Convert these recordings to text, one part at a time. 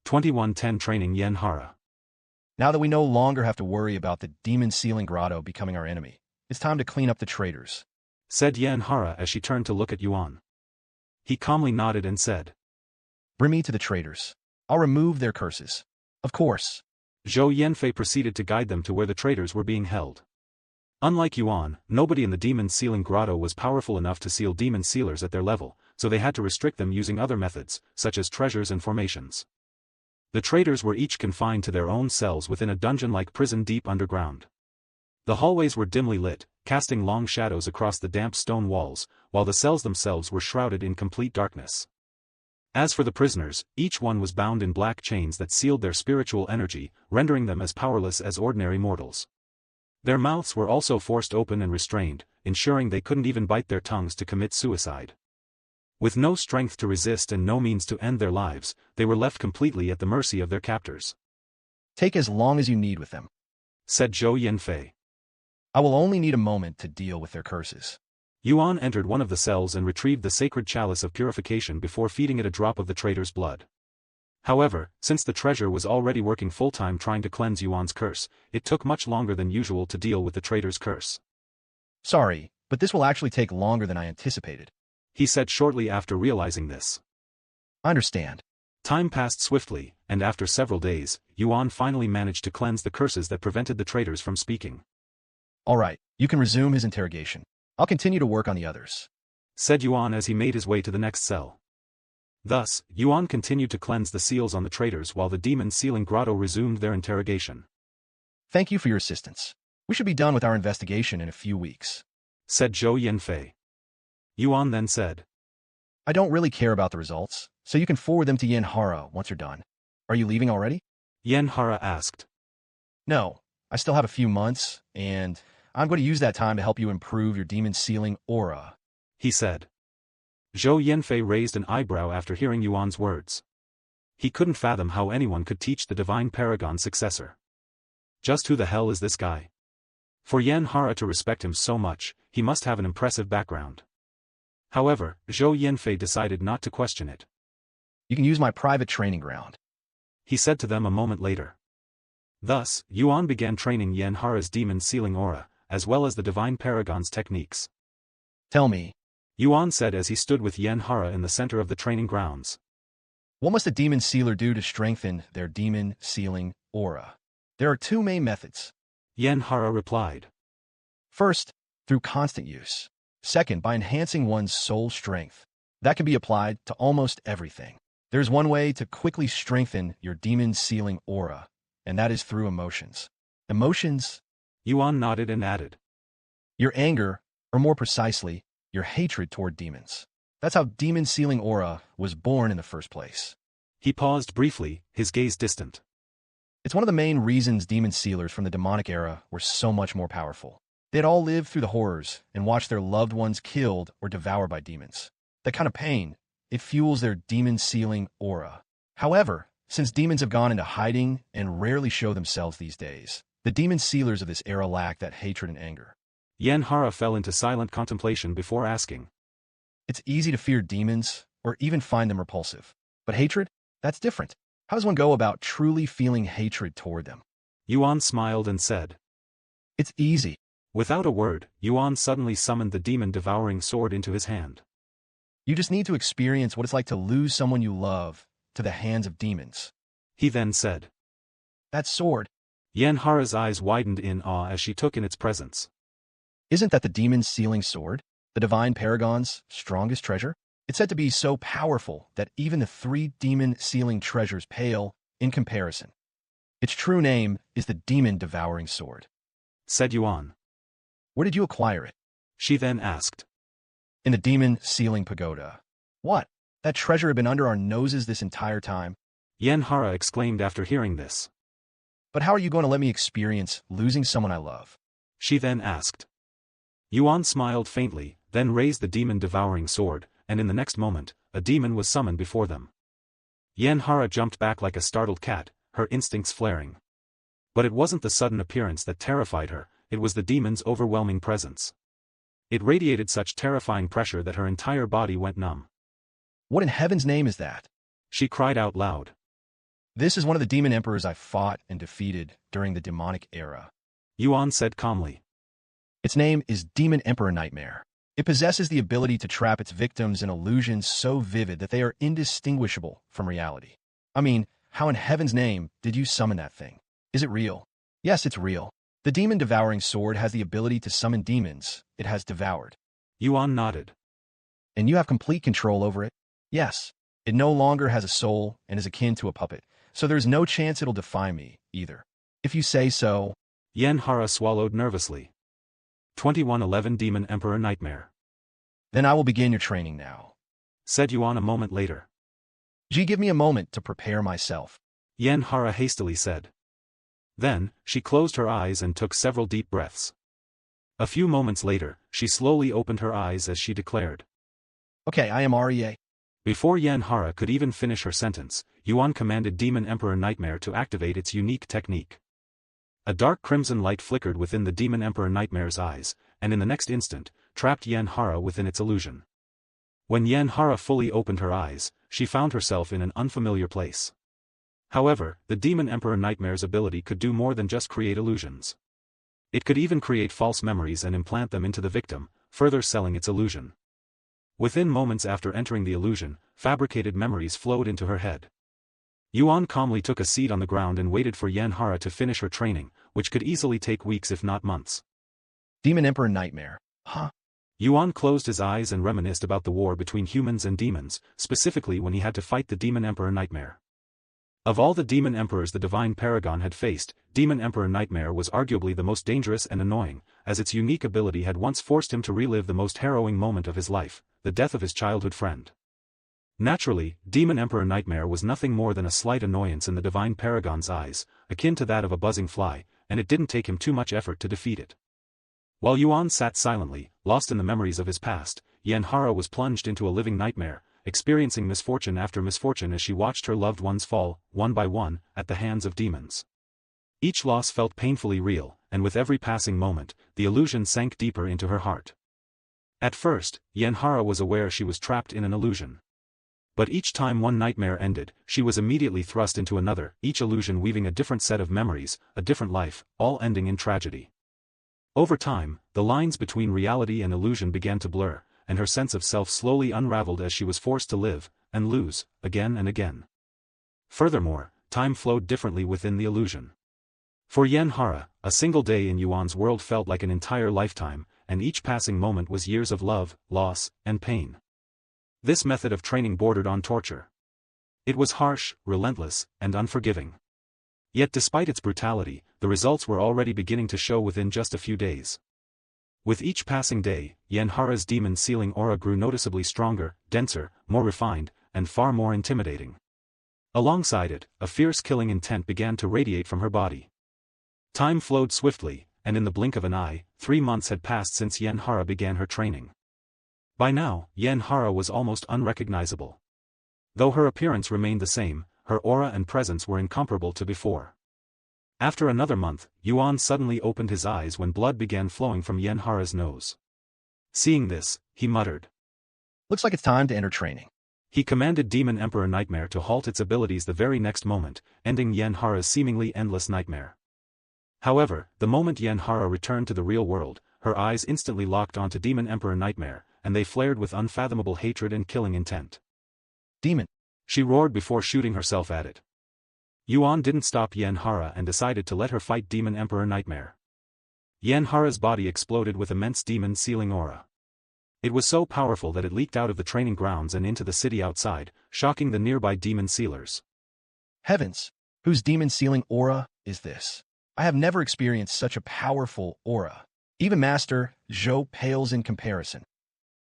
2110 Training Yen Hara. Now that we no longer have to worry about the demon sealing grotto becoming our enemy, it's time to clean up the traitors, said Yen Hara as she turned to look at Yuan. He calmly nodded and said, Bring me to the traitors. I'll remove their curses. Of course. Zhou Yanfei proceeded to guide them to where the traitors were being held. Unlike Yuan, nobody in the demon sealing grotto was powerful enough to seal demon sealers at their level, so they had to restrict them using other methods, such as treasures and formations. The traitors were each confined to their own cells within a dungeon-like prison deep underground. The hallways were dimly lit, casting long shadows across the damp stone walls, while the cells themselves were shrouded in complete darkness. As for the prisoners, each one was bound in black chains that sealed their spiritual energy, rendering them as powerless as ordinary mortals. Their mouths were also forced open and restrained, ensuring they couldn't even bite their tongues to commit suicide. With no strength to resist and no means to end their lives, they were left completely at the mercy of their captors. Take as long as you need with them, said Zhou Yanfei. I will only need a moment to deal with their curses. Yuan entered one of the cells and retrieved the sacred chalice of purification before feeding it a drop of the traitor's blood. However, since the treasure was already working full-time trying to cleanse Yuan's curse, it took much longer than usual to deal with the traitor's curse. Sorry, but this will actually take longer than I anticipated, he said shortly after realizing this. I understand. Time passed swiftly, and after several days, Yuan finally managed to cleanse the curses that prevented the traitors from speaking. All right, you can resume his interrogation. I'll continue to work on the others, said Yuan as he made his way to the next cell. Thus, Yuan continued to cleanse the seals on the traitors while the demon sealing grotto resumed their interrogation. Thank you for your assistance. We should be done with our investigation in a few weeks, said Zhou Yanfei. Yuan then said, I don't really care about the results, so you can forward them to Yen Hara once you're done. Are you leaving already? Yen Hara asked. No, I still have a few months, and I'm going to use that time to help you improve your demon sealing aura, he said. Zhou Yanfei raised an eyebrow after hearing Yuan's words. He couldn't fathom how anyone could teach the divine paragon's successor. Just who the hell is this guy? For Yen Hara to respect him so much, he must have an impressive background. However, Zhou Yanfei decided not to question it. You can use my private training ground, he said to them a moment later. Thus, Yuan began training Yen Hara's demon sealing aura, as well as the divine paragon's techniques. Tell me, Yuan said as he stood with Yen Hara in the center of the training grounds. What must a demon sealer do to strengthen their demon sealing aura? There are two main methods, Yen Hara replied. First, through constant use. Second, by enhancing one's soul strength. That can be applied to almost everything. There's one way to quickly strengthen your demon sealing aura, and that is through emotions. Emotions? Yuan nodded and added. Your anger, or more precisely, your hatred toward demons. That's how demon sealing aura was born in the first place. He paused briefly, his gaze distant. It's one of the main reasons demon sealers from the demonic era were so much more powerful. They'd all lived through the horrors and watched their loved ones killed or devoured by demons. That kind of pain, it fuels their demon sealing aura. However, since demons have gone into hiding and rarely show themselves these days, the demon sealers of this era lack that hatred and anger. Yen Hara fell into silent contemplation before asking. It's easy to fear demons, or even find them repulsive. But hatred? That's different. How does one go about truly feeling hatred toward them? Yuan smiled and said. It's easy. Without a word, Yuan suddenly summoned the demon-devouring sword into his hand. You just need to experience what it's like to lose someone you love to the hands of demons, he then said. That sword. Yen Hara's eyes widened in awe as she took in its presence. Isn't that the demon sealing sword? The divine paragon's strongest treasure? It's said to be so powerful that even the 3 demon sealing treasures pale in comparison. Its true name is the demon-devouring sword, said Yuan. Where did you acquire it? She then asked. In the demon sealing pagoda. What? That treasure had been under our noses this entire time? Yen Hara exclaimed after hearing this. But how are you going to let me experience losing someone I love? She then asked. Yuan smiled faintly, then raised the demon-devouring sword, and in the next moment, a demon was summoned before them. Yen Hara jumped back like a startled cat, her instincts flaring. But it wasn't the sudden appearance that terrified her, it was the demon's overwhelming presence. It radiated such terrifying pressure that her entire body went numb. What in heaven's name is that? She cried out loud. This is one of the demon emperors I fought and defeated during the demonic era. Yuan said calmly. Its name is Demon Emperor Nightmare. It possesses the ability to trap its victims in illusions so vivid that they are indistinguishable from reality. I mean, how in heaven's name did you summon that thing? Is it real? Yes, it's real. The demon-devouring sword has the ability to summon demons it has devoured. Yuan nodded. And you have complete control over it? Yes. It no longer has a soul and is akin to a puppet, so there's no chance it'll defy me, either. If you say so. Yen Hara swallowed nervously. 2111 Demon Emperor Nightmare. Then I will begin your training now, said Yuan a moment later. Give me a moment to prepare myself, Yen Hara hastily said. Then, she closed her eyes and took several deep breaths. A few moments later, she slowly opened her eyes as she declared. Okay, I am REA. Before Yen Hara could even finish her sentence, Yuan commanded Demon Emperor Nightmare to activate its unique technique. A dark crimson light flickered within the Demon Emperor Nightmare's eyes, and in the next instant, trapped Yen Hara within its illusion. When Yen Hara fully opened her eyes, she found herself in an unfamiliar place. However, the Demon Emperor Nightmare's ability could do more than just create illusions. It could even create false memories and implant them into the victim, further selling its illusion. Within moments after entering the illusion, fabricated memories flowed into her head. Yuan calmly took a seat on the ground and waited for Yen Hara to finish her training, which could easily take weeks if not months. Demon Emperor Nightmare, huh? Yuan closed his eyes and reminisced about the war between humans and demons, specifically when he had to fight the Demon Emperor Nightmare. Of all the demon emperors the Divine Paragon had faced, Demon Emperor Nightmare was arguably the most dangerous and annoying, as its unique ability had once forced him to relive the most harrowing moment of his life, the death of his childhood friend. Naturally, Demon Emperor Nightmare was nothing more than a slight annoyance in the Divine Paragon's eyes, akin to that of a buzzing fly, and it didn't take him too much effort to defeat it. While Yuan sat silently, lost in the memories of his past, Yen Hara was plunged into a living nightmare, experiencing misfortune after misfortune as she watched her loved ones fall, one by one, at the hands of demons. Each loss felt painfully real, and with every passing moment, the illusion sank deeper into her heart. At first, Yen Hara was aware she was trapped in an illusion. But each time one nightmare ended, she was immediately thrust into another, each illusion weaving a different set of memories, a different life, all ending in tragedy. Over time, the lines between reality and illusion began to blur, and her sense of self slowly unraveled as she was forced to live, and lose, again and again. Furthermore, time flowed differently within the illusion. For Yen Hara, a single day in Yuan's world felt like an entire lifetime, and each passing moment was years of love, loss, and pain. This method of training bordered on torture. It was harsh, relentless, and unforgiving. Yet despite its brutality, the results were already beginning to show within just a few days. With each passing day, Yen Hara's demon-sealing aura grew noticeably stronger, denser, more refined, and far more intimidating. Alongside it, a fierce killing intent began to radiate from her body. Time flowed swiftly, and in the blink of an eye, 3 months had passed since Yen Hara began her training. By now, Yen Hara was almost unrecognizable. Though her appearance remained the same, her aura and presence were incomparable to before. After another month, Yuan suddenly opened his eyes when blood began flowing from Yen Hara's nose. Seeing this, he muttered. Looks like it's time to enter training. He commanded Demon Emperor Nightmare to halt its abilities the very next moment, ending Yen Hara's seemingly endless nightmare. However, the moment Yen Hara returned to the real world, her eyes instantly locked onto Demon Emperor Nightmare, and they flared with unfathomable hatred and killing intent. Demon! She roared before shooting herself at it. Yuan didn't stop Yen Hara and decided to let her fight Demon Emperor Nightmare. Yen Hara's body exploded with immense demon-sealing aura. It was so powerful that it leaked out of the training grounds and into the city outside, shocking the nearby demon sealers. Heavens! Whose demon-sealing aura is this? I have never experienced such a powerful aura. Even Master Zhou pales in comparison.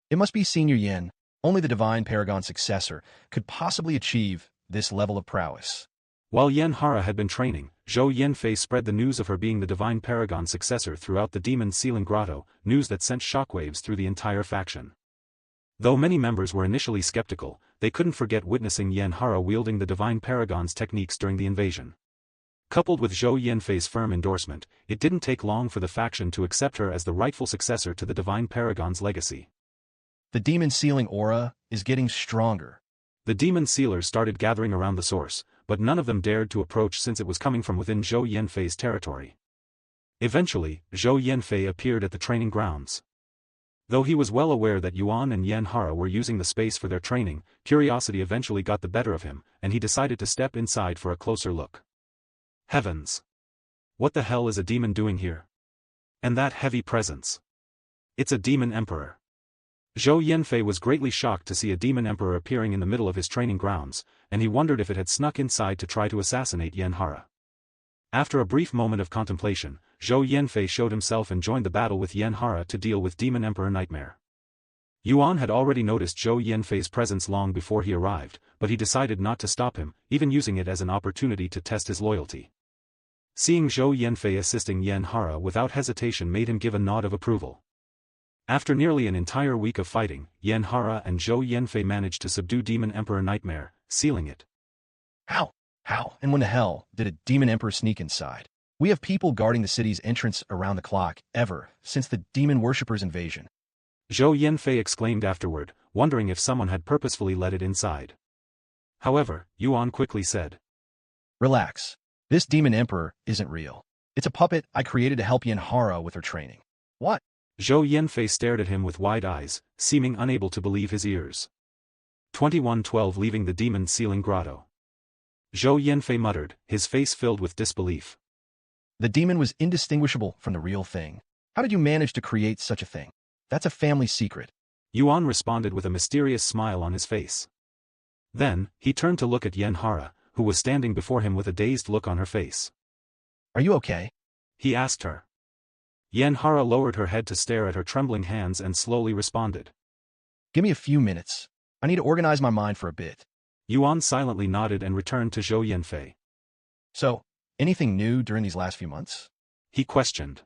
It must be Senior Yen, only the Divine Paragon successor, could possibly achieve this level of prowess. While Yen Hara had been training, Zhou Yanfei spread the news of her being the Divine Paragon successor throughout the demon-sealing grotto, news that sent shockwaves through the entire faction. Though many members were initially skeptical, they couldn't forget witnessing Yen Hara wielding the Divine Paragon's techniques during the invasion. Coupled with Zhou Yanfei's firm endorsement, it didn't take long for the faction to accept her as the rightful successor to the Divine Paragon's legacy. The demon-sealing aura is getting stronger. The demon sealers started gathering around the source, but none of them dared to approach since it was coming from within Zhou Yanfei's territory. Eventually, Zhou Yanfei appeared at the training grounds. Though he was well aware that Yuan and Yanhara were using the space for their training, curiosity eventually got the better of him, and he decided to step inside for a closer look. Heavens! What the hell is a demon doing here? And that heavy presence? It's a demon emperor. Zhou Yanfei was greatly shocked to see a demon emperor appearing in the middle of his training grounds, and he wondered if it had snuck inside to try to assassinate Yanhara. After a brief moment of contemplation, Zhou Yanfei showed himself and joined the battle with Yanhara to deal with Demon Emperor Nightmare. Yuan had already noticed Zhou Yanfei's presence long before he arrived, but he decided not to stop him, even using it as an opportunity to test his loyalty. Seeing Zhou Yanfei assisting Yanhara without hesitation made him give a nod of approval. After nearly an entire week of fighting, Yanhara and Zhou Yanfei managed to subdue Demon Emperor Nightmare, sealing it. How, and when the hell did a demon emperor sneak inside? We have people guarding the city's entrance around the clock, ever since the demon worshippers' invasion. Zhou Yanfei exclaimed afterward, wondering if someone had purposefully let it inside. However, Yuan quickly said, Relax. This demon emperor isn't real. It's a puppet I created to help Yanhara with her training. What? Zhou Yanfei stared at him with wide eyes, seeming unable to believe his ears. 2112 Leaving the demon sealing grotto. Zhou Yanfei muttered, his face filled with disbelief. The demon was indistinguishable from the real thing. How did you manage to create such a thing? That's a family secret. Yuan responded with a mysterious smile on his face. Then, he turned to look at Yanhara, who was standing before him with a dazed look on her face. Are you okay? He asked her. Yanhara lowered her head to stare at her trembling hands and slowly responded. Give me a few minutes. I need to organize my mind for a bit. Yuan silently nodded and returned to Zhou Yanfei. So, anything new during these last few months? He questioned.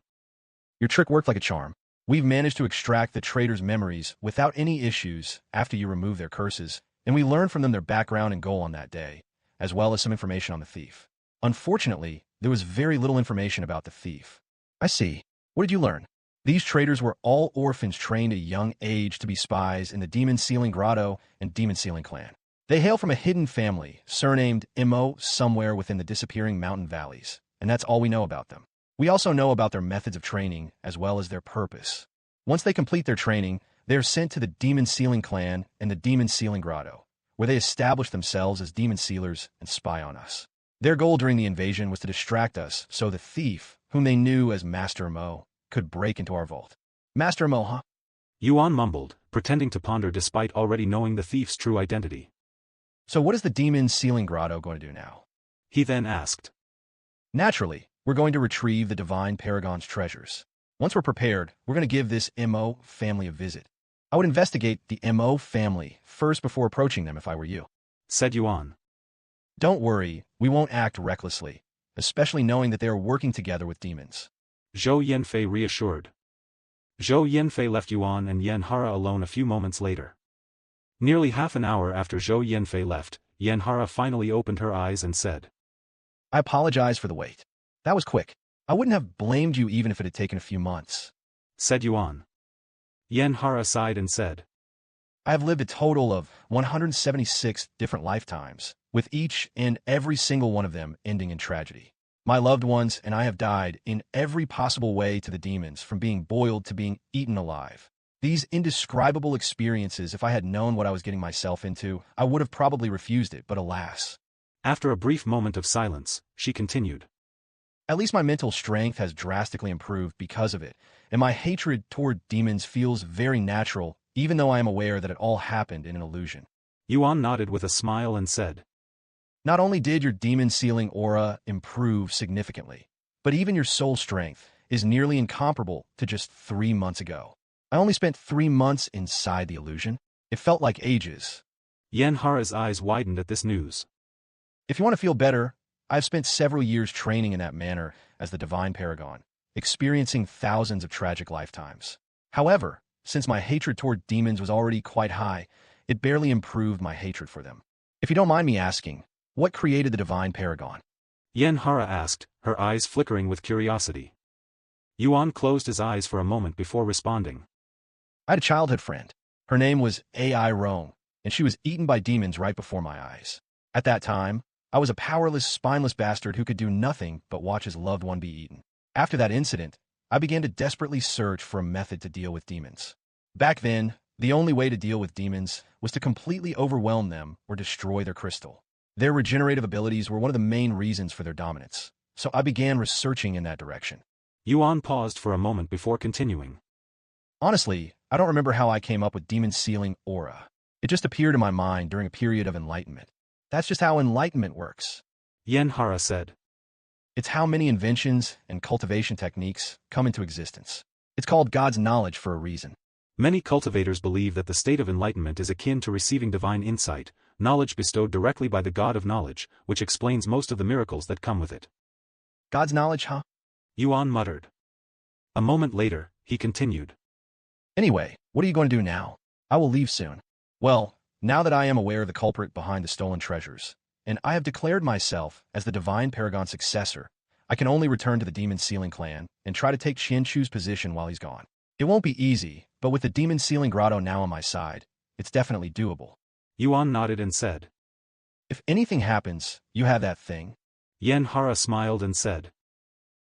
Your trick worked like a charm. We've managed to extract the traitors' memories without any issues after you remove their curses, and we learned from them their background and goal on that day, as well as some information on the thief. Unfortunately, there was very little information about the thief. I see. What did you learn? These traitors were all orphans trained at a young age to be spies in the Demon Sealing Grotto and Demon Sealing clan. They hail from a hidden family, surnamed Immo, somewhere within the disappearing mountain valleys, and that's all we know about them. We also know about their methods of training, as well as their purpose. Once they complete their training, they are sent to the Demon Sealing clan and the Demon Sealing Grotto, where they establish themselves as demon sealers and spy on us. Their goal during the invasion was to distract us so the thief, whom they knew as Master Mo, could break into our vault. Master Mo, huh? Yuan mumbled, pretending to ponder despite already knowing the thief's true identity. So what is the Demon Sealing Grotto going to do now? He then asked. Naturally, we're going to retrieve the Divine Paragon's treasures. Once we're prepared, we're going to give this Mo family a visit. I would investigate the Mo family first before approaching them if I were you, said Yuan. Don't worry, we won't act recklessly, especially knowing that they are working together with demons. Zhou Yanfei reassured. Zhou Yanfei left Yuan and Yanhara alone a few moments later. Nearly half an hour after Zhou Yanfei left, Yanhara finally opened her eyes and said, I apologize for the wait. That was quick. I wouldn't have blamed you even if it had taken a few months, said Yuan. Yanhara sighed and said, I have lived a total of 176 different lifetimes, with each and every single one of them ending in tragedy. My loved ones and I have died in every possible way to the demons, from being boiled to being eaten alive. These indescribable experiences, if I had known what I was getting myself into, I would have probably refused it, but alas. After a brief moment of silence, she continued. At least my mental strength has drastically improved because of it, and my hatred toward demons feels very natural, even though I am aware that it all happened in an illusion. Yuan nodded with a smile and said, Not only did your demon sealing aura improve significantly, but even your soul strength is nearly incomparable to just 3 months ago. I only spent 3 months inside the illusion. It felt like ages. Yanhara's eyes widened at this news. If you want to feel better, I've spent several years training in that manner as the Divine Paragon, experiencing thousands of tragic lifetimes. However, since my hatred toward demons was already quite high, it barely improved my hatred for them. If you don't mind me asking, what created the Divine Paragon? Yanhara asked, her eyes flickering with curiosity. Yuan closed his eyes for a moment before responding. I had a childhood friend. Her name was A.I. Rome, and she was eaten by demons right before my eyes. At that time, I was a powerless, spineless bastard who could do nothing but watch his loved one be eaten. After that incident, I began to desperately search for a method to deal with demons. Back then, the only way to deal with demons was to completely overwhelm them or destroy their crystal. Their regenerative abilities were one of the main reasons for their dominance, so I began researching in that direction. Yuan paused for a moment before continuing. Honestly, I don't remember how I came up with demon sealing aura. It just appeared in my mind during a period of enlightenment. That's just how enlightenment works. Yen Hara said. It's how many inventions and cultivation techniques come into existence. It's called God's knowledge for a reason. Many cultivators believe that the state of enlightenment is akin to receiving divine insight, knowledge bestowed directly by the God of knowledge, which explains most of the miracles that come with it. God's knowledge, huh? Yuan muttered. A moment later, he continued. Anyway, what are you going to do now? I will leave soon. Well, now that I am aware of the culprit behind the stolen treasures, and I have declared myself as the Divine Paragon's successor, I can only return to the Demon Sealing clan and try to take Qianchu's position while he's gone. It won't be easy, but with the Demon Sealing Grotto now on my side, it's definitely doable. Yuan nodded and said. If anything happens, you have that thing? Yen Hara smiled and said.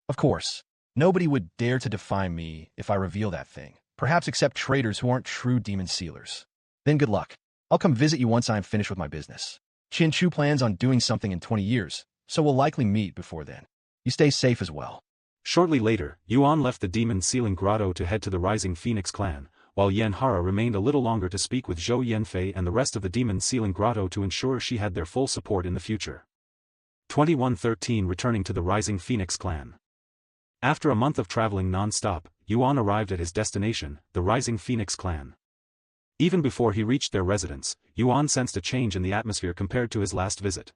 Of course. Nobody would dare to defy me if I reveal that thing, perhaps except traitors who aren't true demon sealers. Then good luck. I'll come visit you once I am finished with my business. Qianchu plans on doing something in 20 years, so we'll likely meet before then. You stay safe as well. Shortly later, Yuan left the Demon Sealing Grotto to head to the Rising Phoenix clan, while Yen Hara remained a little longer to speak with Zhou Yanfei and the rest of the Demon Sealing Grotto to ensure she had their full support in the future. 2113 Returning to the Rising Phoenix clan. After a month of traveling non-stop, Yuan arrived at his destination, the Rising Phoenix clan. Even before he reached their residence, Yuan sensed a change in the atmosphere compared to his last visit.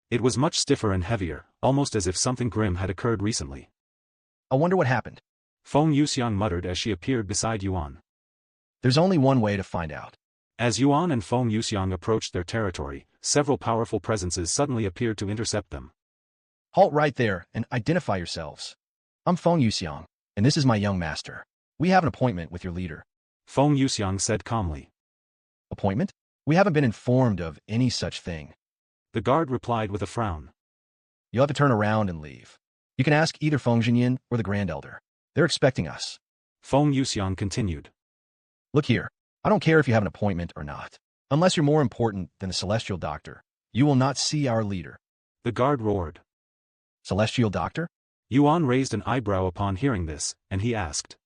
It was much stiffer and heavier, almost as if something grim had occurred recently. I wonder what happened. Feng Yuxiang muttered as she appeared beside Yuan. There's only one way to find out. As Yuan and Feng Yuxiang approached their territory, several powerful presences suddenly appeared to intercept them. Halt right there and identify yourselves. I'm Feng Yuxiang, and this is my young master. We have an appointment with your leader. Feng Yuxiang said calmly. Appointment? We haven't been informed of any such thing. The guard replied with a frown. You'll have to turn around and leave. You can ask either Feng Jinyan or the Grand Elder. They're expecting us. Feng Yuxiang continued. Look here, I don't care if you have an appointment or not. Unless you're more important than the Celestial Doctor, you will not see our leader. The guard roared. Celestial Doctor? Yuan raised an eyebrow upon hearing this, and he asked.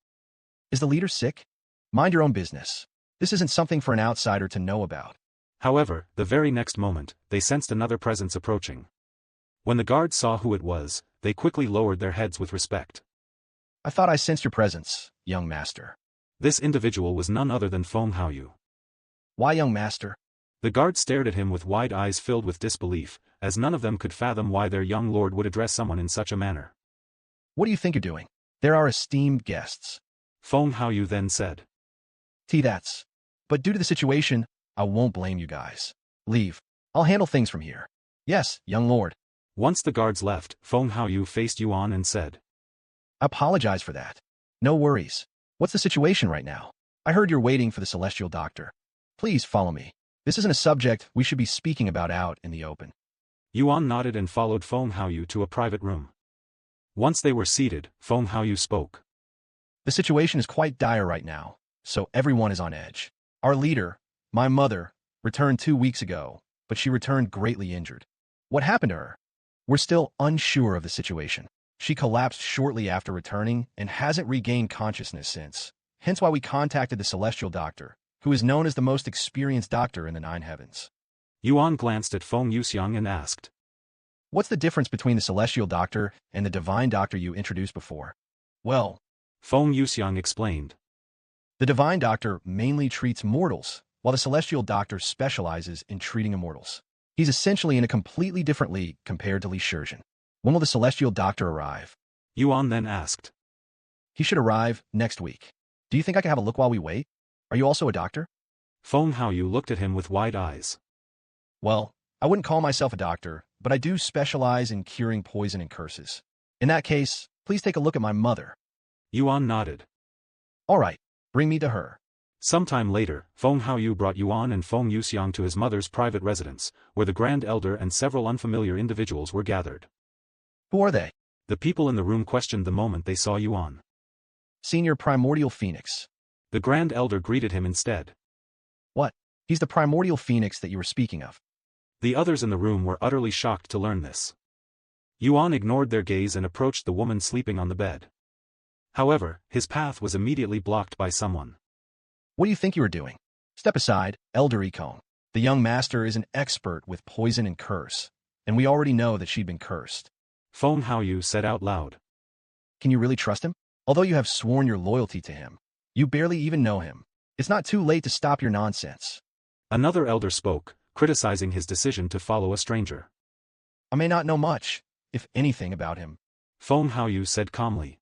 Is the leader sick? Mind your own business. This isn't something for an outsider to know about. However, the very next moment, they sensed another presence approaching. When the guards saw who it was, they quickly lowered their heads with respect. I thought I sensed your presence, young master. This individual was none other than Feng Haoyu. Why, young master? The guards stared at him with wide eyes filled with disbelief, as none of them could fathom why their young lord would address someone in such a manner. What do you think you're doing? There are esteemed guests. Feng Haoyu then said. That's. But due to the situation, I won't blame you guys. Leave. I'll handle things from here. Yes, young lord. Once the guards left, Feng Haoyu faced Yuan and said. I apologize for that. No worries. What's the situation right now? I heard you're waiting for the Celestial Doctor. Please follow me. This isn't a subject we should be speaking about out in the open. Yuan nodded and followed Feng Haoyu to a private room. Once they were seated, Feng Haoyu spoke. The situation is quite dire right now, so everyone is on edge. Our leader, my mother, returned 2 weeks ago, but she returned greatly injured. What happened to her? We're still unsure of the situation. She collapsed shortly after returning and hasn't regained consciousness since, hence why we contacted the Celestial Doctor, who is known as the most experienced doctor in the 9 heavens. Yuan glanced at Feng Yuxiang and asked. What's the difference between the Celestial Doctor and the Divine Doctor you introduced before? Well, Feng Yuxiang explained. The Divine Doctor mainly treats mortals, while the Celestial Doctor specializes in treating immortals. He's essentially in a completely different league compared to Li Shizhen. When will the Celestial Doctor arrive? Yuan then asked. He should arrive next week. Do you think I can have a look while we wait? Are you also a doctor? Feng Haoyu looked at him with wide eyes. Well, I wouldn't call myself a doctor, but I do specialize in curing poison and curses. In that case, please take a look at my mother. Yuan nodded. All right, bring me to her. Sometime later, Feng Haoyu brought Yuan and Feng Yuxiang to his mother's private residence, where the Grand Elder and several unfamiliar individuals were gathered. Who are they? The people in the room questioned the moment they saw Yuan. Senior Primordial Phoenix. The Grand Elder greeted him instead. What? He's the Primordial Phoenix that you were speaking of. The others in the room were utterly shocked to learn this. Yuan ignored their gaze and approached the woman sleeping on the bed. However, his path was immediately blocked by someone. What do you think you are doing? Step aside, Elder Ikon. The young master is an expert with poison and curse, and we already know that she'd been cursed. Feng Haoyu said out loud. Can you really trust him? Although you have sworn your loyalty to him, you barely even know him. It's not too late to stop your nonsense. Another elder spoke, criticizing his decision to follow a stranger. I may not know much, if anything, about him. Feng Haoyu said calmly.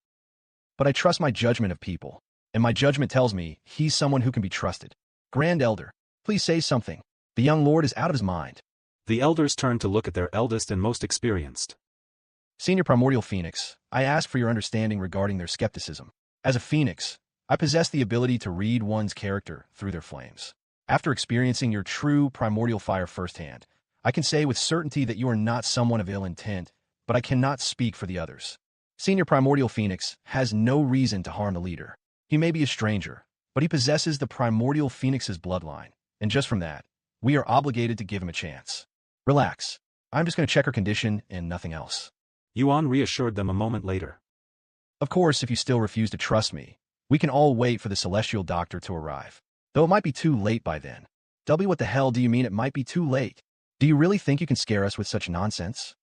But I trust my judgment of people, and my judgment tells me he's someone who can be trusted. Grand Elder, please say something. The young lord is out of his mind. The elders turned to look at their eldest and most experienced. Senior Primordial Phoenix, I ask for your understanding regarding their skepticism. As a Phoenix, I possess the ability to read one's character through their flames. After experiencing your true primordial fire firsthand, I can say with certainty that you are not someone of ill intent, but I cannot speak for the others. Senior Primordial Phoenix has no reason to harm the leader. He may be a stranger, but he possesses the Primordial Phoenix's bloodline, and just from that, we are obligated to give him a chance. Relax. I'm just going to check her condition and nothing else. Yuan reassured them a moment later. Of course, if you still refuse to trust me, we can all wait for the celestial doctor to arrive. Though it might be too late by then. W, what the hell do you mean it might be too late? Do you really think you can scare us with such nonsense?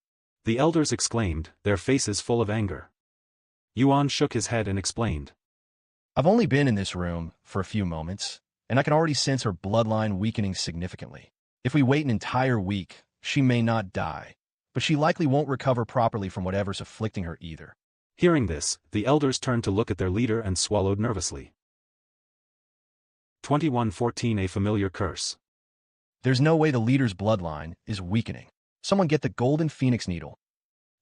The elders exclaimed, their faces full of anger. Yuan shook his head and explained. I've only been in this room for a few moments, and I can already sense her bloodline weakening significantly. If we wait an entire week, she may not die, but she likely won't recover properly from whatever's afflicting her either. Hearing this, the elders turned to look at their leader and swallowed nervously. 2114 A familiar curse. There's no way the leader's bloodline is weakening. Someone get the golden phoenix needle.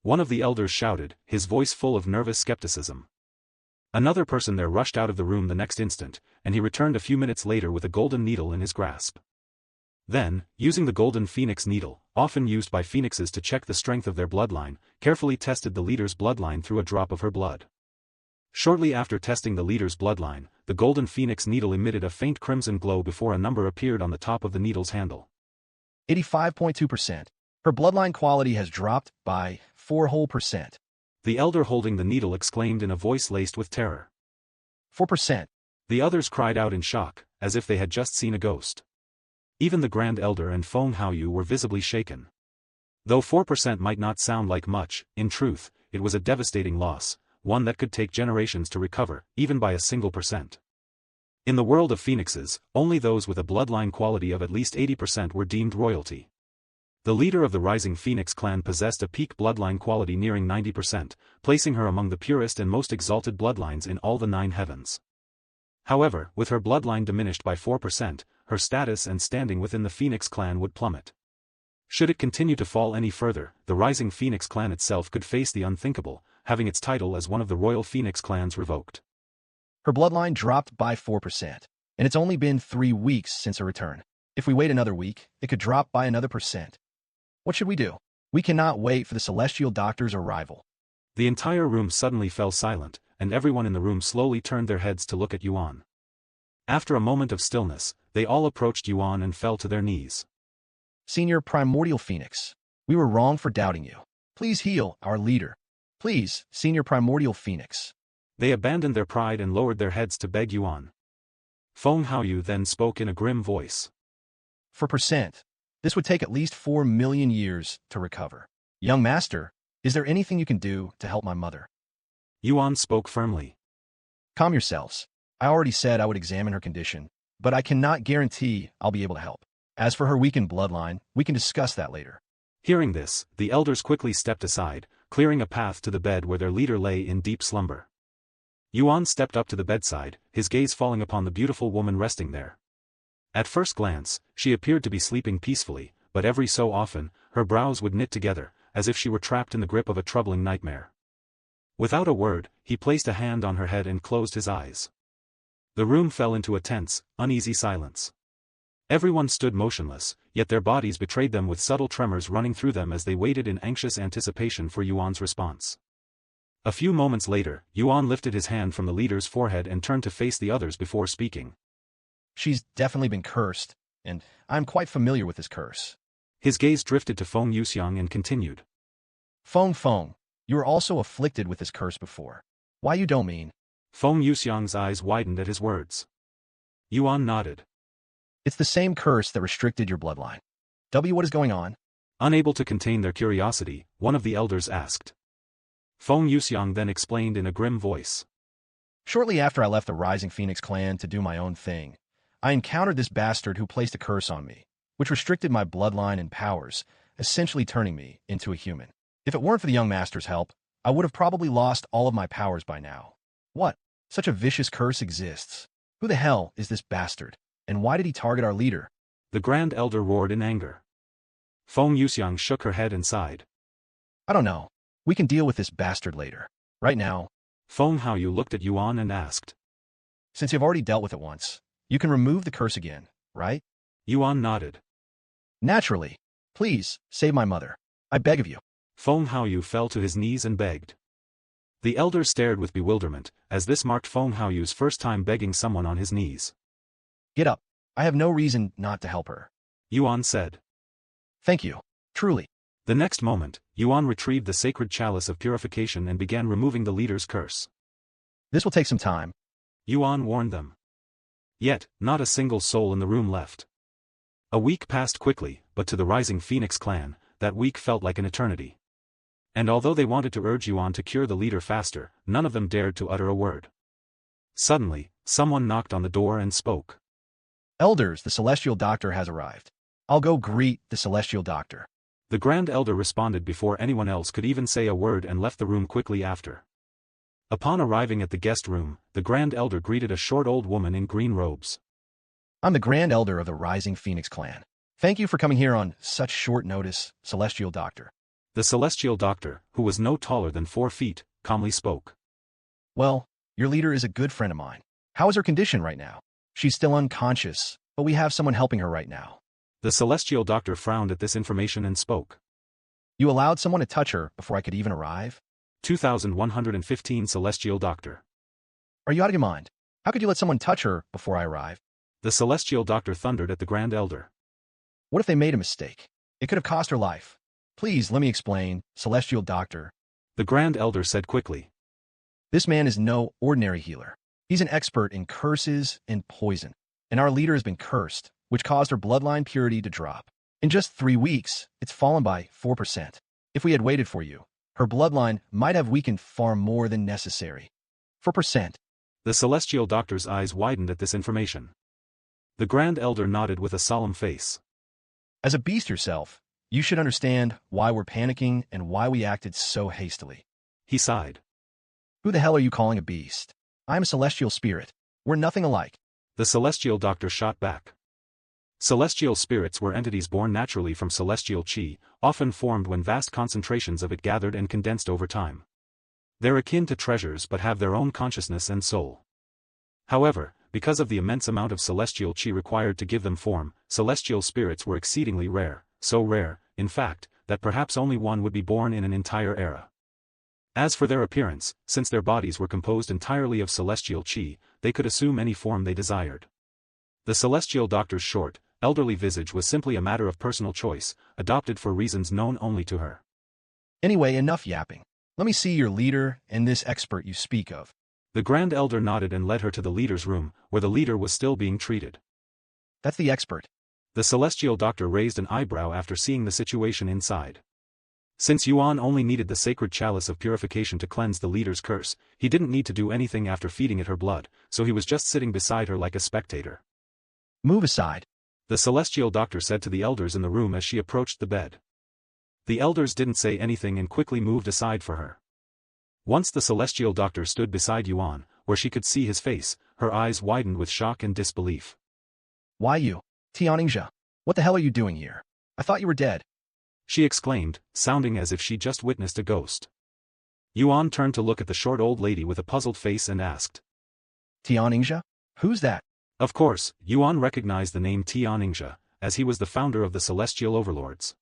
One of the elders shouted, his voice full of nervous skepticism. Another person there rushed out of the room the next instant, and he returned a few minutes later with a golden needle in his grasp. Then, using the golden phoenix needle, often used by phoenixes to check the strength of their bloodline, carefully tested the leader's bloodline through a drop of her blood. Shortly after testing the leader's bloodline, the golden phoenix needle emitted a faint crimson glow before a number appeared on the top of the needle's handle. 85.2%. Her bloodline quality has dropped by 4%. The elder holding the needle exclaimed in a voice laced with terror. 4%. The others cried out in shock, as if they had just seen a ghost. Even the Grand Elder and Feng Haoyu were visibly shaken. Though 4% might not sound like much, in truth, it was a devastating loss, one that could take generations to recover, even by a single percent. In the world of phoenixes, only those with a bloodline quality of at least 80% were deemed royalty. The leader of the Rising Phoenix clan possessed a peak bloodline quality nearing 90%, placing her among the purest and most exalted bloodlines in all the 9 heavens. However, with her bloodline diminished by 4%, her status and standing within the Phoenix clan would plummet. Should it continue to fall any further, the Rising Phoenix clan itself could face the unthinkable, having its title as one of the Royal Phoenix clans revoked. Her bloodline dropped by 4%, and it's only been 3 weeks since her return. If we wait another week, it could drop by another percent. What should we do? We cannot wait for the celestial doctor's arrival. The entire room suddenly fell silent, and everyone in the room slowly turned their heads to look at Yuan. After a moment of stillness, they all approached Yuan and fell to their knees. Senior Primordial Phoenix, we were wrong for doubting you. Please heal our leader. Please, Senior Primordial Phoenix. They abandoned their pride and lowered their heads to beg Yuan. Feng Haoyu then spoke in a grim voice. 4%. This would take at least 4 million years to recover. Young master, is there anything you can do to help my mother? Yuan spoke firmly. Calm yourselves. I already said I would examine her condition, but I cannot guarantee I'll be able to help. As for her weakened bloodline, we can discuss that later. Hearing this, the elders quickly stepped aside, clearing a path to the bed where their leader lay in deep slumber. Yuan stepped up to the bedside, his gaze falling upon the beautiful woman resting there. At first glance, she appeared to be sleeping peacefully, but every so often, her brows would knit together, as if she were trapped in the grip of a troubling nightmare. Without a word, he placed a hand on her head and closed his eyes. The room fell into a tense, uneasy silence. Everyone stood motionless, yet their bodies betrayed them with subtle tremors running through them as they waited in anxious anticipation for Yuan's response. A few moments later, Yuan lifted his hand from the leader's forehead and turned to face the others before speaking. She's definitely been cursed, and I'm quite familiar with this curse. His gaze drifted to Feng Yuxiang and continued. Feng, you were also afflicted with this curse before. Why you don't mean? Feng Yuxiang's eyes widened at his words. Yuan nodded. It's the same curse that restricted your bloodline. What is going on? Unable to contain their curiosity, one of the elders asked. Feng Yuxiang then explained in a grim voice. Shortly after I left the Rising Phoenix clan to do my own thing, I encountered this bastard who placed a curse on me, which restricted my bloodline and powers, essentially turning me into a human. If it weren't for the young master's help, I would have probably lost all of my powers by now. What? Such a vicious curse exists. Who the hell is this bastard? And why did he target our leader? The Grand Elder roared in anger. Feng Yuxiang shook her head and sighed. I don't know. We can deal with this bastard later. Right now. Feng Haoyu looked at Yuan and asked. Since you've already dealt with it once, you can remove the curse again, right? Yuan nodded. Naturally. Please, save my mother. I beg of you. Feng Haoyu fell to his knees and begged. The elder stared with bewilderment, as this marked Feng Haoyu's first time begging someone on his knees. Get up. I have no reason not to help her. Yuan said. Thank you. Truly. The next moment, Yuan retrieved the sacred chalice of purification and began removing the leader's curse. This will take some time. Yuan warned them. Yet, not a single soul in the room left. A week passed quickly, but to the Rising Phoenix clan, that week felt like an eternity. And although they wanted to urge Yuan to cure the leader faster, none of them dared to utter a word. Suddenly, someone knocked on the door and spoke. Elders, the Celestial Doctor has arrived. I'll go greet the Celestial Doctor. The Grand Elder responded before anyone else could even say a word and left the room quickly after. Upon arriving at the guest room, the Grand Elder greeted a short old woman in green robes. I'm the Grand Elder of the Rising Phoenix clan. Thank you for coming here on such short notice, Celestial Doctor. The Celestial Doctor, who was no taller than 4 feet, calmly spoke. Well, your leader is a good friend of mine. How is her condition right now? She's still unconscious, but we have someone helping her right now. The Celestial Doctor frowned at this information and spoke. You allowed someone to touch her before I could even arrive? 2115 Celestial Doctor. Are you out of your mind? How could you let someone touch her before I arrive? The Celestial Doctor thundered at the Grand Elder. What if they made a mistake? It could have cost her life. Please let me explain, Celestial Doctor. The Grand Elder said quickly. This man is no ordinary healer. He's an expert in curses and poison. And our leader has been cursed, which caused her bloodline purity to drop. In just 3 weeks, it's fallen by 4%. If we had waited for you, her bloodline might have weakened far more than necessary. 4%. The Celestial Doctor's eyes widened at this information. The Grand Elder nodded with a solemn face. As a beast yourself, you should understand why we're panicking and why we acted so hastily. He sighed. Who the hell are you calling a beast? I'm a celestial spirit. We're nothing alike. The Celestial Doctor shot back. Celestial spirits were entities born naturally from celestial chi, often formed when vast concentrations of it gathered and condensed over time. They're akin to treasures but have their own consciousness and soul. However, because of the immense amount of celestial chi required to give them form, celestial spirits were exceedingly rare, so rare, in fact, that perhaps only one would be born in an entire era. As for their appearance, since their bodies were composed entirely of celestial chi, they could assume any form they desired. The Celestial Doctor's short, elderly visage was simply a matter of personal choice, adopted for reasons known only to her. Anyway, enough yapping. Let me see your leader and this expert you speak of. The Grand Elder nodded and led her to the leader's room, where the leader was still being treated. That's the expert. The Celestial Doctor raised an eyebrow after seeing the situation inside. Since Yuan only needed the sacred chalice of purification to cleanse the leader's curse, he didn't need to do anything after feeding it her blood, so he was just sitting beside her like a spectator. Move aside. The Celestial Doctor said to the elders in the room as she approached the bed. The elders didn't say anything and quickly moved aside for her. Once the Celestial Doctor stood beside Yuan, where she could see his face, her eyes widened with shock and disbelief. Why you? Tianixia, what the hell are you doing here? I thought you were dead. She exclaimed, sounding as if she just witnessed a ghost. Yuan turned to look at the short old lady with a puzzled face and asked. Tianixia? Who's that? Of course, Yuan recognized the name Tian Ningxia, as he was the founder of the Celestial Overlords.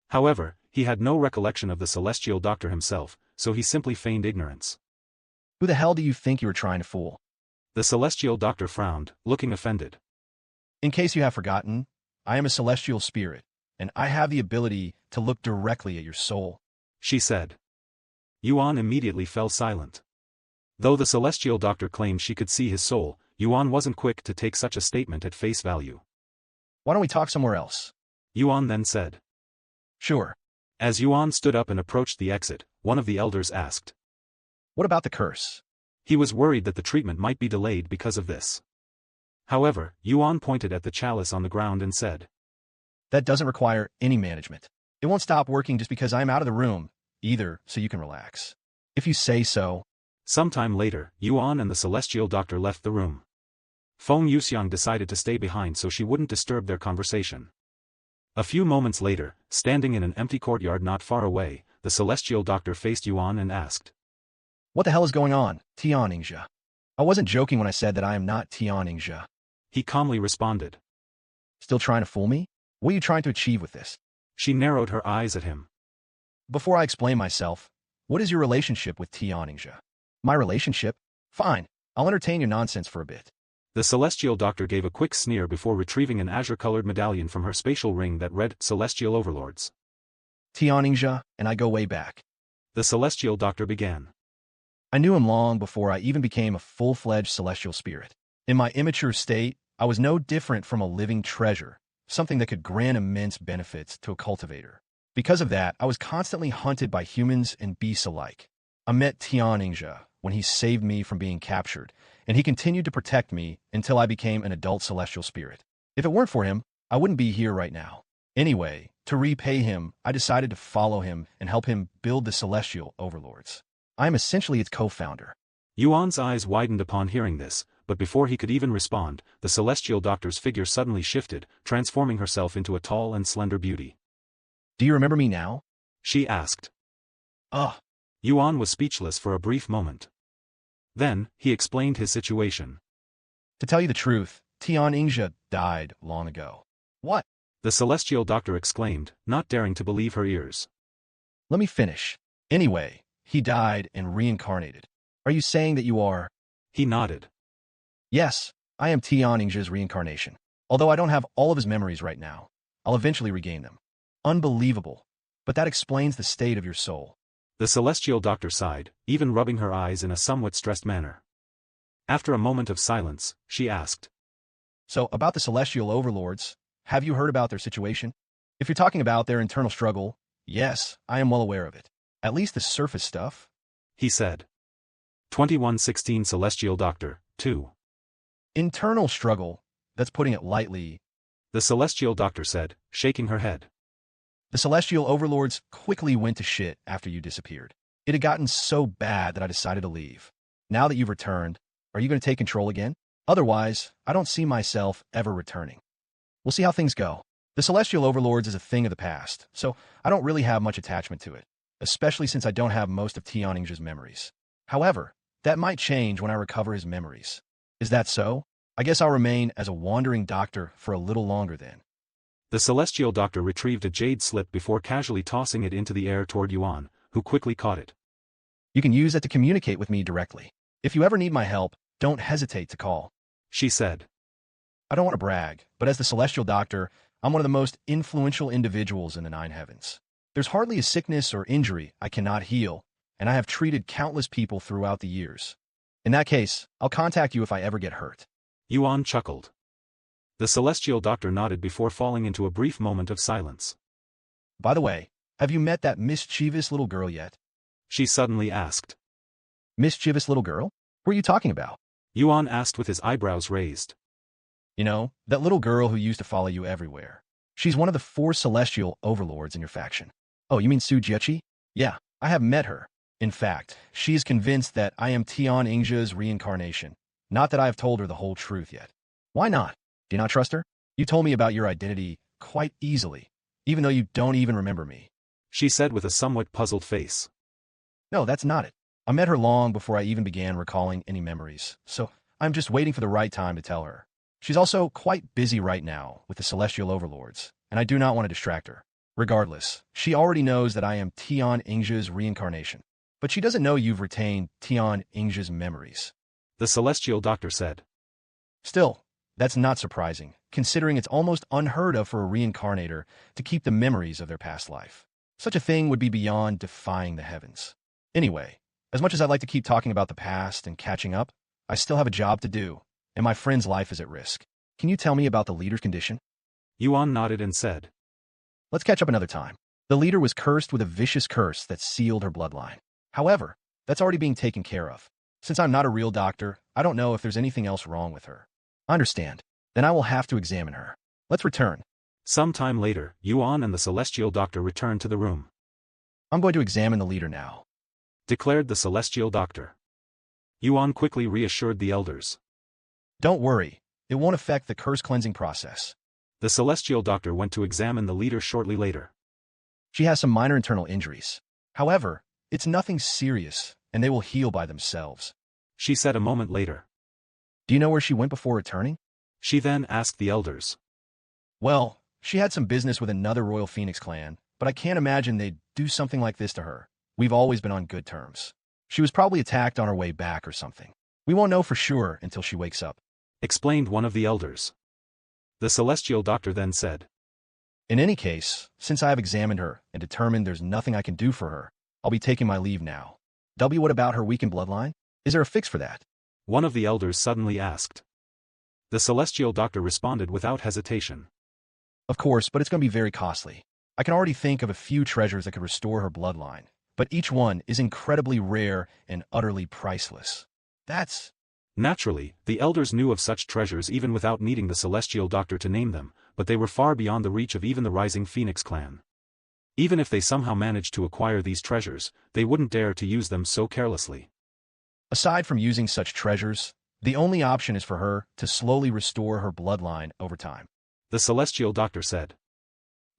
However, he had no recollection of the Celestial Doctor himself, so he simply feigned ignorance. Who the hell do you think you were trying to fool? The Celestial Doctor frowned, looking offended. In case you have forgotten, I am a celestial spirit, and I have the ability to look directly at your soul, she said. Yuan immediately fell silent. Though the Celestial Doctor claimed she could see his soul, Yuan wasn't quick to take such a statement at face value. Why don't we talk somewhere else? Yuan then said. Sure. As Yuan stood up and approached the exit, one of the elders asked. What about the curse? He was worried that the treatment might be delayed because of this. However, Yuan pointed at the chalice on the ground and said. That doesn't require any management. It won't stop working just because I'm out of the room, either, so you can relax. If you say so. Sometime later, Yuan and the Celestial Doctor left the room. Feng Yuxiang decided to stay behind so she wouldn't disturb their conversation. A few moments later, standing in an empty courtyard not far away, the Celestial Doctor faced Yuan and asked. What the hell is going on, Tian Ningxia? I wasn't joking when I said that I am not Tian Ningxia. He calmly responded. Still trying to fool me? What are you trying to achieve with this? She narrowed her eyes at him. Before I explain myself, what is your relationship with Tian Ningxia? My relationship? Fine, I'll entertain your nonsense for a bit. The Celestial Doctor gave a quick sneer before retrieving an azure-colored medallion from her spatial ring that read Celestial Overlords. Tian Ningxia and I go way back. The Celestial Doctor began. I knew him long before I even became a full-fledged celestial spirit. In my immature state, I was no different from a living treasure, something that could grant immense benefits to a cultivator. Because of that, I was constantly hunted by humans and beasts alike. I met Tian Ningxia when he saved me from being captured, and he continued to protect me until I became an adult celestial spirit. If it weren't for him, I wouldn't be here right now. Anyway, to repay him, I decided to follow him and help him build the Celestial Overlords. I am essentially its co-founder. Yuan's eyes widened upon hearing this, but before he could even respond, the Celestial Doctor's figure suddenly shifted, transforming herself into a tall and slender beauty. Do you remember me now? She asked. Ugh. Yuan was speechless for a brief moment. Then, he explained his situation. To tell you the truth, Tian Ningxia died long ago. What? The Celestial Doctor exclaimed, not daring to believe her ears. Let me finish. Anyway, he died and reincarnated. Are you saying that you are? He nodded. Yes, I am Tian Ningxia's reincarnation. Although I don't have all of his memories right now, I'll eventually regain them. Unbelievable. But that explains the state of your soul. The Celestial Doctor sighed, even rubbing her eyes in a somewhat stressed manner. After a moment of silence, she asked. So, about the Celestial Overlords, have you heard about their situation? If you're talking about their internal struggle, yes, I am well aware of it. At least the surface stuff. He said. 2116 Celestial Doctor, 2. Internal struggle, that's putting it lightly. The Celestial Doctor said, shaking her head. The Celestial Overlords quickly went to shit after you disappeared. It had gotten so bad that I decided to leave. Now that you've returned, are you going to take control again? Otherwise, I don't see myself ever returning. We'll see how things go. The Celestial Overlords is a thing of the past, so I don't really have much attachment to it, especially since I don't have most of Tian Ningxia's memories. However, that might change when I recover his memories. Is that so? I guess I'll remain as a wandering doctor for a little longer then. The Celestial Doctor retrieved a jade slip before casually tossing it into the air toward Yuan, who quickly caught it. You can use that to communicate with me directly. If you ever need my help, don't hesitate to call. She said. I don't want to brag, but as the Celestial Doctor, I'm one of the most influential individuals in the Nine Heavens. There's hardly a sickness or injury I cannot heal, and I have treated countless people throughout the years. In that case, I'll contact you if I ever get hurt. Yuan chuckled. The Celestial Doctor nodded before falling into a brief moment of silence. By the way, have you met that mischievous little girl yet? She suddenly asked. Mischievous little girl? Who are you talking about? Yuan asked with his eyebrows raised. You know, that little girl who used to follow you everywhere. She's one of the 4 Celestial Overlords in your faction. Oh, you mean Su Jiechi? Yeah, I have met her. In fact, she is convinced that I am Tian Ningxia's reincarnation. Not that I have told her the whole truth yet. Why not? Do you not trust her? You told me about your identity quite easily, even though you don't even remember me. She said with a somewhat puzzled face. No, that's not it. I met her long before I even began recalling any memories, so I'm just waiting for the right time to tell her. She's also quite busy right now with the celestial overlords, and I do not want to distract her. Regardless, she already knows that I am Tian Ingja's reincarnation. But she doesn't know you've retained Tian Ingja's memories. The celestial doctor said. Still, that's not surprising, considering it's almost unheard of for a reincarnator to keep the memories of their past life. Such a thing would be beyond defying the heavens. Anyway, as much as I'd like to keep talking about the past and catching up, I still have a job to do, and my friend's life is at risk. Can you tell me about the leader's condition? Yuan nodded and said. Let's catch up another time. The leader was cursed with a vicious curse that sealed her bloodline. However, that's already being taken care of. Since I'm not a real doctor, I don't know if there's anything else wrong with her. I understand. Then I will have to examine her. Let's return. Some time later, Yuan and the celestial doctor returned to the room. I'm going to examine the leader now, declared the celestial doctor. Yuan quickly reassured the elders. Don't worry, it won't affect the curse cleansing process. The celestial doctor went to examine the leader shortly later. She has some minor internal injuries. However, it's nothing serious, and they will heal by themselves, she said a moment later. Do you know where she went before returning? She then asked the elders. Well, she had some business with another Royal Phoenix clan, but I can't imagine they'd do something like this to her. We've always been on good terms. She was probably attacked on her way back or something. We won't know for sure until she wakes up, explained one of the elders. The celestial doctor then said. In any case, since I have examined her and determined there's nothing I can do for her, I'll be taking my leave now. What about her weakened bloodline? Is there a fix for that? One of the elders suddenly asked. The celestial doctor responded without hesitation. Of course, but it's going to be very costly. I can already think of a few treasures that could restore her bloodline, but each one is incredibly rare and utterly priceless. That's... Naturally, the elders knew of such treasures even without needing the celestial doctor to name them, but they were far beyond the reach of even the rising Phoenix clan. Even if they somehow managed to acquire these treasures, they wouldn't dare to use them so carelessly. Aside from using such treasures, the only option is for her to slowly restore her bloodline over time, the celestial doctor said.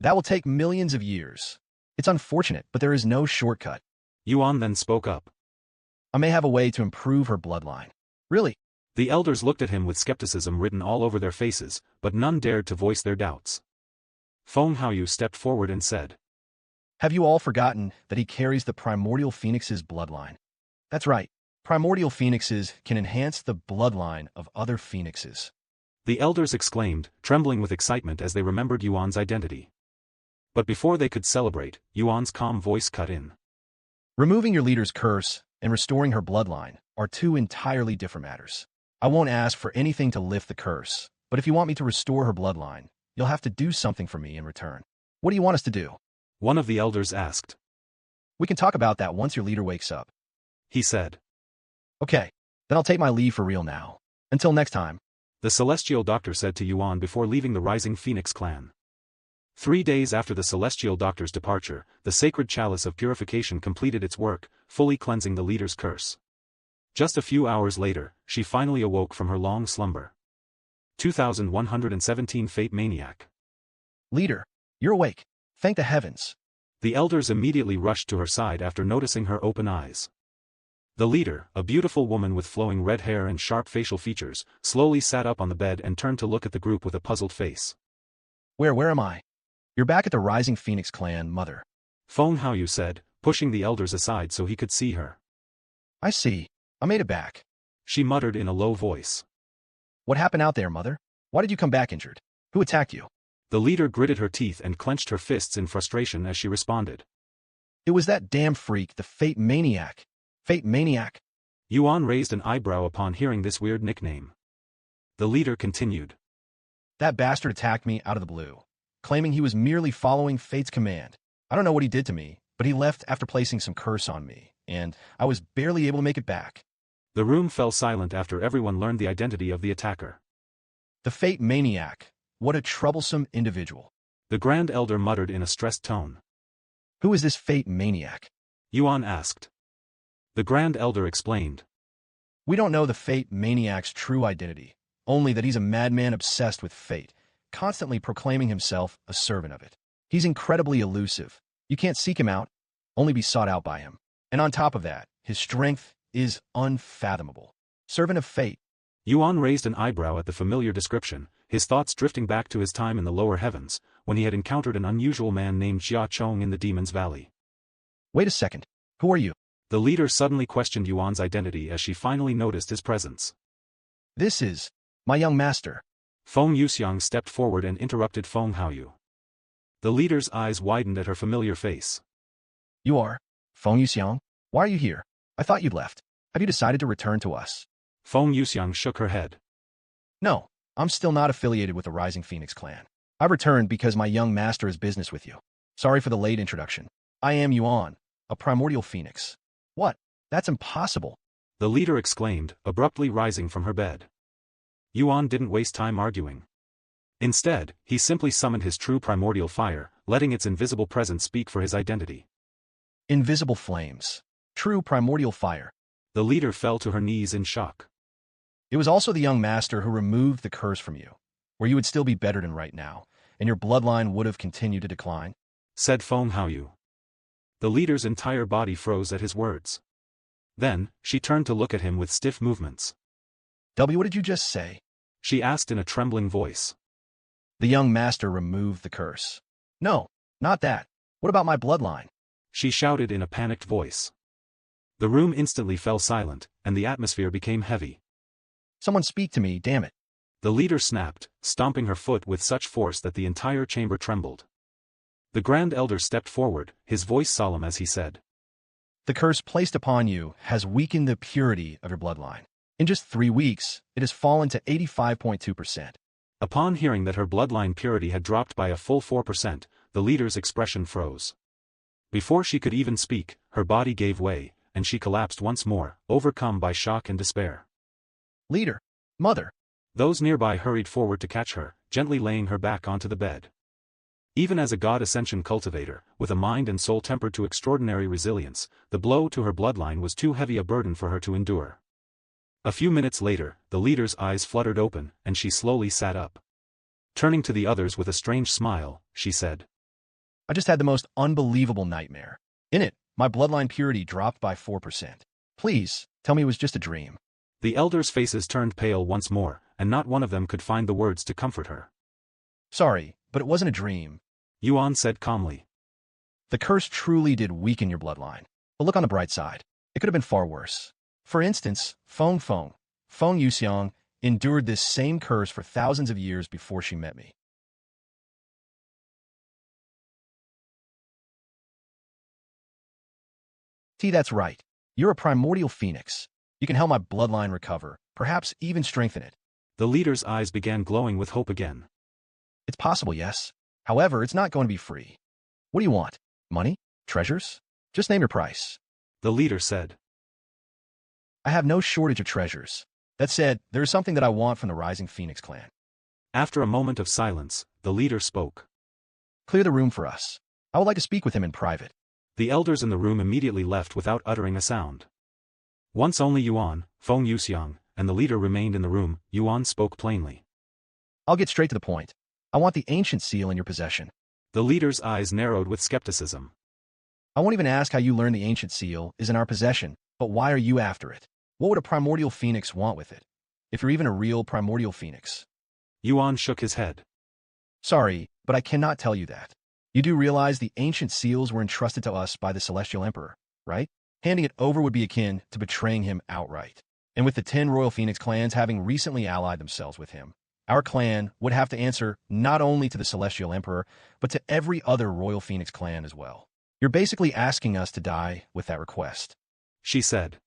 That will take millions of years. It's unfortunate, but there is no shortcut. Yuan then spoke up. I may have a way to improve her bloodline. Really? The elders looked at him with skepticism written all over their faces, but none dared to voice their doubts. Feng Haoyu stepped forward and said. Have you all forgotten that he carries the primordial phoenix's bloodline? That's right. Primordial phoenixes can enhance the bloodline of other phoenixes. The elders exclaimed, trembling with excitement as they remembered Yuan's identity. But before they could celebrate, Yuan's calm voice cut in. Removing your leader's curse and restoring her bloodline are two entirely different matters. I won't ask for anything to lift the curse, but if you want me to restore her bloodline, you'll have to do something for me in return. What do you want us to do? One of the elders asked. We can talk about that once your leader wakes up, he said. Okay, then I'll take my leave for real now. Until next time. The celestial doctor said to Yuan before leaving the rising Phoenix clan. 3 days after the celestial doctor's departure, the sacred chalice of purification completed its work, fully cleansing the leader's curse. Just a few hours later, she finally awoke from her long slumber. 2117 Fate Maniac. Leader, you're awake. Thank the heavens. The elders immediately rushed to her side after noticing her open eyes. The leader, a beautiful woman with flowing red hair and sharp facial features, slowly sat up on the bed and turned to look at the group with a puzzled face. Where am I? You're back at the rising Phoenix clan, mother. Feng Haoyu said, pushing the elders aside so he could see her. I see. I made it back. She muttered in a low voice. What happened out there, mother? Why did you come back injured? Who attacked you? The leader gritted her teeth and clenched her fists in frustration as she responded. It was that damn freak, the Fate Maniac. Fate Maniac. Yuan raised an eyebrow upon hearing this weird nickname. The leader continued. That bastard attacked me out of the blue, claiming he was merely following Fate's command. I don't know what he did to me, but he left after placing some curse on me, and I was barely able to make it back. The room fell silent after everyone learned the identity of the attacker. The Fate Maniac. What a troublesome individual. The Grand Elder muttered in a stressed tone. Who is this Fate Maniac? Yuan asked. The Grand Elder explained. We don't know the Fate Maniac's true identity, only that he's a madman obsessed with fate, constantly proclaiming himself a servant of it. He's incredibly elusive. You can't seek him out, only be sought out by him. And on top of that, his strength is unfathomable. Servant of fate. Yuan raised an eyebrow at the familiar description, his thoughts drifting back to his time in the lower heavens, when he had encountered an unusual man named Jia Chong in the Demon's Valley. Wait a second. Who are you? The leader suddenly questioned Yuan's identity as she finally noticed his presence. This is my young master. Feng Yuxiang stepped forward and interrupted Feng Haoyu. The leader's eyes widened at her familiar face. You are Feng Yuxiang? Why are you here? I thought you'd left. Have you decided to return to us? Feng Yuxiang shook her head. No, I'm still not affiliated with the Rising Phoenix clan. I returned because my young master has business with you. Sorry for the late introduction. I am Yuan, a primordial phoenix. What? That's impossible. The leader exclaimed, abruptly rising from her bed. Yuan didn't waste time arguing. Instead, he simply summoned his true primordial fire, letting its invisible presence speak for his identity. Invisible flames. True primordial fire. The leader fell to her knees in shock. It was also the young master who removed the curse from you, where you would still be better than right now, and your bloodline would have continued to decline, said Feng Haoyu. The leader's entire body froze at his words. Then, she turned to look at him with stiff movements. What did you just say? She asked in a trembling voice. The young master removed the curse. No, not that. What about my bloodline? She shouted in a panicked voice. The room instantly fell silent, and the atmosphere became heavy. Someone speak to me, damn it. The leader snapped, stomping her foot with such force that the entire chamber trembled. The Grand Elder stepped forward, his voice solemn as he said. The curse placed upon you has weakened the purity of your bloodline. In just 3 weeks, it has fallen to 85.2%. Upon hearing that her bloodline purity had dropped by a full 4%, the leader's expression froze. Before she could even speak, her body gave way, and she collapsed once more, overcome by shock and despair. Leader! Mother! Those nearby hurried forward to catch her, gently laying her back onto the bed. Even as a God Ascension cultivator, with a mind and soul tempered to extraordinary resilience, the blow to her bloodline was too heavy a burden for her to endure. A few minutes later, the leader's eyes fluttered open, and she slowly sat up. Turning to the others with a strange smile, she said, I just had the most unbelievable nightmare. In it, my bloodline purity dropped by 4%. Please, tell me it was just a dream. The elders' faces turned pale once more, and not one of them could find the words to comfort her. Sorry, but it wasn't a dream, Yuan said calmly. The curse truly did weaken your bloodline. But look on the bright side. It could have been far worse. For instance, Feng Yuxiang, endured this same curse for thousands of years before she met me. That's right. You're a primordial phoenix. You can help my bloodline recover, perhaps even strengthen it. The leader's eyes began glowing with hope again. It's possible, yes. However, it's not going to be free. What do you want? Money? Treasures? Just name your price. The leader said. I have no shortage of treasures. That said, there is something that I want from the Rising Phoenix clan. After a moment of silence, the leader spoke. Clear the room for us. I would like to speak with him in private. The elders in the room immediately left without uttering a sound. Once only Yuan, Feng Yuxiang, and the leader remained in the room, Yuan spoke plainly. I'll get straight to the point. I want the ancient seal in your possession. The leader's eyes narrowed with skepticism. I won't even ask how you learned the ancient seal is in our possession, but why are you after it? What would a primordial phoenix want with it? If you're even a real primordial phoenix. Yuan shook his head. Sorry, but I cannot tell you that. You do realize the ancient seals were entrusted to us by the Celestial Emperor, right? Handing it over would be akin to betraying him outright. And with the 10 Royal Phoenix clans having recently allied themselves with him, our clan would have to answer not only to the Celestial Emperor, but to every other Royal Phoenix clan as well. You're basically asking us to die with that request. She said.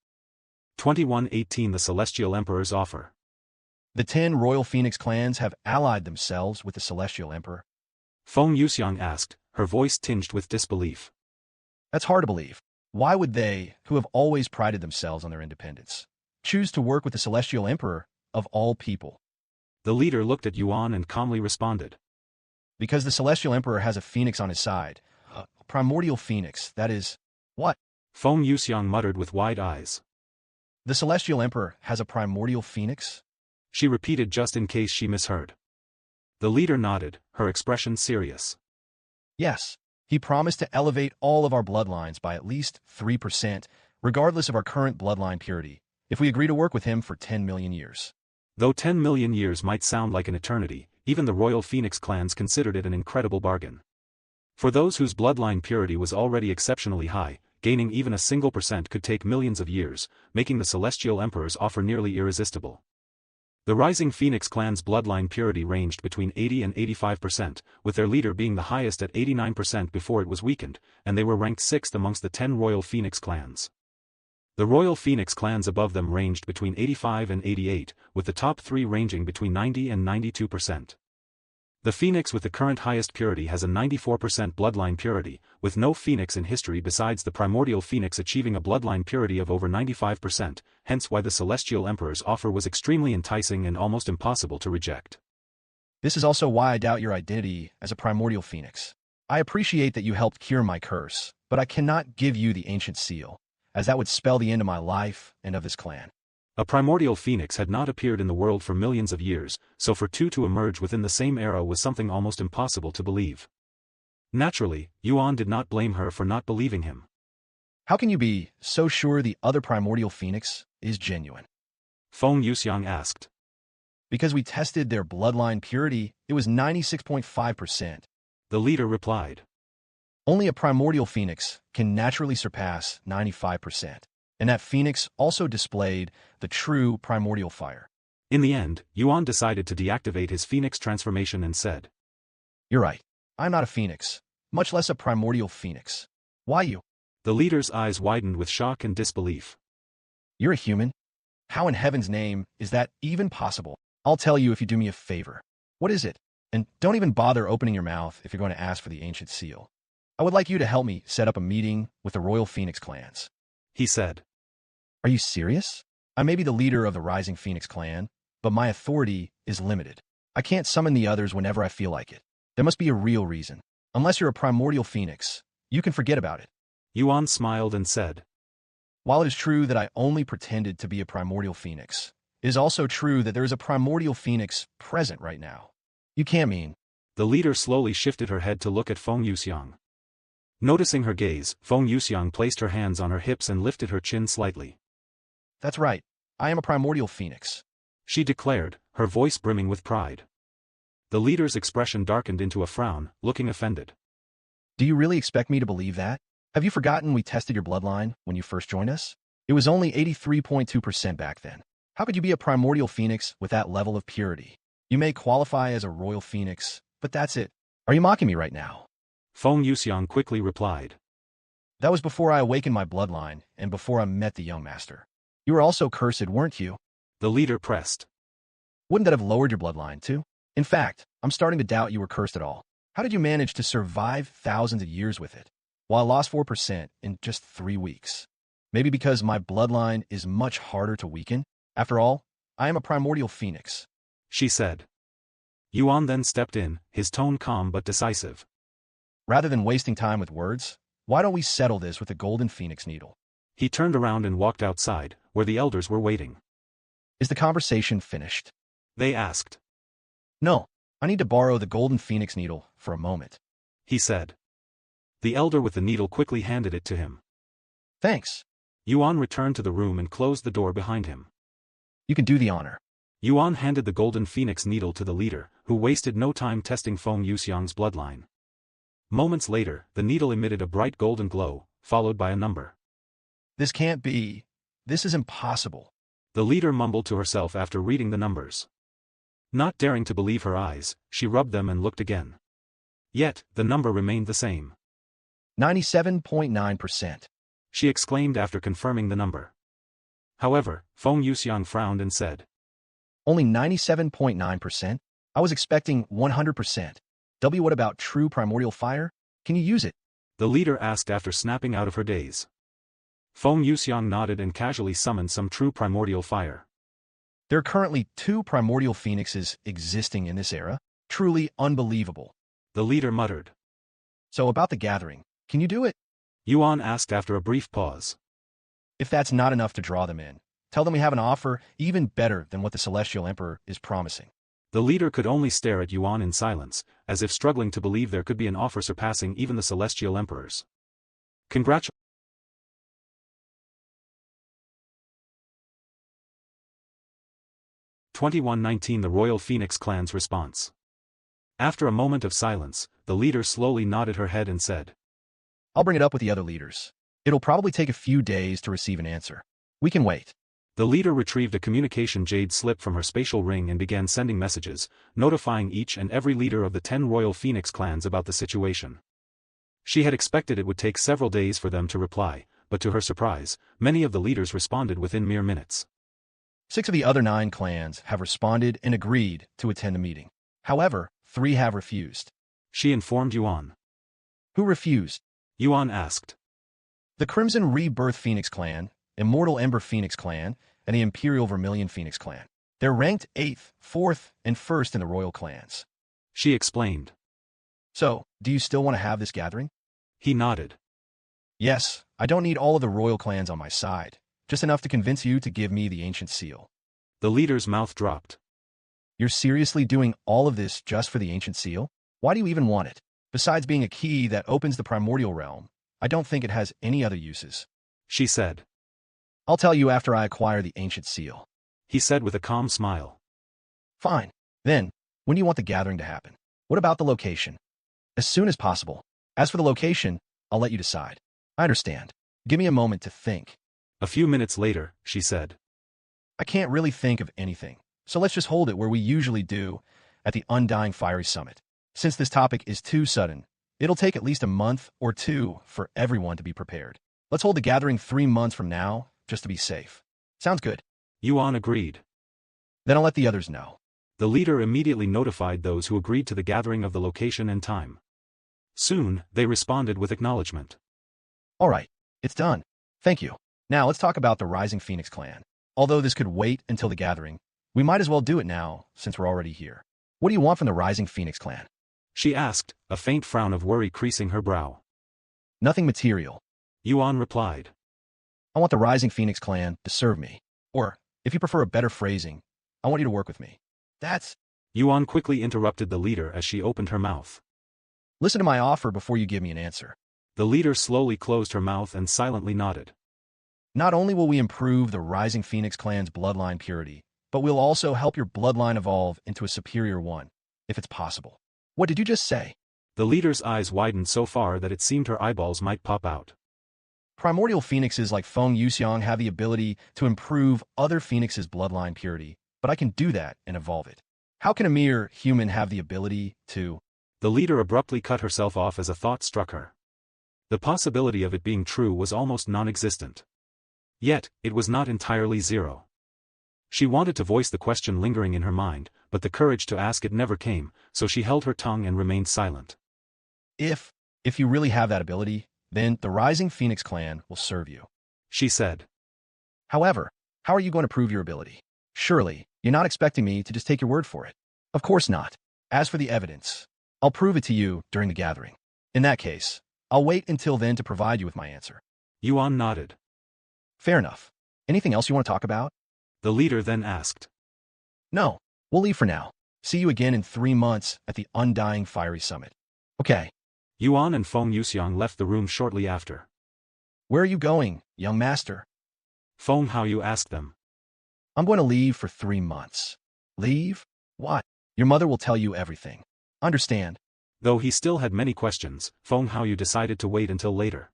2118 The Celestial Emperor's offer. The 10 Royal Phoenix clans have allied themselves with the Celestial Emperor. Feng Yuxiang asked, her voice tinged with disbelief. That's hard to believe. Why would they, who have always prided themselves on their independence, choose to work with the Celestial Emperor, of all people? The leader looked at Yuan and calmly responded. Because the Celestial Emperor has a phoenix on his side. A primordial phoenix, that is... What? Feng Yuxiang muttered with wide eyes. The Celestial Emperor has a primordial phoenix? She repeated just in case she misheard. The leader nodded, her expression serious. Yes, he promised to elevate all of our bloodlines by at least 3%, regardless of our current bloodline purity, if we agree to work with him for 10 million years. Though 10 million years might sound like an eternity, even the royal Phoenix clans considered it an incredible bargain. For those whose bloodline purity was already exceptionally high, gaining even a single % could take millions of years, making the Celestial Emperor's offer nearly irresistible. The rising Phoenix clan's bloodline purity ranged between 80 and 85%, with their leader being the highest at 89% before it was weakened, and they were ranked 6th amongst the 10 royal Phoenix clans. The royal Phoenix clans above them ranged between 85 and 88, with the top 3 ranging between 90 and 92%. The Phoenix with the current highest purity has a 94% bloodline purity, with no Phoenix in history besides the primordial Phoenix achieving a bloodline purity of over 95%, hence why the Celestial Emperor's offer was extremely enticing and almost impossible to reject. This is also why I doubt your identity as a primordial Phoenix. I appreciate that you helped cure my curse, but I cannot give you the ancient seal, as that would spell the end of my life and of this clan. A primordial Phoenix had not appeared in the world for millions of years, so for two to emerge within the same era was something almost impossible to believe. Naturally, Yuan did not blame her for not believing him. How can you be so sure the other primordial Phoenix is genuine? Feng Yuxiang asked. Because we tested their bloodline purity, it was 96.5%. The leader replied. Only a primordial Phoenix can naturally surpass 95%. And that Phoenix also displayed the true primordial fire. In the end, Yuan decided to deactivate his Phoenix transformation and said, You're right. I'm not a Phoenix, much less a primordial Phoenix. Why you? The leader's eyes widened with shock and disbelief. You're a human? How in heaven's name is that even possible? I'll tell you if you do me a favor. What is it? And don't even bother opening your mouth if you're going to ask for the ancient seal. I would like you to help me set up a meeting with the royal Phoenix clans. He said. Are you serious? I may be the leader of the rising Phoenix clan, but my authority is limited. I can't summon the others whenever I feel like it. There must be a real reason. Unless you're a primordial Phoenix, you can forget about it. Yuan smiled and said. While it is true that I only pretended to be a primordial Phoenix, it is also true that there is a primordial Phoenix present right now. You can't mean. The leader slowly shifted her head to look at Feng Yuxiang. Noticing her gaze, Feng Yuxiang placed her hands on her hips and lifted her chin slightly. That's right. I am a primordial Phoenix, she declared, her voice brimming with pride. The leader's expression darkened into a frown, looking offended. Do you really expect me to believe that? Have you forgotten we tested your bloodline when you first joined us? It was only 83.2% back then. How could you be a primordial Phoenix with that level of purity? You may qualify as a royal Phoenix, but that's it. Are you mocking me right now? Feng Yuxiang quickly replied. That was before I awakened my bloodline and before I met the young master. You were also cursed, weren't you? The leader pressed. Wouldn't that have lowered your bloodline too? In fact, I'm starting to doubt you were cursed at all. How did you manage to survive thousands of years with it? Well, I lost 4% in just 3 weeks. Maybe because my bloodline is much harder to weaken? After all, I am a primordial Phoenix, she said. Yuan then stepped in, his tone calm but decisive. Rather than wasting time with words, why don't we settle this with the golden Phoenix needle? He turned around and walked outside, where the elders were waiting. Is the conversation finished? They asked. No, I need to borrow the golden Phoenix needle for a moment, he said. The elder with the needle quickly handed it to him. Thanks. Yuan returned to the room and closed the door behind him. You can do the honor. Yuan handed the golden Phoenix needle to the leader, who wasted no time testing Feng Yuxiang's bloodline. Moments later, the needle emitted a bright golden glow, followed by a number. This can't be. This is impossible. The leader mumbled to herself after reading the numbers. Not daring to believe her eyes, she rubbed them and looked again. Yet, the number remained the same. 97.9%. She exclaimed after confirming the number. However, Feng Yuxiang frowned and said. Only 97.9%? I was expecting 100%. What about true primordial fire? Can you use it? The leader asked after snapping out of her daze. Feng Yuxiang nodded and casually summoned some true primordial fire. There are currently 2 primordial phoenixes existing in this era. Truly unbelievable. The leader muttered. So about the gathering, can you do it? Yuan asked after a brief pause. If that's not enough to draw them in, tell them we have an offer even better than what the Celestial Emperor is promising. The leader could only stare at Yuan in silence, as if struggling to believe there could be an offer surpassing even the Celestial Emperor's. Congratulations. 2119 The Royal Phoenix Clan's response. After a moment of silence, the leader slowly nodded her head and said, I'll bring it up with the other leaders. It'll probably take a few days to receive an answer. We can wait. The leader retrieved a communication jade slip from her spatial ring and began sending messages, notifying each and every leader of the 10 Royal Phoenix clans about the situation. She had expected it would take several days for them to reply, but to her surprise, many of the leaders responded within mere minutes. 6 of the other 9 clans have responded and agreed to attend the meeting. However, 3 have refused. She informed Yuan. Who refused? Yuan asked. The Crimson Rebirth Phoenix Clan, Immortal Ember Phoenix Clan, and the Imperial Vermilion Phoenix Clan. They're ranked 8th, 4th, and 1st in the royal clans. She explained. So, do you still want to have this gathering? He nodded. Yes, I don't need all of the royal clans on my side, just enough to convince you to give me the ancient seal. The leader's mouth dropped. You're seriously doing all of this just for the ancient seal? Why do you even want it? Besides being a key that opens the primordial realm, I don't think it has any other uses. She said. I'll tell you after I acquire the ancient seal. He said with a calm smile. Fine. Then, when do you want the gathering to happen? What about the location? As soon as possible. As for the location, I'll let you decide. I understand. Give me a moment to think. A few minutes later, she said. I can't really think of anything, so let's just hold it where we usually do, at the Undying Fiery Summit. Since this topic is too sudden, it'll take at least a month or 2 for everyone to be prepared. Let's hold the gathering 3 months from now, just to be safe. Sounds good. Yuan agreed. Then I'll let the others know. The leader immediately notified those who agreed to the gathering of the location and time. Soon, they responded with acknowledgement. All right, it's done. Thank you. Now let's talk about the Rising Phoenix Clan. Although this could wait until the gathering, we might as well do it now, since we're already here. What do you want from the Rising Phoenix Clan? She asked, a faint frown of worry creasing her brow. Nothing material. Yuan replied. I want the Rising Phoenix Clan to serve me. Or, if you prefer a better phrasing, I want you to work with me. That's... Yuan quickly interrupted the leader as she opened her mouth. Listen to my offer before you give me an answer. The leader slowly closed her mouth and silently nodded. Not only will we improve the Rising Phoenix Clan's bloodline purity, but we'll also help your bloodline evolve into a superior one, if it's possible. What did you just say? The leader's eyes widened so far that it seemed her eyeballs might pop out. Primordial phoenixes like Feng Yuxiang have the ability to improve other phoenixes' bloodline purity, but I can do that and evolve it. How can a mere human have the ability to... The leader abruptly cut herself off as a thought struck her. The possibility of it being true was almost non-existent. Yet, it was not entirely zero. She wanted to voice the question lingering in her mind, but the courage to ask it never came, so she held her tongue and remained silent. If you really have that ability, then the Rising Phoenix Clan will serve you. She said. However, how are you going to prove your ability? Surely, you're not expecting me to just take your word for it. Of course not. As for the evidence, I'll prove it to you during the gathering. In that case, I'll wait until then to provide you with my answer. Yuan nodded. Fair enough. Anything else you want to talk about? The leader then asked. No, we'll leave for now. See you again in 3 months at the Undying Fiery Summit. Okay. Yuan and Feng Yuxiang left the room shortly after. Where are you going, young master? Feng Haoyu asked them. I'm going to leave for 3 months. Leave? What? Your mother will tell you everything. Understand? Though he still had many questions, Feng Haoyu decided to wait until later.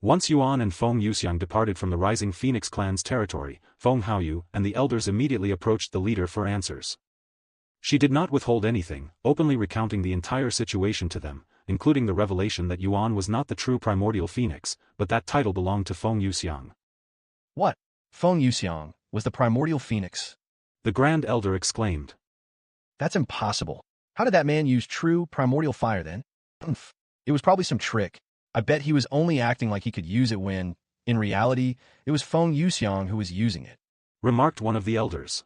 Once Yuan and Feng Yuxiang departed from the Rising Phoenix Clan's territory, Feng Haoyu and the elders immediately approached the leader for answers. She did not withhold anything, openly recounting the entire situation to them, including the revelation that Yuan was not the true primordial phoenix, but that title belonged to Feng Yuxiang. What? Feng Yuxiang was the primordial phoenix? The Grand Elder exclaimed. That's impossible. How did that man use true primordial fire then? It was probably some trick. I bet he was only acting like he could use it when, in reality, it was Feng Yuxiang who was using it. Remarked one of the elders.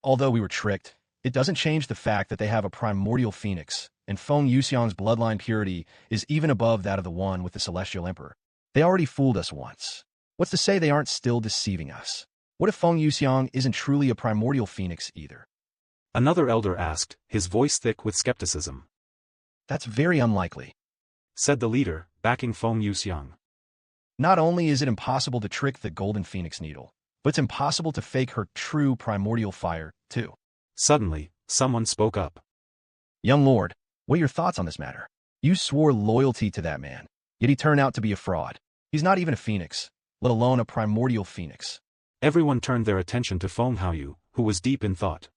Although we were tricked, it doesn't change the fact that they have a primordial phoenix, and Feng Yuxiang's bloodline purity is even above that of the one with the Celestial Emperor. They already fooled us once. What's to say they aren't still deceiving us? What if Feng Yuxiang isn't truly a primordial phoenix either? Another elder asked, his voice thick with skepticism. That's very unlikely, said the leader, backing Feng Yuxiang. Not only is it impossible to trick the Golden Phoenix Needle, but it's impossible to fake her true primordial fire, too. Suddenly, someone spoke up. Young lord, what are your thoughts on this matter? You swore loyalty to that man, yet he turned out to be a fraud. He's not even a phoenix, let alone a primordial phoenix. Everyone turned their attention to Feng Haoyu, who was deep in thought.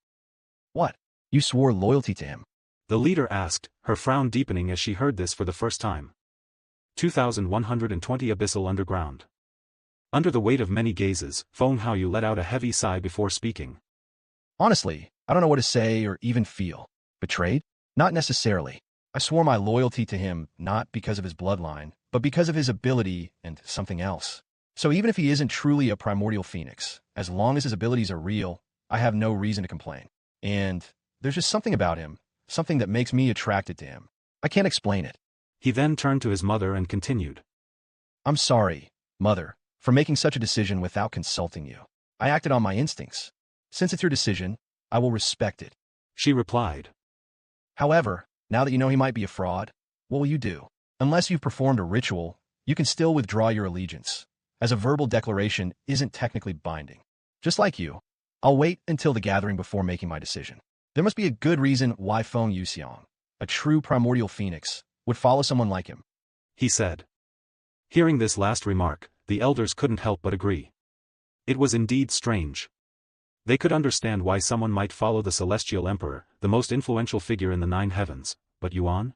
What? You swore loyalty to him? The leader asked, her frown deepening as she heard this for the first time. 2120 Abyssal Underground. Under the weight of many gazes, Feng Haoyu let out a heavy sigh before speaking. Honestly, I don't know what to say or even feel. Betrayed? Not necessarily. I swore my loyalty to him not because of his bloodline, but because of his ability and something else. So even if he isn't truly a primordial phoenix, as long as his abilities are real, I have no reason to complain. And there's just something about him, something that makes me attracted to him. I can't explain it. He then turned to his mother and continued. I'm sorry, mother, for making such a decision without consulting you. I acted on my instincts. Since it's your decision, I will respect it. She replied. However, now that you know he might be a fraud, what will you do? Unless you've performed a ritual, you can still withdraw your allegiance, as a verbal declaration isn't technically binding. Just like you, I'll wait until the gathering before making my decision. There must be a good reason why Feng Yuxiang, a true primordial phoenix, would follow someone like him, he said. Hearing this last remark, the elders couldn't help but agree. It was indeed strange. They could understand why someone might follow the Celestial Emperor, the most influential figure in the Nine Heavens, but Yuan?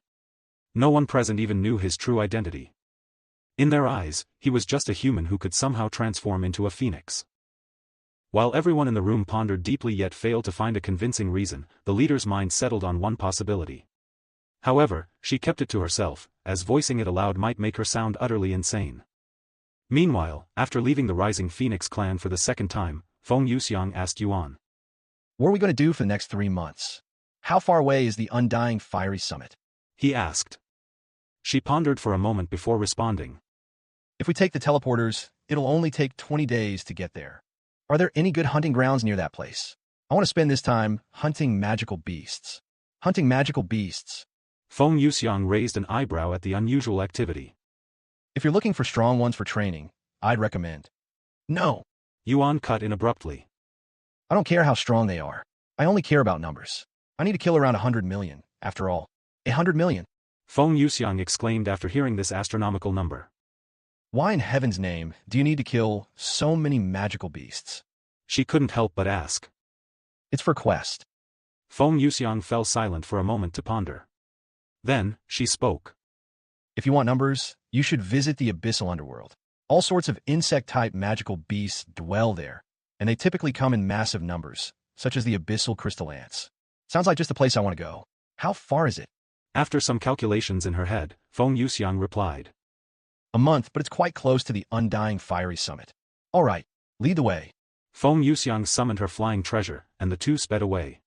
No one present even knew his true identity. In their eyes, he was just a human who could somehow transform into a phoenix. While everyone in the room pondered deeply yet failed to find a convincing reason, the leader's mind settled on one possibility. However, she kept it to herself, as voicing it aloud might make her sound utterly insane. Meanwhile, after leaving the Rising Phoenix clan for the second time, Feng Yuxiang asked Yuan. What are we going to do for the next 3 months? How far away is the Undying Fiery Summit? He asked. She pondered for a moment before responding. If we take the teleporters, it'll only take 20 days to get there. Are there any good hunting grounds near that place? I want to spend this time hunting magical beasts. Hunting magical beasts. Feng Yuxiang raised an eyebrow at the unusual activity. If you're looking for strong ones for training, I'd recommend. No. Yuan cut in abruptly. I don't care how strong they are. I only care about numbers. I need to kill around 100 million, after all. 100 million. Feng Yuxiang exclaimed after hearing this astronomical number. Why in heaven's name do you need to kill so many magical beasts? She couldn't help but ask. It's for quest. Feng Yuxiang fell silent for a moment to ponder. Then, she spoke. If you want numbers, you should visit the Abyssal underworld. All sorts of insect-type magical beasts dwell there, and they typically come in massive numbers, such as the Abyssal crystal ants. Sounds like just the place I want to go. How far is it? After some calculations in her head, Feng Yuxiang replied. A month, but it's quite close to the Undying Fiery Summit. All right, lead the way. Feng Yuxiang summoned her flying treasure, and the two sped away.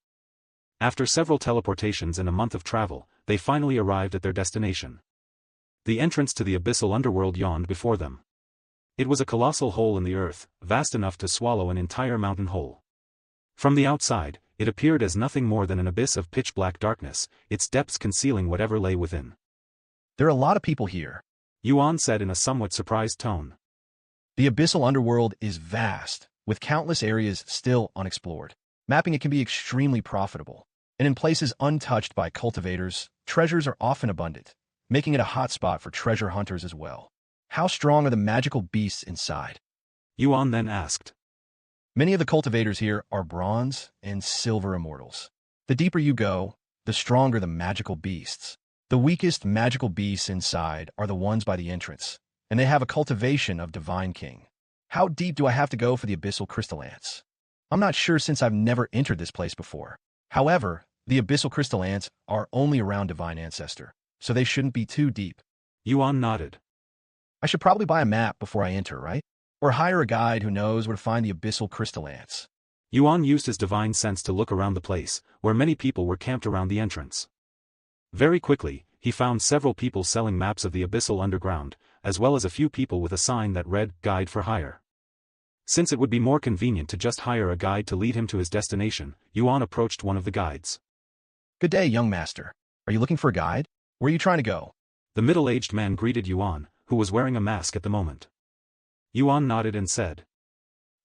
After several teleportations and a month of travel, they finally arrived at their destination. The entrance to the Abyssal underworld yawned before them. It was a colossal hole in the earth, vast enough to swallow an entire mountain whole. From the outside, it appeared as nothing more than an abyss of pitch-black darkness, its depths concealing whatever lay within. There are a lot of people here, Yuan said in a somewhat surprised tone. The Abyssal underworld is vast, with countless areas still unexplored. Mapping it can be extremely profitable, and in places untouched by cultivators, treasures are often abundant, making it a hotspot for treasure hunters as well. How strong are the magical beasts inside? Yuan then asked. Many of the cultivators here are bronze and silver immortals. The deeper you go, the stronger the magical beasts. The weakest magical beasts inside are the ones by the entrance, and they have a cultivation of Divine King. How deep do I have to go for the Abyssal crystal ants? I'm not sure since I've never entered this place before. However, the Abyssal crystal ants are only around Divine Ancestor, so they shouldn't be too deep. Yuan nodded. I should probably buy a map before I enter, right? Or hire a guide who knows where to find the Abyssal crystal ants. Yuan used his divine sense to look around the place, where many people were camped around the entrance. Very quickly, he found several people selling maps of the Abyssal underground, as well as a few people with a sign that read, Guide for Hire. Since it would be more convenient to just hire a guide to lead him to his destination, Yuan approached one of the guides. Good day, young master. Are you looking for a guide? Where are you trying to go? The middle-aged man greeted Yuan, who was wearing a mask at the moment. Yuan nodded and said.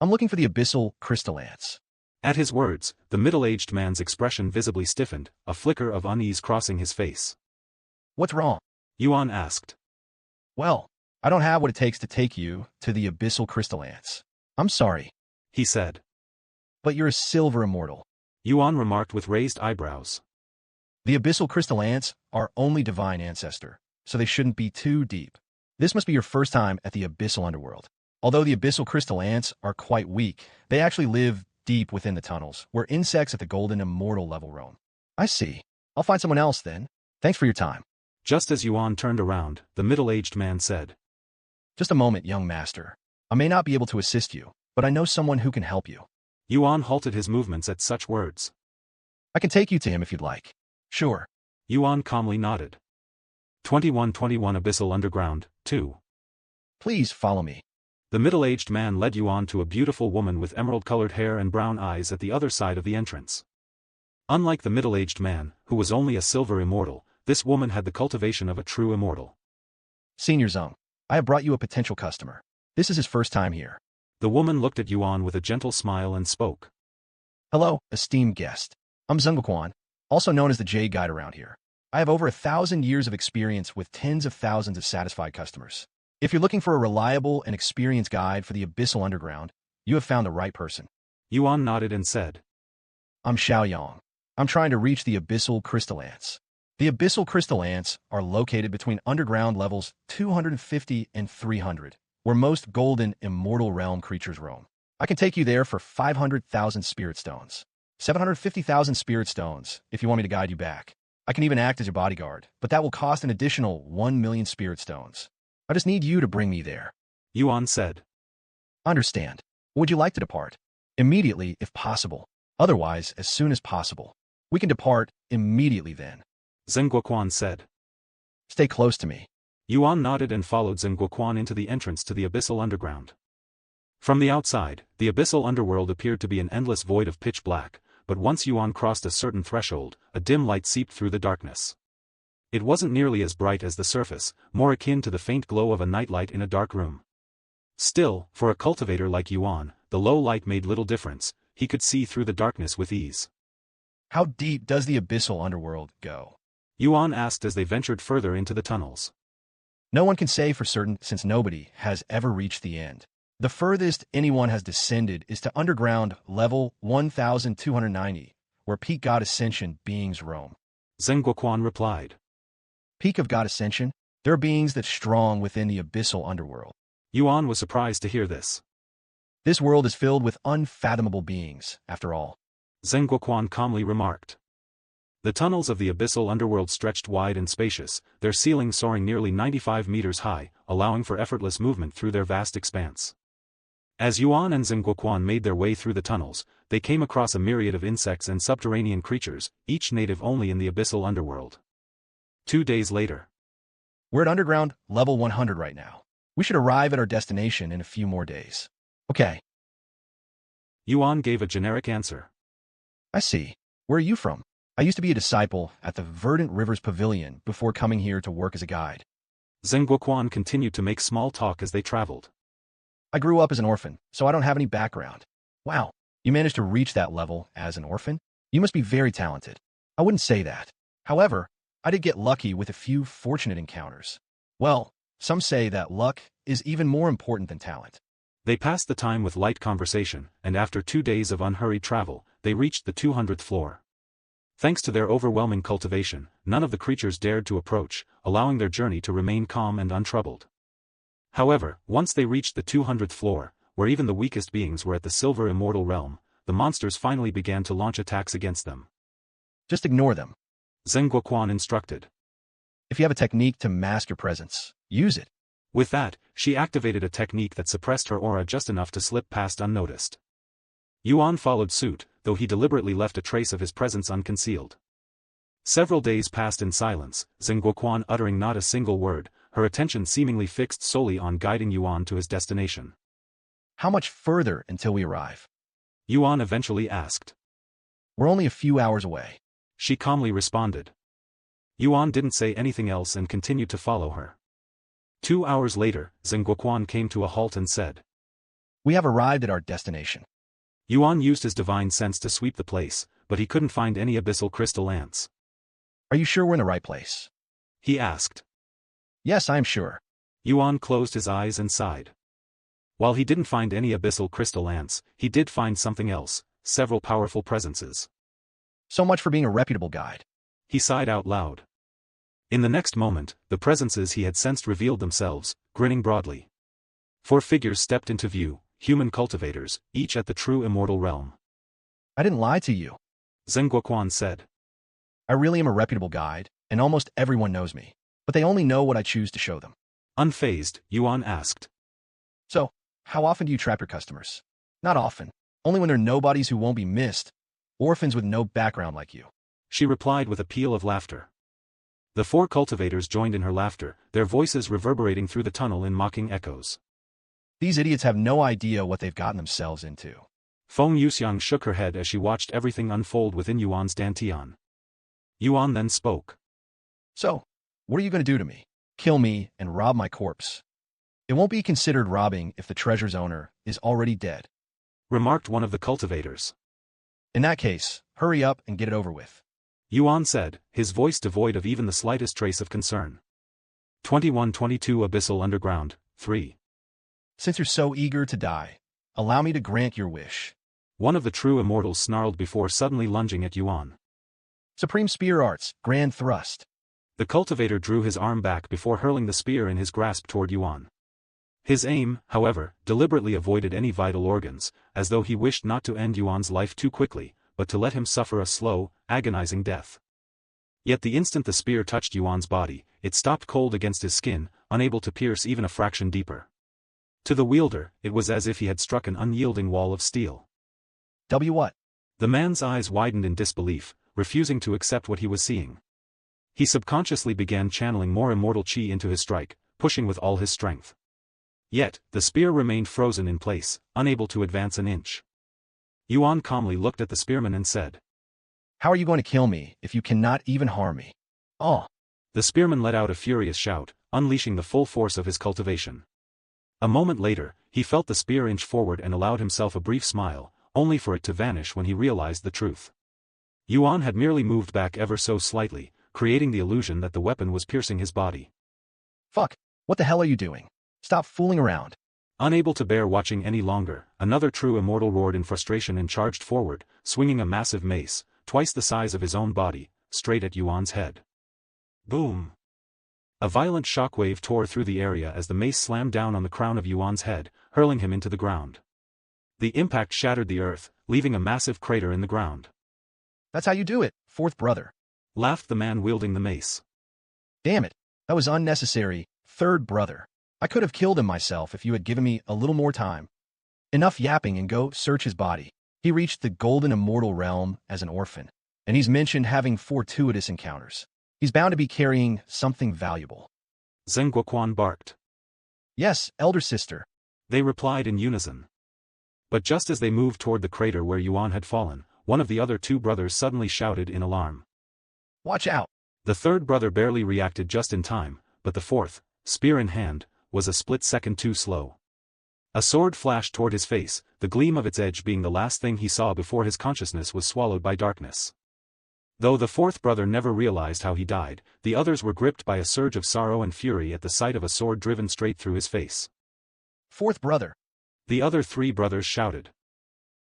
I'm looking for the Abyssal crystal ants. At his words, the middle-aged man's expression visibly stiffened, a flicker of unease crossing his face. What's wrong? Yuan asked. Well, I don't have what it takes to take you to the Abyssal crystal ants. I'm sorry, He said. but you're a silver immortal. Yuan remarked with raised eyebrows. The Abyssal crystal ants are only divine ancestor, so they shouldn't be too deep. This must be your first time at the Abyssal underworld. Although the Abyssal crystal ants are quite weak, they actually live deep within the tunnels, where insects at the golden immortal level roam. I see. I'll find someone else then. Thanks for your time. Just as Yuan turned around, the middle-aged man said. Just a moment, young master. I may not be able to assist you, but I know someone who can help you. Yuan halted his movements at such words. I can take you to him if you'd like. Sure. Yuan calmly nodded. 2121 Abyssal Underground, 2. Please follow me. The middle-aged man led Yuan to a beautiful woman with emerald-colored hair and brown eyes at the other side of the entrance. Unlike the middle-aged man, who was only a silver immortal, this woman had the cultivation of a true immortal. Senior Zhang, I have brought you a potential customer. This is his first time here. The woman looked at Yuan with a gentle smile and spoke. Hello, esteemed guest. I'm Zheng, also known as the Jade Guide around here. I have over 1,000 years of experience with tens of thousands of satisfied customers. If you're looking for a reliable and experienced guide for the Abyssal Underground, you have found the right person. Yuan nodded and said. I'm Xiaoyang. I'm trying to reach the Abyssal crystal ants. The Abyssal crystal ants are located between underground levels 250 and 300, where most golden immortal realm creatures roam. I can take you there for 500,000 spirit stones. 750,000 spirit stones, if you want me to guide you back. I can even act as your bodyguard, but that will cost an additional 1 million spirit stones. I just need you to bring me there. Yuan said. Understand. Would you like to depart? Immediately, if possible. Otherwise, as soon as possible. We can depart immediately then. Zheng Guoquan said. Stay close to me. Yuan nodded and followed Zheng Guoquan into the entrance to the Abyssal Underground. From the outside, the Abyssal Underworld appeared to be an endless void of pitch black, but once Yuan crossed a certain threshold, a dim light seeped through the darkness. It wasn't nearly as bright as the surface, more akin to the faint glow of a nightlight in a dark room. Still, for a cultivator like Yuan, the low light made little difference. He could see through the darkness with ease. How deep does the Abyssal Underworld go? Yuan asked as they ventured further into the tunnels. No one can say for certain since nobody has ever reached the end. The furthest anyone has descended is to underground level 1290, where peak God Ascension beings roam. Zheng Guoquan replied. Peak of God Ascension? There are beings that strong within the Abyssal Underworld. Yuan was surprised to hear this. This world is filled with unfathomable beings, after all. Zheng Guoquan calmly remarked. The tunnels of the Abyssal Underworld stretched wide and spacious, their ceilings soaring nearly 95 meters high, allowing for effortless movement through their vast expanse. As Yuan and Zheng Guoquan made their way through the tunnels, they came across a myriad of insects and subterranean creatures, each native only in the Abyssal Underworld. 2 days later. We're at underground level 100 right now. We should arrive at our destination in a few more days. Okay. Yuan gave a generic answer. I see. Where are you from? I used to be a disciple at the Verdant Rivers Pavilion before coming here to work as a guide. Zheng Guoquan continued to make small talk as they traveled. I grew up as an orphan, so I don't have any background. Wow, you managed to reach that level as an orphan? You must be very talented. I wouldn't say that. However, I did get lucky with a few fortunate encounters. Well, some say that luck is even more important than talent. They passed the time with light conversation, and after 2 days of unhurried travel, they reached the 200th floor. Thanks to their overwhelming cultivation, none of the creatures dared to approach, allowing their journey to remain calm and untroubled. However, once they reached the 200th floor, where even the weakest beings were at the silver immortal realm, the monsters finally began to launch attacks against them. Just ignore them. Zheng Guoquan instructed. If you have a technique to mask your presence, use it. With that, she activated a technique that suppressed her aura just enough to slip past unnoticed. Yuan followed suit, though he deliberately left a trace of his presence unconcealed. Several days passed in silence, Zheng Guoquan uttering not a single word, her attention seemingly fixed solely on guiding Yuan to his destination. How much further until we arrive? Yuan eventually asked. We're only a few hours away. She calmly responded. Yuan didn't say anything else and continued to follow her. 2 hours later, Zheng Guoquan came to a halt and said. We have arrived at our destination. Yuan used his divine sense to sweep the place, but he couldn't find any abyssal crystal ants. Are you sure we're in the right place? He asked. Yes, I am sure. Yuan closed his eyes and sighed. While he didn't find any abyssal crystal ants, he did find something else, several powerful presences. So much for being a reputable guide. He sighed out loud. In the next moment, the presences he had sensed revealed themselves, grinning broadly. 4 figures stepped into view, human cultivators, each at the true immortal realm. I didn't lie to you. Zheng Guoquan said. I really am a reputable guide, and almost everyone knows me. But they only know what I choose to show them. Unfazed, Yuan asked. So, how often do you trap your customers? Not often. Only when they're nobodies who won't be missed. Orphans with no background like you. She replied with a peal of laughter. The 4 cultivators joined in her laughter, their voices reverberating through the tunnel in mocking echoes. These idiots have no idea what they've gotten themselves into. Feng Yuxiang shook her head as she watched everything unfold within Yuan's dantian. Yuan then spoke. So, what are you going to do to me? Kill me and rob my corpse. It won't be considered robbing if the treasure's owner is already dead, remarked one of the cultivators. In that case, hurry up and get it over with. Yuan said, his voice devoid of even the slightest trace of concern. 2122 Abyssal Underground, 3. Since you're so eager to die, allow me to grant your wish. One of the true immortals snarled before suddenly lunging at Yuan. Supreme Spear Arts, Grand Thrust. The cultivator drew his arm back before hurling the spear in his grasp toward Yuan. His aim, however, deliberately avoided any vital organs, as though he wished not to end Yuan's life too quickly, but to let him suffer a slow, agonizing death. Yet the instant the spear touched Yuan's body, it stopped cold against his skin, unable to pierce even a fraction deeper. To the wielder, it was as if he had struck an unyielding wall of steel. What? The man's eyes widened in disbelief, refusing to accept what he was seeing. He subconsciously began channeling more immortal chi into his strike, pushing with all his strength. Yet, the spear remained frozen in place, unable to advance an inch. Yuan calmly looked at the spearman and said, How are you going to kill me if you cannot even harm me? Oh! The spearman let out a furious shout, unleashing the full force of his cultivation. A moment later, he felt the spear inch forward and allowed himself a brief smile, only for it to vanish when he realized the truth. Yuan had merely moved back ever so slightly, creating the illusion that the weapon was piercing his body. Fuck! What the hell are you doing? Stop fooling around. Unable to bear watching any longer, another true immortal roared in frustration and charged forward, swinging a massive mace, twice the size of his own body, straight at Yuan's head. Boom! A violent shockwave tore through the area as the mace slammed down on the crown of Yuan's head, hurling him into the ground. The impact shattered the earth, leaving a massive crater in the ground. That's how you do it, 4th brother. Laughed the man wielding the mace. Damn it, that was unnecessary, 3rd brother. I could have killed him myself if you had given me a little more time. Enough yapping and go search his body. He reached the golden immortal realm as an orphan, and he's mentioned having fortuitous encounters. He's bound to be carrying something valuable. Zheng Guoquan barked. Yes, elder sister. They replied in unison. But just as they moved toward the crater where Yuan had fallen, one of the other 2 brothers suddenly shouted in alarm. Watch out! The 3rd brother barely reacted just in time, but the 4th, spear in hand, was a split second too slow. A sword flashed toward his face, the gleam of its edge being the last thing he saw before his consciousness was swallowed by darkness. Though the 4th brother never realized how he died, the others were gripped by a surge of sorrow and fury at the sight of a sword driven straight through his face. 4th brother! The other 3 brothers shouted.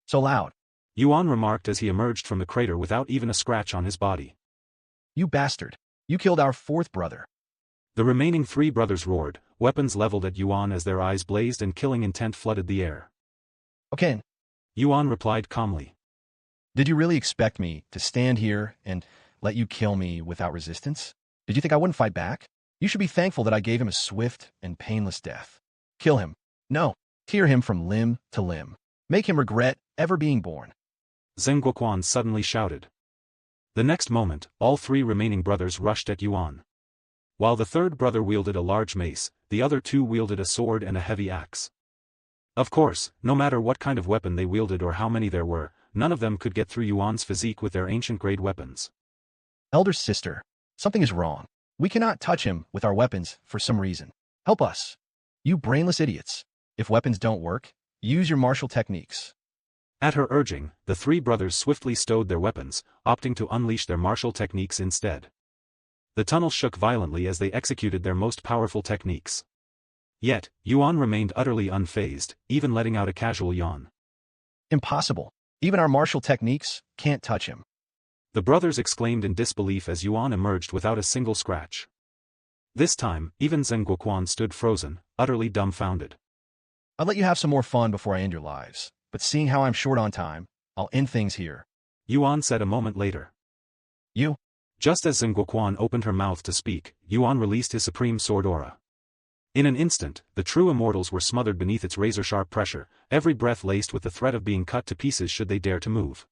So loud! Yuan remarked as he emerged from the crater without even a scratch on his body. You bastard! You killed our 4th brother! The remaining 3 brothers roared, weapons leveled at Yuan as their eyes blazed and killing intent flooded the air. Okay. Yuan replied calmly. Did you really expect me to stand here and let you kill me without resistance? Did you think I wouldn't fight back? You should be thankful that I gave him a swift and painless death. Kill him. No. Tear him from limb to limb. Make him regret ever being born. Zheng Guoquan suddenly shouted. The next moment, all 3 remaining brothers rushed at Yuan. While the 3rd brother wielded a large mace, the other 2 wielded a sword and a heavy axe. Of course, no matter what kind of weapon they wielded or how many there were, none of them could get through Yuan's physique with their ancient-grade weapons. Elder sister, something is wrong. We cannot touch him with our weapons for some reason. Help us. You brainless idiots. If weapons don't work, Use your martial techniques. At her urging, the three brothers swiftly stowed their weapons, opting to unleash their martial techniques instead. The tunnel shook violently as they executed their most powerful techniques. Yet, Yuan remained utterly unfazed, even letting out a casual yawn. Impossible. Even our martial techniques can't touch him. The brothers exclaimed in disbelief as Yuan emerged without a single scratch. This time, even Zheng Guoquan stood frozen, utterly dumbfounded. I'll let you have some more fun before I end your lives, but seeing how I'm short on time, I'll end things here. Yuan said a moment later. You? Just as Zheng Guoquan opened her mouth to speak, Yuan released his supreme sword aura. In an instant, the true immortals were smothered beneath its razor-sharp pressure, every breath laced with the threat of being cut to pieces should they dare to move.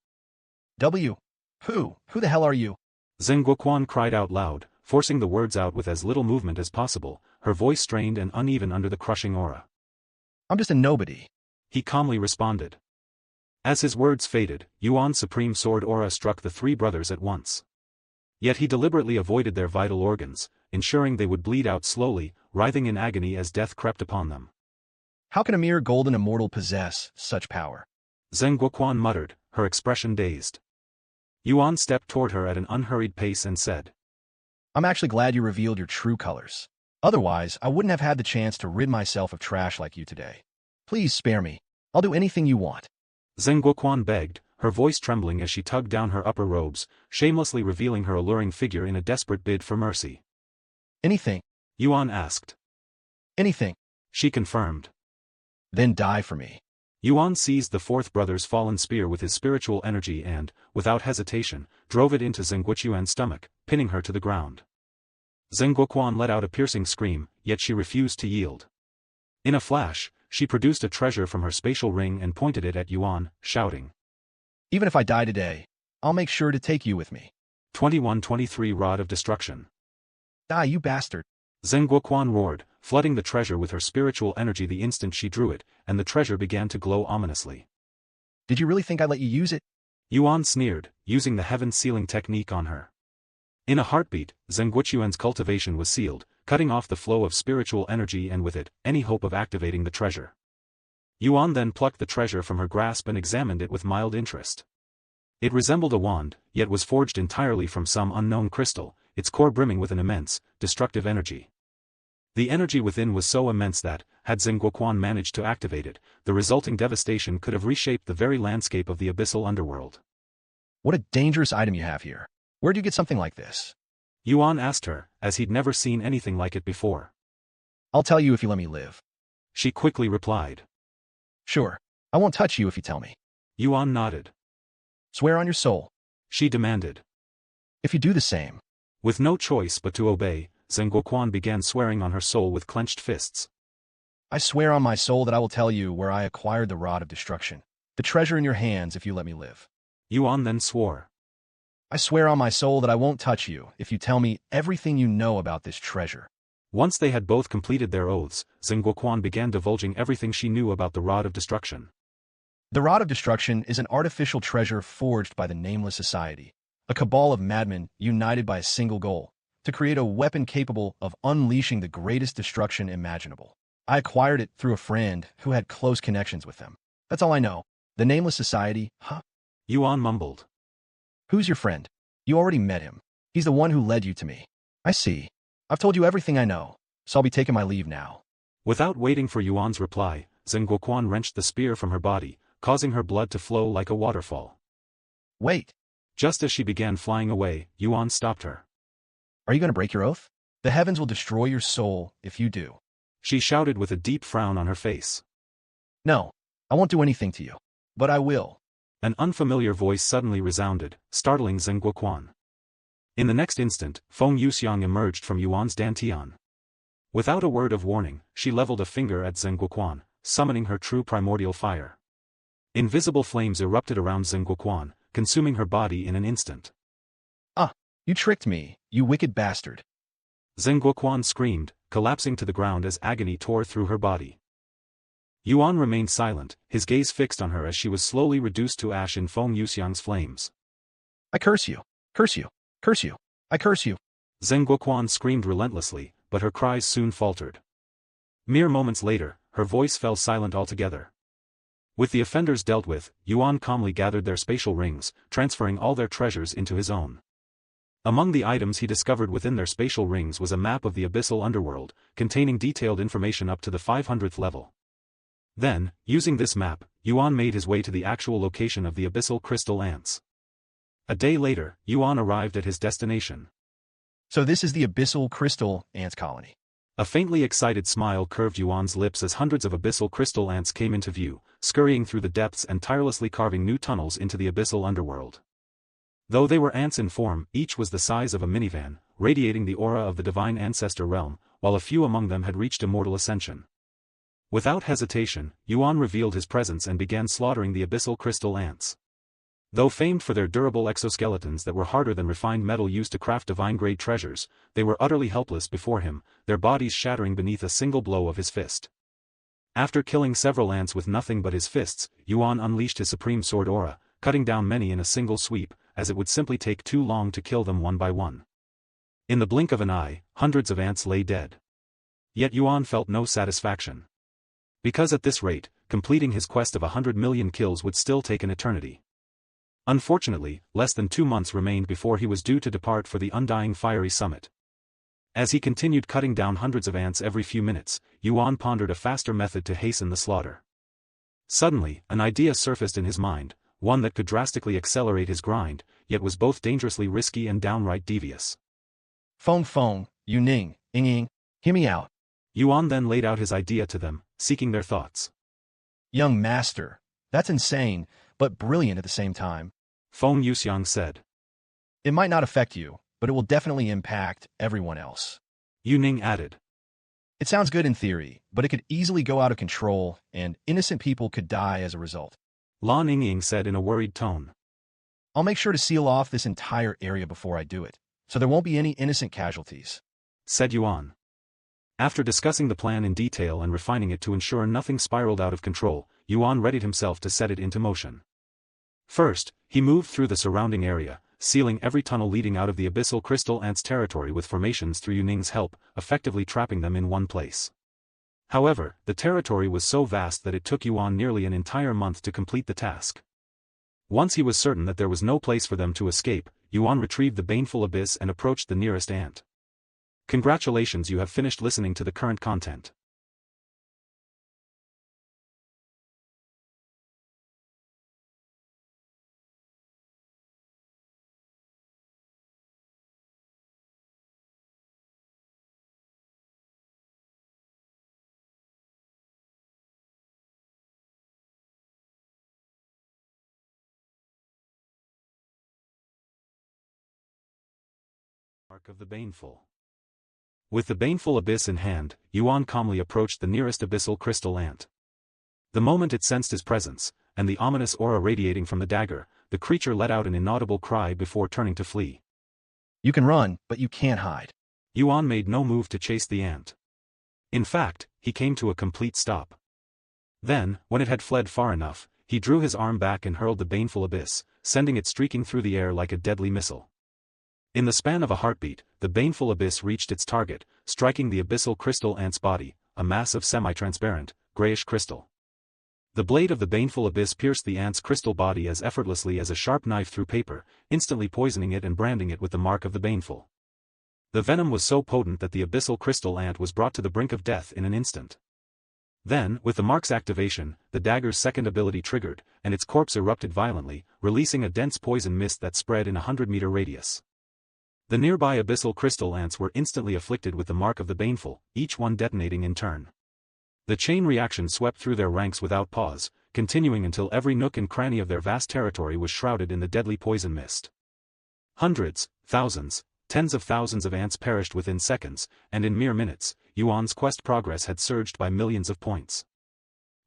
Who the hell are you? Zheng Guoquan cried out loud, forcing the words out with as little movement as possible, her voice strained and uneven under the crushing aura. I'm just a nobody. He calmly responded. As his words faded, Yuan's supreme sword aura struck the three brothers at once. Yet he deliberately avoided their vital organs, ensuring they would bleed out slowly, writhing in agony as death crept upon them. How can a mere golden immortal possess such power? Zheng Guoquan muttered, her expression dazed. Yuan stepped toward her at an unhurried pace and said, I'm actually glad you revealed your true colors. Otherwise, I wouldn't have had the chance to rid myself of trash like you today. Please spare me. I'll do anything you want. Zheng Guoquan begged, her voice trembling as she tugged down her upper robes, shamelessly revealing her alluring figure in a desperate bid for mercy. Anything? Yuan asked. Anything. She confirmed. Then die for me. Yuan seized the fourth brother's fallen spear with his spiritual energy and, without hesitation, drove it into Zheng Guoquan's stomach, pinning her to the ground. Zheng Guoquan let out a piercing scream, yet she refused to yield. In a flash, she produced a treasure from her spatial ring and pointed it at Yuan, shouting. Even if I die today, I'll make sure to take you with me. 2123 Rod of Destruction. Die, you bastard. Zheng Guoquan roared, flooding the treasure with her spiritual energy the instant she drew it, and the treasure began to glow ominously. Did you really think I'd let you use it? Yuan sneered, using the heaven-sealing technique on her. In a heartbeat, Zheng Guoquan's cultivation was sealed, cutting off the flow of spiritual energy and with it, any hope of activating the treasure. Yuan then plucked the treasure from her grasp and examined it with mild interest. It resembled a wand, yet was forged entirely from some unknown crystal, its core brimming with an immense, destructive energy. The energy within was so immense that, had Zheng Guoquan managed to activate it, the resulting devastation could have reshaped the very landscape of the Abyssal underworld. What a dangerous item you have here. Where'd you get something like this? Yuan asked her, as he'd never seen anything like it before. I'll tell you if you let me live. She quickly replied. Sure. I won't touch you if you tell me. Yuan nodded. Swear on your soul. She demanded. If you do the same. With no choice but to obey, Zheng Guoquan began swearing on her soul with clenched fists. I swear on my soul that I will tell you where I acquired the Rod of Destruction. The treasure in your hands if you let me live. Yuan then swore. I swear on my soul that I won't touch you if you tell me everything you know about this treasure. Once they had both completed their oaths, Zheng Guoquan began divulging everything she knew about the Rod of Destruction. The Rod of Destruction is an artificial treasure forged by the Nameless Society, a cabal of madmen united by a single goal, to create a weapon capable of unleashing the greatest destruction imaginable. I acquired it through a friend who had close connections with them. That's all I know. The Nameless Society, huh? Yuan mumbled. Who's your friend? You already met him. He's the one who led you to me. I see. I've told you everything I know, so I'll be taking my leave now. Without waiting for Yuan's reply, Zheng Guoquan wrenched the spear from her body, causing her blood to flow like a waterfall. Wait. Just as she began flying away, Yuan stopped her. Are you going to break your oath? The heavens will destroy your soul if you do. She shouted with a deep frown on her face. No, I won't do anything to you. But I will. An unfamiliar voice suddenly resounded, startling Zheng Guoquan. In the next instant, Feng Yuxiang emerged from Yuan's dantian. Without a word of warning, she leveled a finger at Zheng Guoquan, summoning her true primordial fire. Invisible flames erupted around Zheng Guoquan, consuming her body in an instant. Ah, you tricked me, you wicked bastard. Zheng Guoquan screamed, collapsing to the ground as agony tore through her body. Yuan remained silent, his gaze fixed on her as she was slowly reduced to ash in Feng Yuxiang's flames. I curse you, curse you, curse you, I curse you. Zheng Guoquan screamed relentlessly, but her cries soon faltered. Mere moments later, her voice fell silent altogether. With the offenders dealt with, Yuan calmly gathered their spatial rings, transferring all their treasures into his own. Among the items he discovered within their spatial rings was a map of the Abyssal underworld, containing detailed information up to the 500th level. Then, using this map, Yuan made his way to the actual location of the Abyssal crystal ants. A day later, Yuan arrived at his destination. So this is the Abyssal crystal ants colony. A faintly excited smile curved Yuan's lips as hundreds of Abyssal crystal ants came into view, scurrying through the depths and tirelessly carving new tunnels into the Abyssal underworld. Though they were ants in form, each was the size of a minivan, radiating the aura of the divine ancestor realm, while a few among them had reached immortal ascension. Without hesitation, Yuan revealed his presence and began slaughtering the Abyssal crystal ants. Though famed for their durable exoskeletons that were harder than refined metal used to craft divine-grade treasures, they were utterly helpless before him, their bodies shattering beneath a single blow of his fist. After killing several ants with nothing but his fists, Yuan unleashed his supreme sword aura, cutting down many in a single sweep, as it would simply take too long to kill them one by one. In the blink of an eye, hundreds of ants lay dead. Yet Yuan felt no satisfaction. Because at this rate, completing his quest of 100 million kills would still take an eternity. Unfortunately, less than 2 months remained before he was due to depart for the undying fiery summit. As he continued cutting down hundreds of ants every few minutes, Yuan pondered a faster method to hasten the slaughter. Suddenly, an idea surfaced in his mind, one that could drastically accelerate his grind, yet was both dangerously risky and downright devious. Feng, Yu Ning, Ying, hear me out. Yuan then laid out his idea to them, seeking their thoughts. Young master, that's insane, but brilliant at the same time. Feng Yuxiang said. It might not affect you, but it will definitely impact everyone else. Yu Ning added. It sounds good in theory, but it could easily go out of control, and innocent people could die as a result. Lan Yingying said in a worried tone. I'll make sure to seal off this entire area before I do it, so there won't be any innocent casualties, said Yuan. After discussing the plan in detail and refining it to ensure nothing spiraled out of control, Yuan readied himself to set it into motion. First, he moved through the surrounding area, sealing every tunnel leading out of the Abyssal crystal ants' territory with formations through Yu Ning's help, effectively trapping them in one place. However, the territory was so vast that it took Yuan nearly an entire month to complete the task. Once he was certain that there was no place for them to escape, Yuan retrieved the baneful abyss and approached the nearest ant. Congratulations, you have finished listening to the current content. Mark of the Baneful. With the baneful abyss in hand, Yuan calmly approached the nearest abyssal crystal ant. The moment it sensed his presence, and the ominous aura radiating from the dagger, the creature let out an inaudible cry before turning to flee. You can run, but you can't hide. Yuan made no move to chase the ant. In fact, he came to a complete stop. Then, when it had fled far enough, he drew his arm back and hurled the baneful abyss, sending it streaking through the air like a deadly missile. In the span of a heartbeat, the baneful abyss reached its target, striking the abyssal crystal ant's body, a mass of semi-transparent, grayish crystal. The blade of the baneful abyss pierced the ant's crystal body as effortlessly as a sharp knife through paper, instantly poisoning it and branding it with the mark of the baneful. The venom was so potent that the abyssal crystal ant was brought to the brink of death in an instant. Then, with the mark's activation, the dagger's second ability triggered, and its corpse erupted violently, releasing a dense poison mist that spread in a 100-meter radius. The nearby abyssal crystal ants were instantly afflicted with the mark of the baneful, each one detonating in turn. The chain reaction swept through their ranks without pause, continuing until every nook and cranny of their vast territory was shrouded in the deadly poison mist. Hundreds, thousands, tens of thousands of ants perished within seconds, and in mere minutes, Yuan's quest progress had surged by millions of points.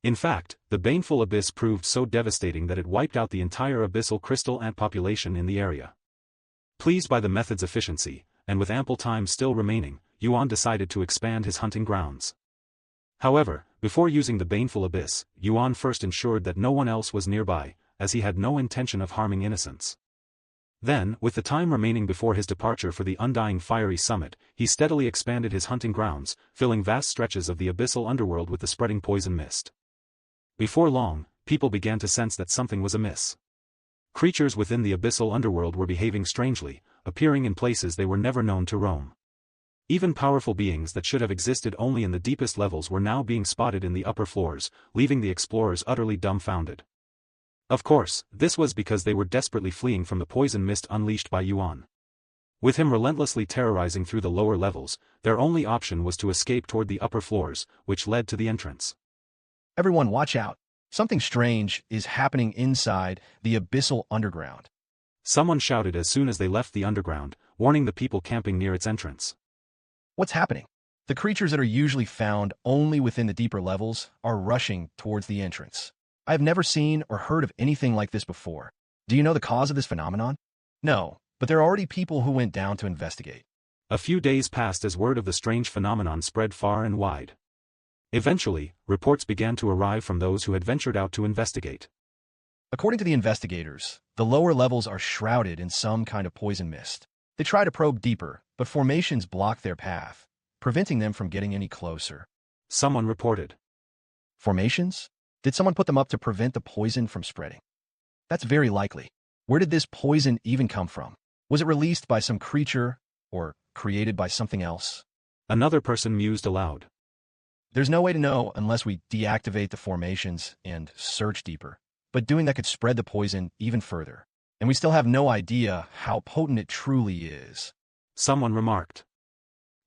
In fact, the baneful abyss proved so devastating that it wiped out the entire abyssal crystal ant population in the area. Pleased by the method's efficiency, and with ample time still remaining, Yuan decided to expand his hunting grounds. However, before using the baneful abyss, Yuan first ensured that no one else was nearby, as he had no intention of harming innocents. Then, with the time remaining before his departure for the undying fiery summit, he steadily expanded his hunting grounds, filling vast stretches of the abyssal underworld with the spreading poison mist. Before long, people began to sense that something was amiss. Creatures within the abyssal underworld were behaving strangely, appearing in places they were never known to roam. Even powerful beings that should have existed only in the deepest levels were now being spotted in the upper floors, leaving the explorers utterly dumbfounded. Of course, this was because they were desperately fleeing from the poison mist unleashed by Yuan. With him relentlessly terrorizing through the lower levels, their only option was to escape toward the upper floors, which led to the entrance. Everyone watch out. Something strange is happening inside the abyssal underground. Someone shouted as soon as they left the underground, warning the people camping near its entrance. What's happening? The creatures that are usually found only within the deeper levels are rushing towards the entrance. I have never seen or heard of anything like this before. Do you know the cause of this phenomenon? No, but there are already people who went down to investigate. A few days passed as word of the strange phenomenon spread far and wide. Eventually, reports began to arrive from those who had ventured out to investigate. According to the investigators, the lower levels are shrouded in some kind of poison mist. They try to probe deeper, but formations block their path, preventing them from getting any closer. Someone reported. Formations? Did someone put them up to prevent the poison from spreading? That's very likely. Where did this poison even come from? Was it released by some creature, or created by something else? Another person mused aloud. There's no way to know unless we deactivate the formations and search deeper. But doing that could spread the poison even further. And we still have no idea how potent it truly is. Someone remarked.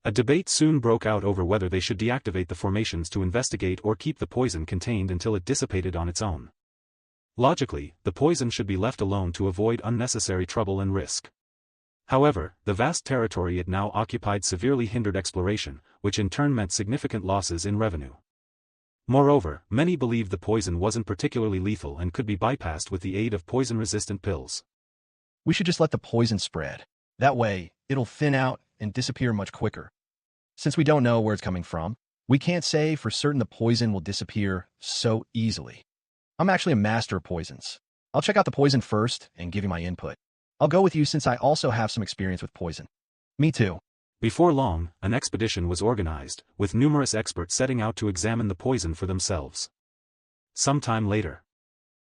A debate soon broke out over whether they should deactivate the formations to investigate or keep the poison contained until it dissipated on its own. Logically, the poison should be left alone to avoid unnecessary trouble and risk. However, the vast territory it now occupied severely hindered exploration, which in turn meant significant losses in revenue. Moreover, many believed the poison wasn't particularly lethal and could be bypassed with the aid of poison-resistant pills. We should just let the poison spread. That way, it'll thin out and disappear much quicker. Since we don't know where it's coming from, we can't say for certain the poison will disappear so easily. I'm actually a master of poisons. I'll check out the poison first and give you my input. I'll go with you since I also have some experience with poison. Me too. Before long, an expedition was organized, with numerous experts setting out to examine the poison for themselves. Sometime later.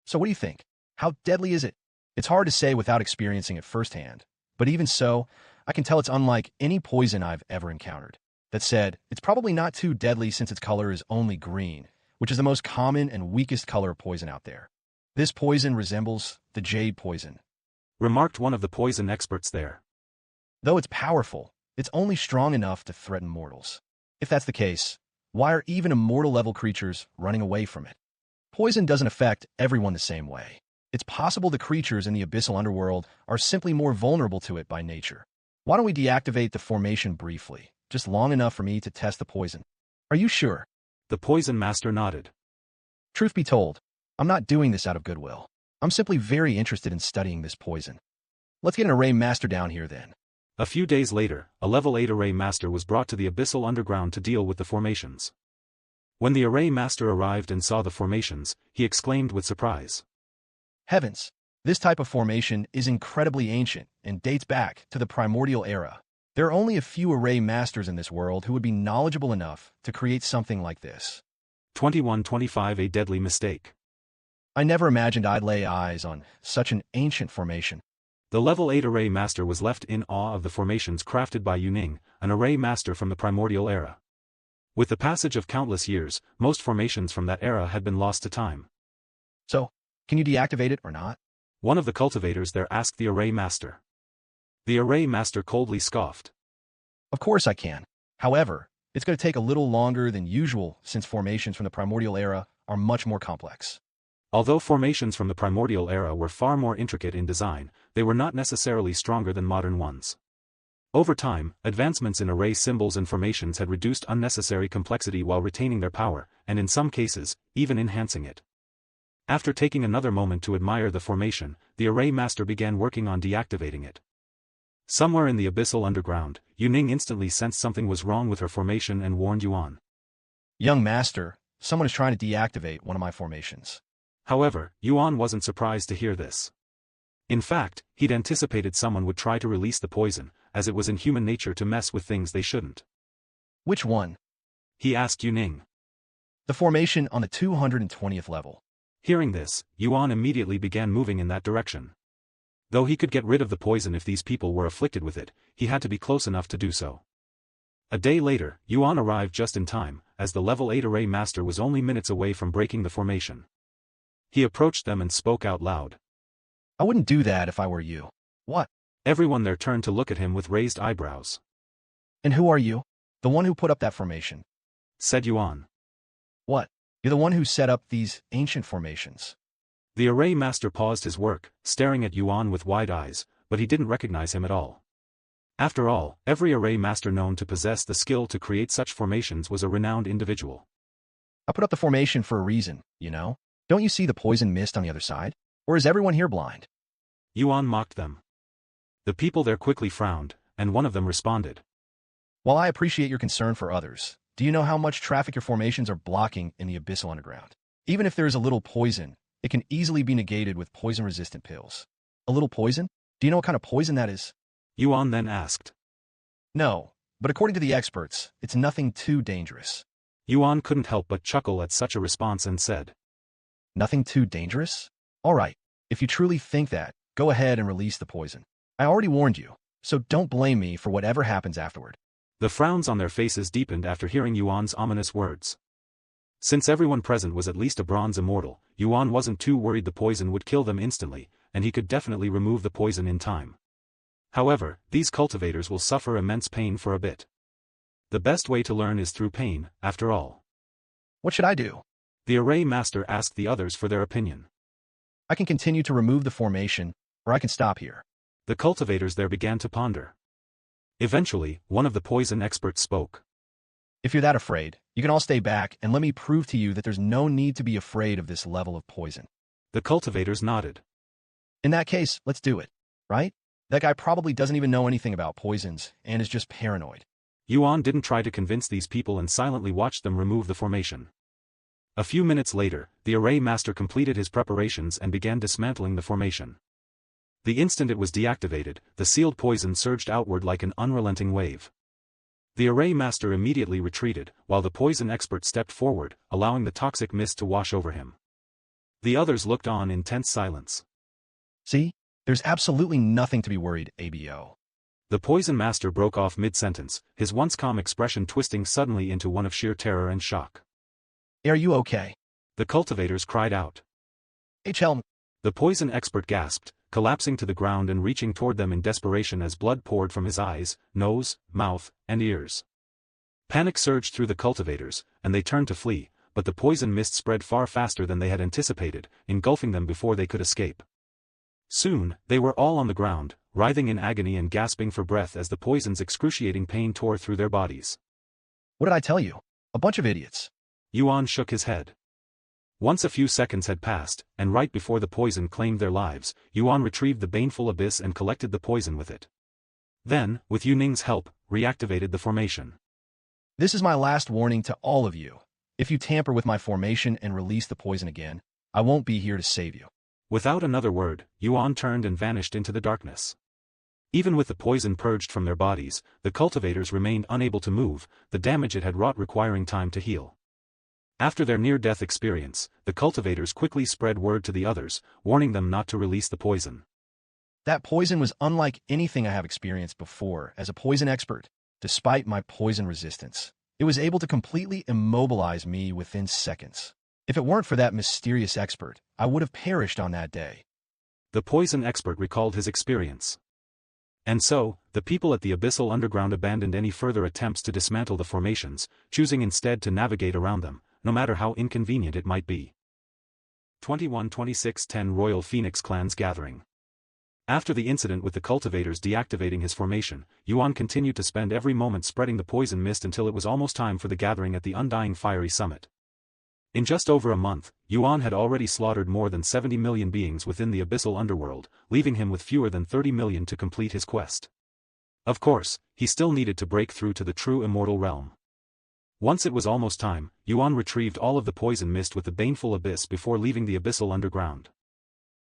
So what do you think? How deadly is it? It's hard to say without experiencing it firsthand, but even so, I can tell it's unlike any poison I've ever encountered. That said, it's probably not too deadly since its color is only green, which is the most common and weakest color of poison out there. This poison resembles the jade poison, remarked one of the poison experts there. Though it's powerful, it's only strong enough to threaten mortals. If that's the case, why are even immortal-level creatures running away from it? Poison doesn't affect everyone the same way. It's possible the creatures in the abyssal underworld are simply more vulnerable to it by nature. Why don't we deactivate the formation briefly, just long enough for me to test the poison? Are you sure? The poison master nodded. Truth be told, I'm not doing this out of goodwill. I'm simply very interested in studying this poison. Let's get an array master down here then. A few days later, a level 8 array master was brought to the abyssal underground to deal with the formations. When the array master arrived and saw the formations, he exclaimed with surprise. Heavens! This type of formation is incredibly ancient and dates back to the primordial era. There are only a few array masters in this world who would be knowledgeable enough to create something like this. 2125 A deadly mistake. I never imagined I'd lay eyes on such an ancient formation. The level 8 array master was left in awe of the formations crafted by Yuning, an array master from the primordial era. With the passage of countless years, most formations from that era had been lost to time. So, can you deactivate it or not? One of the cultivators there asked the array master. The array master coldly scoffed. Of course I can. However, it's going to take a little longer than usual since formations from the primordial era are much more complex. Although formations from the primordial era were far more intricate in design, they were not necessarily stronger than modern ones. Over time, advancements in array symbols and formations had reduced unnecessary complexity while retaining their power, and in some cases, even enhancing it. After taking another moment to admire the formation, the array master began working on deactivating it. Somewhere in the abyssal underground, Yuning instantly sensed something was wrong with her formation and warned Yuan. Young master, someone is trying to deactivate one of my formations. However, Yuan wasn't surprised to hear this. In fact, he'd anticipated someone would try to release the poison, as it was in human nature to mess with things they shouldn't. Which one? He asked Yuning. The formation on the 220th level. Hearing this, Yuan immediately began moving in that direction. Though he could get rid of the poison if these people were afflicted with it, he had to be close enough to do so. A day later, Yuan arrived just in time, as the level 8 array master was only minutes away from breaking the formation. He approached them and spoke out loud. I wouldn't do that if I were you. What? Everyone there turned to look at him with raised eyebrows. And who are you? The one who put up that formation, Said Yuan. What? You're the one who set up these ancient formations. The array master paused his work, staring at Yuan with wide eyes, but he didn't recognize him at all. After all, every array master known to possess the skill to create such formations was a renowned individual. I put up the formation for a reason, you know? Don't you see the poison mist on the other side? Or is everyone here blind? Yuan mocked them. The people there quickly frowned, and one of them responded. While I appreciate your concern for others, do you know how much traffic your formations are blocking in the Abyssal Underground? Even if there is a little poison, it can easily be negated with poison-resistant pills. A little poison? Do you know what kind of poison that is? Yuan then asked. No, but according to the experts, it's nothing too dangerous. Yuan couldn't help but chuckle at such a response and said. Nothing too dangerous? All right, if you truly think that, go ahead and release the poison. I already warned you, so don't blame me for whatever happens afterward. The frowns on their faces deepened after hearing Yuan's ominous words. Since everyone present was at least a bronze immortal, Yuan wasn't too worried the poison would kill them instantly, and he could definitely remove the poison in time. However, these cultivators will suffer immense pain for a bit. The best way to learn is through pain, after all. What should I do? The array master asked the others for their opinion. I can continue to remove the formation, or I can stop here. The cultivators there began to ponder. Eventually, one of the poison experts spoke. If you're that afraid, you can all stay back and let me prove to you that there's no need to be afraid of this level of poison. The cultivators nodded. In that case, let's do it, right? That guy probably doesn't even know anything about poisons and is just paranoid. Yuan didn't try to convince these people and silently watched them remove the formation. A few minutes later, the array master completed his preparations and began dismantling the formation. The instant it was deactivated, the sealed poison surged outward like an unrelenting wave. The array master immediately retreated, while the poison expert stepped forward, allowing the toxic mist to wash over him. The others looked on in tense silence. See? There's absolutely nothing to be worried, ABO. The poison master broke off mid-sentence, his once calm expression twisting suddenly into one of sheer terror and shock. Are you okay? The cultivators cried out. HL. The poison expert gasped, collapsing to the ground and reaching toward them in desperation as blood poured from his eyes, nose, mouth, and ears. Panic surged through the cultivators, and they turned to flee, but the poison mist spread far faster than they had anticipated, engulfing them before they could escape. Soon, they were all on the ground, writhing in agony and gasping for breath as the poison's excruciating pain tore through their bodies. What did I tell you? A bunch of idiots. Yuan shook his head. Once a few seconds had passed, and right before the poison claimed their lives, Yuan retrieved the baneful abyss and collected the poison with it. Then, with Yu Ning's help, reactivated the formation. This is my last warning to all of you. If you tamper with my formation and release the poison again, I won't be here to save you. Without another word, Yuan turned and vanished into the darkness. Even with the poison purged from their bodies, the cultivators remained unable to move, the damage it had wrought requiring time to heal. After their near-death experience, the cultivators quickly spread word to the others, warning them not to release the poison. That poison was unlike anything I have experienced before as a poison expert. Despite my poison resistance, it was able to completely immobilize me within seconds. If it weren't for that mysterious expert, I would have perished on that day. The poison expert recalled his experience. And so, the people at the Abyssal Underground abandoned any further attempts to dismantle the formations, choosing instead to navigate around them, no matter how inconvenient it might be. 21-26-10 Royal Phoenix Clan's Gathering. After the incident with the cultivators deactivating his formation, Yuan continued to spend every moment spreading the poison mist until it was almost time for the gathering at the Undying Fiery Summit. In just over a month, Yuan had already slaughtered more than 70 million beings within the Abyssal Underworld, leaving him with fewer than 30 million to complete his quest. Of course, he still needed to break through to the true Immortal realm. Once it was almost time, Yuan retrieved all of the poison mist with the baneful abyss before leaving the Abyssal Underground.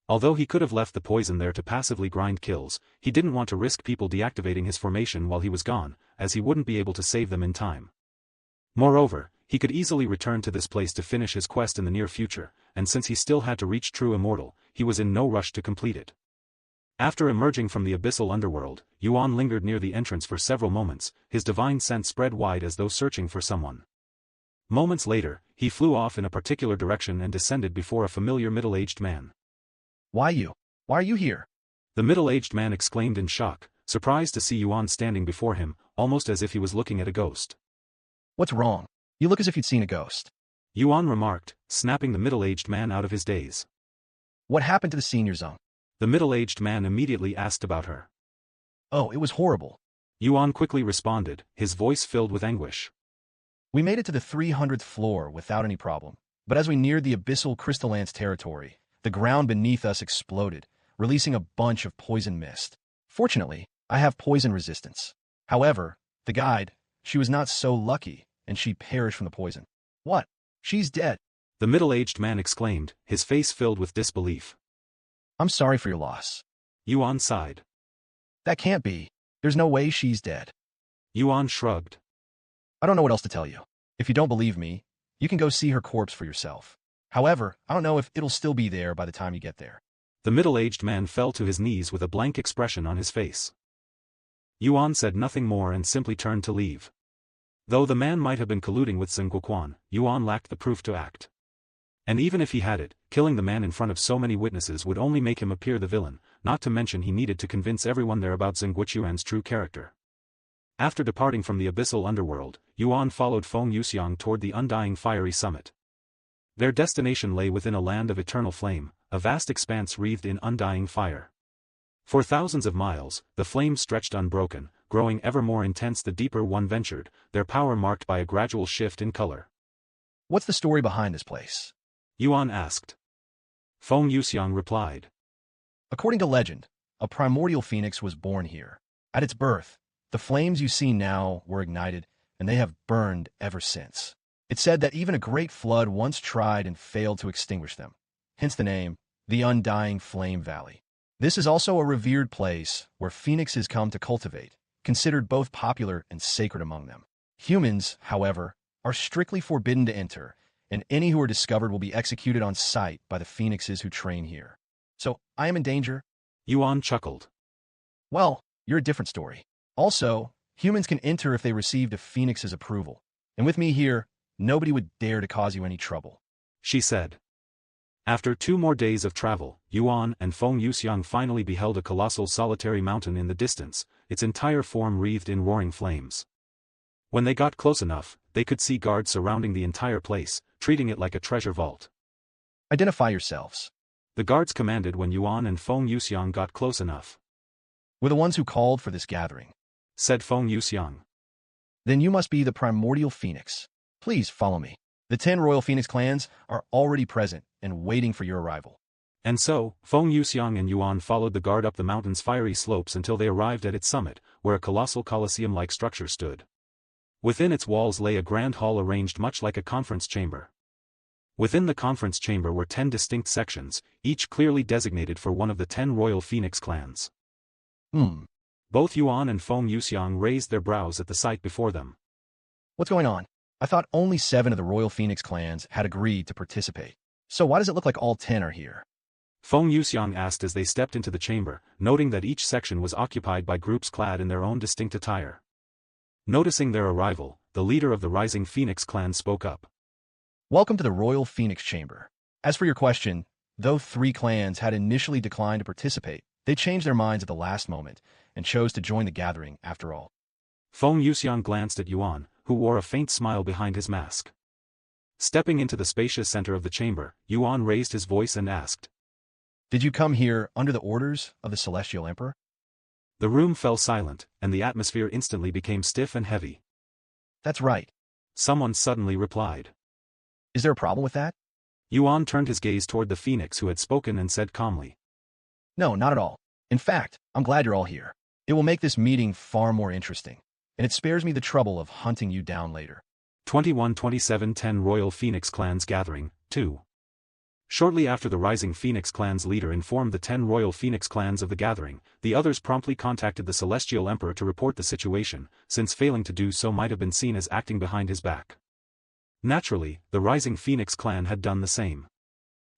Although he could have left the poison there to passively grind kills, he didn't want to risk people deactivating his formation while he was gone, as he wouldn't be able to save them in time. Moreover, he could easily return to this place to finish his quest in the near future, and since he still had to reach true Immortal, he was in no rush to complete it. After emerging from the Abyssal underworld, Yuan lingered near the entrance for several moments, his divine scent spread wide as though searching for someone. Moments later, he flew off in a particular direction and descended before a familiar middle-aged man. Why you? Why are you here? The middle-aged man exclaimed in shock, surprised to see Yuan standing before him, almost as if he was looking at a ghost. What's wrong? You look as if you'd seen a ghost. Yuan remarked, snapping the middle-aged man out of his daze. What happened to the senior Zheng? The middle-aged man immediately asked about her. Oh, it was horrible. Yuan quickly responded, his voice filled with anguish. We made it to the 300th floor without any problem, but as we neared the Abyssal Crystallance's territory, the ground beneath us exploded, releasing a bunch of poison mist. Fortunately, I have poison resistance. However, the guide, she was not so lucky, and she perished from the poison. What? She's dead. The middle-aged man exclaimed, his face filled with disbelief. I'm sorry for your loss. Yuan sighed. That can't be. There's no way she's dead. Yuan shrugged. I don't know what else to tell you. If you don't believe me, you can go see her corpse for yourself. However, I don't know if it'll still be there by the time you get there. The middle-aged man fell to his knees with a blank expression on his face. Yuan said nothing more and simply turned to leave. Though the man might have been colluding with Zheng Guoquan, Yuan lacked the proof to act. And even if he had it, killing the man in front of so many witnesses would only make him appear the villain, not to mention he needed to convince everyone there about Zheng Guoquan's true character. After departing from the Abyssal underworld, Yuan followed Feng Yuxiang toward the undying fiery summit. Their destination lay within a land of eternal flame, a vast expanse wreathed in undying fire. For thousands of miles, the flames stretched unbroken, growing ever more intense the deeper one ventured, their power marked by a gradual shift in color. What's the story behind this place? Yuan asked. Feng Yuxiang replied. According to legend, a primordial phoenix was born here. At its birth, the flames you see now were ignited, and they have burned ever since. It's said that even a great flood once tried and failed to extinguish them, hence the name, the Undying Flame Valley. This is also a revered place where phoenixes come to cultivate, considered both popular and sacred among them. Humans, however, are strictly forbidden to enter, and any who are discovered will be executed on sight by the phoenixes who train here. So, I am in danger? Yuan chuckled. Well, you're a different story. Also, humans can enter if they received a phoenix's approval. And with me here, nobody would dare to cause you any trouble. She said. After 2 more days of travel, Yuan and Feng Yuxiang finally beheld a colossal solitary mountain in the distance, its entire form wreathed in roaring flames. When they got close enough, they could see guards surrounding the entire place, treating it like a treasure vault. Identify yourselves. The guards commanded when Yuan and Feng Yuxiang got close enough. We're the ones who called for this gathering, said Feng Yuxiang. Then you must be the primordial phoenix. Please follow me. The 10 royal phoenix clans are already present and waiting for your arrival. And so, Feng Yuxiang and Yuan followed the guard up the mountain's fiery slopes until they arrived at its summit, where a colossal colosseum-like structure stood. Within its walls lay a grand hall arranged much like a conference chamber. Within the conference chamber were 10 distinct sections, each clearly designated for one of the 10 royal phoenix clans. Both Yuan and Feng Yuxiang raised their brows at the sight before them. What's going on? I thought only 7 of the royal phoenix clans had agreed to participate. So why does it look like all 10 are here? Feng Yuxiang asked as they stepped into the chamber, noting that each section was occupied by groups clad in their own distinct attire. Noticing their arrival, the leader of the rising phoenix clan spoke up. Welcome to the royal phoenix chamber. As for your question, though 3 clans had initially declined to participate, they changed their minds at the last moment and chose to join the gathering after all. Feng Yuxiang glanced at Yuan, who wore a faint smile behind his mask. Stepping into the spacious center of the chamber, Yuan raised his voice and asked. Did you come here under the orders of the Celestial Emperor? The room fell silent, and the atmosphere instantly became stiff and heavy. That's right. Someone suddenly replied. Is there a problem with that? Yuan turned his gaze toward the phoenix who had spoken and said calmly. No, not at all. In fact, I'm glad you're all here. It will make this meeting far more interesting, and it spares me the trouble of hunting you down later. 21-27-10 Royal Phoenix Clans Gathering, 2. Shortly after the rising Phoenix Clan's leader informed the 10 Royal Phoenix Clans of the gathering, the others promptly contacted the Celestial Emperor to report the situation, since failing to do so might have been seen as acting behind his back. Naturally, the Rising Phoenix clan had done the same.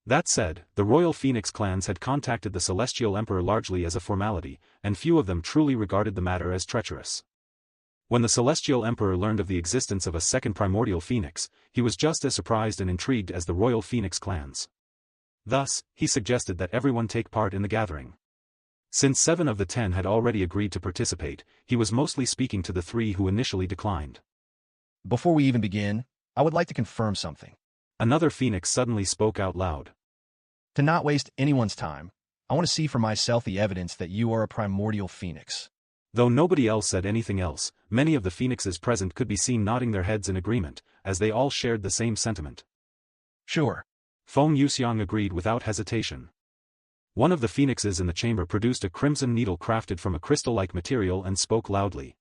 That said, the Royal Phoenix clans had contacted the Celestial Emperor largely as a formality, and few of them truly regarded the matter as treacherous. When the Celestial Emperor learned of the existence of a second primordial phoenix, he was just as surprised and intrigued as the Royal Phoenix clans. Thus, he suggested that everyone take part in the gathering. Since 7 of the 10 had already agreed to participate, he was mostly speaking to the 3 who initially declined. Before we even begin, I would like to confirm something. Another phoenix suddenly spoke out loud. To not waste anyone's time, I want to see for myself the evidence that you are a primordial phoenix. Though nobody else said anything else, many of the phoenixes present could be seen nodding their heads in agreement, as they all shared the same sentiment. Sure. Feng Yuxiang agreed without hesitation. One of the phoenixes in the chamber produced a crimson needle crafted from a crystal-like material and spoke loudly.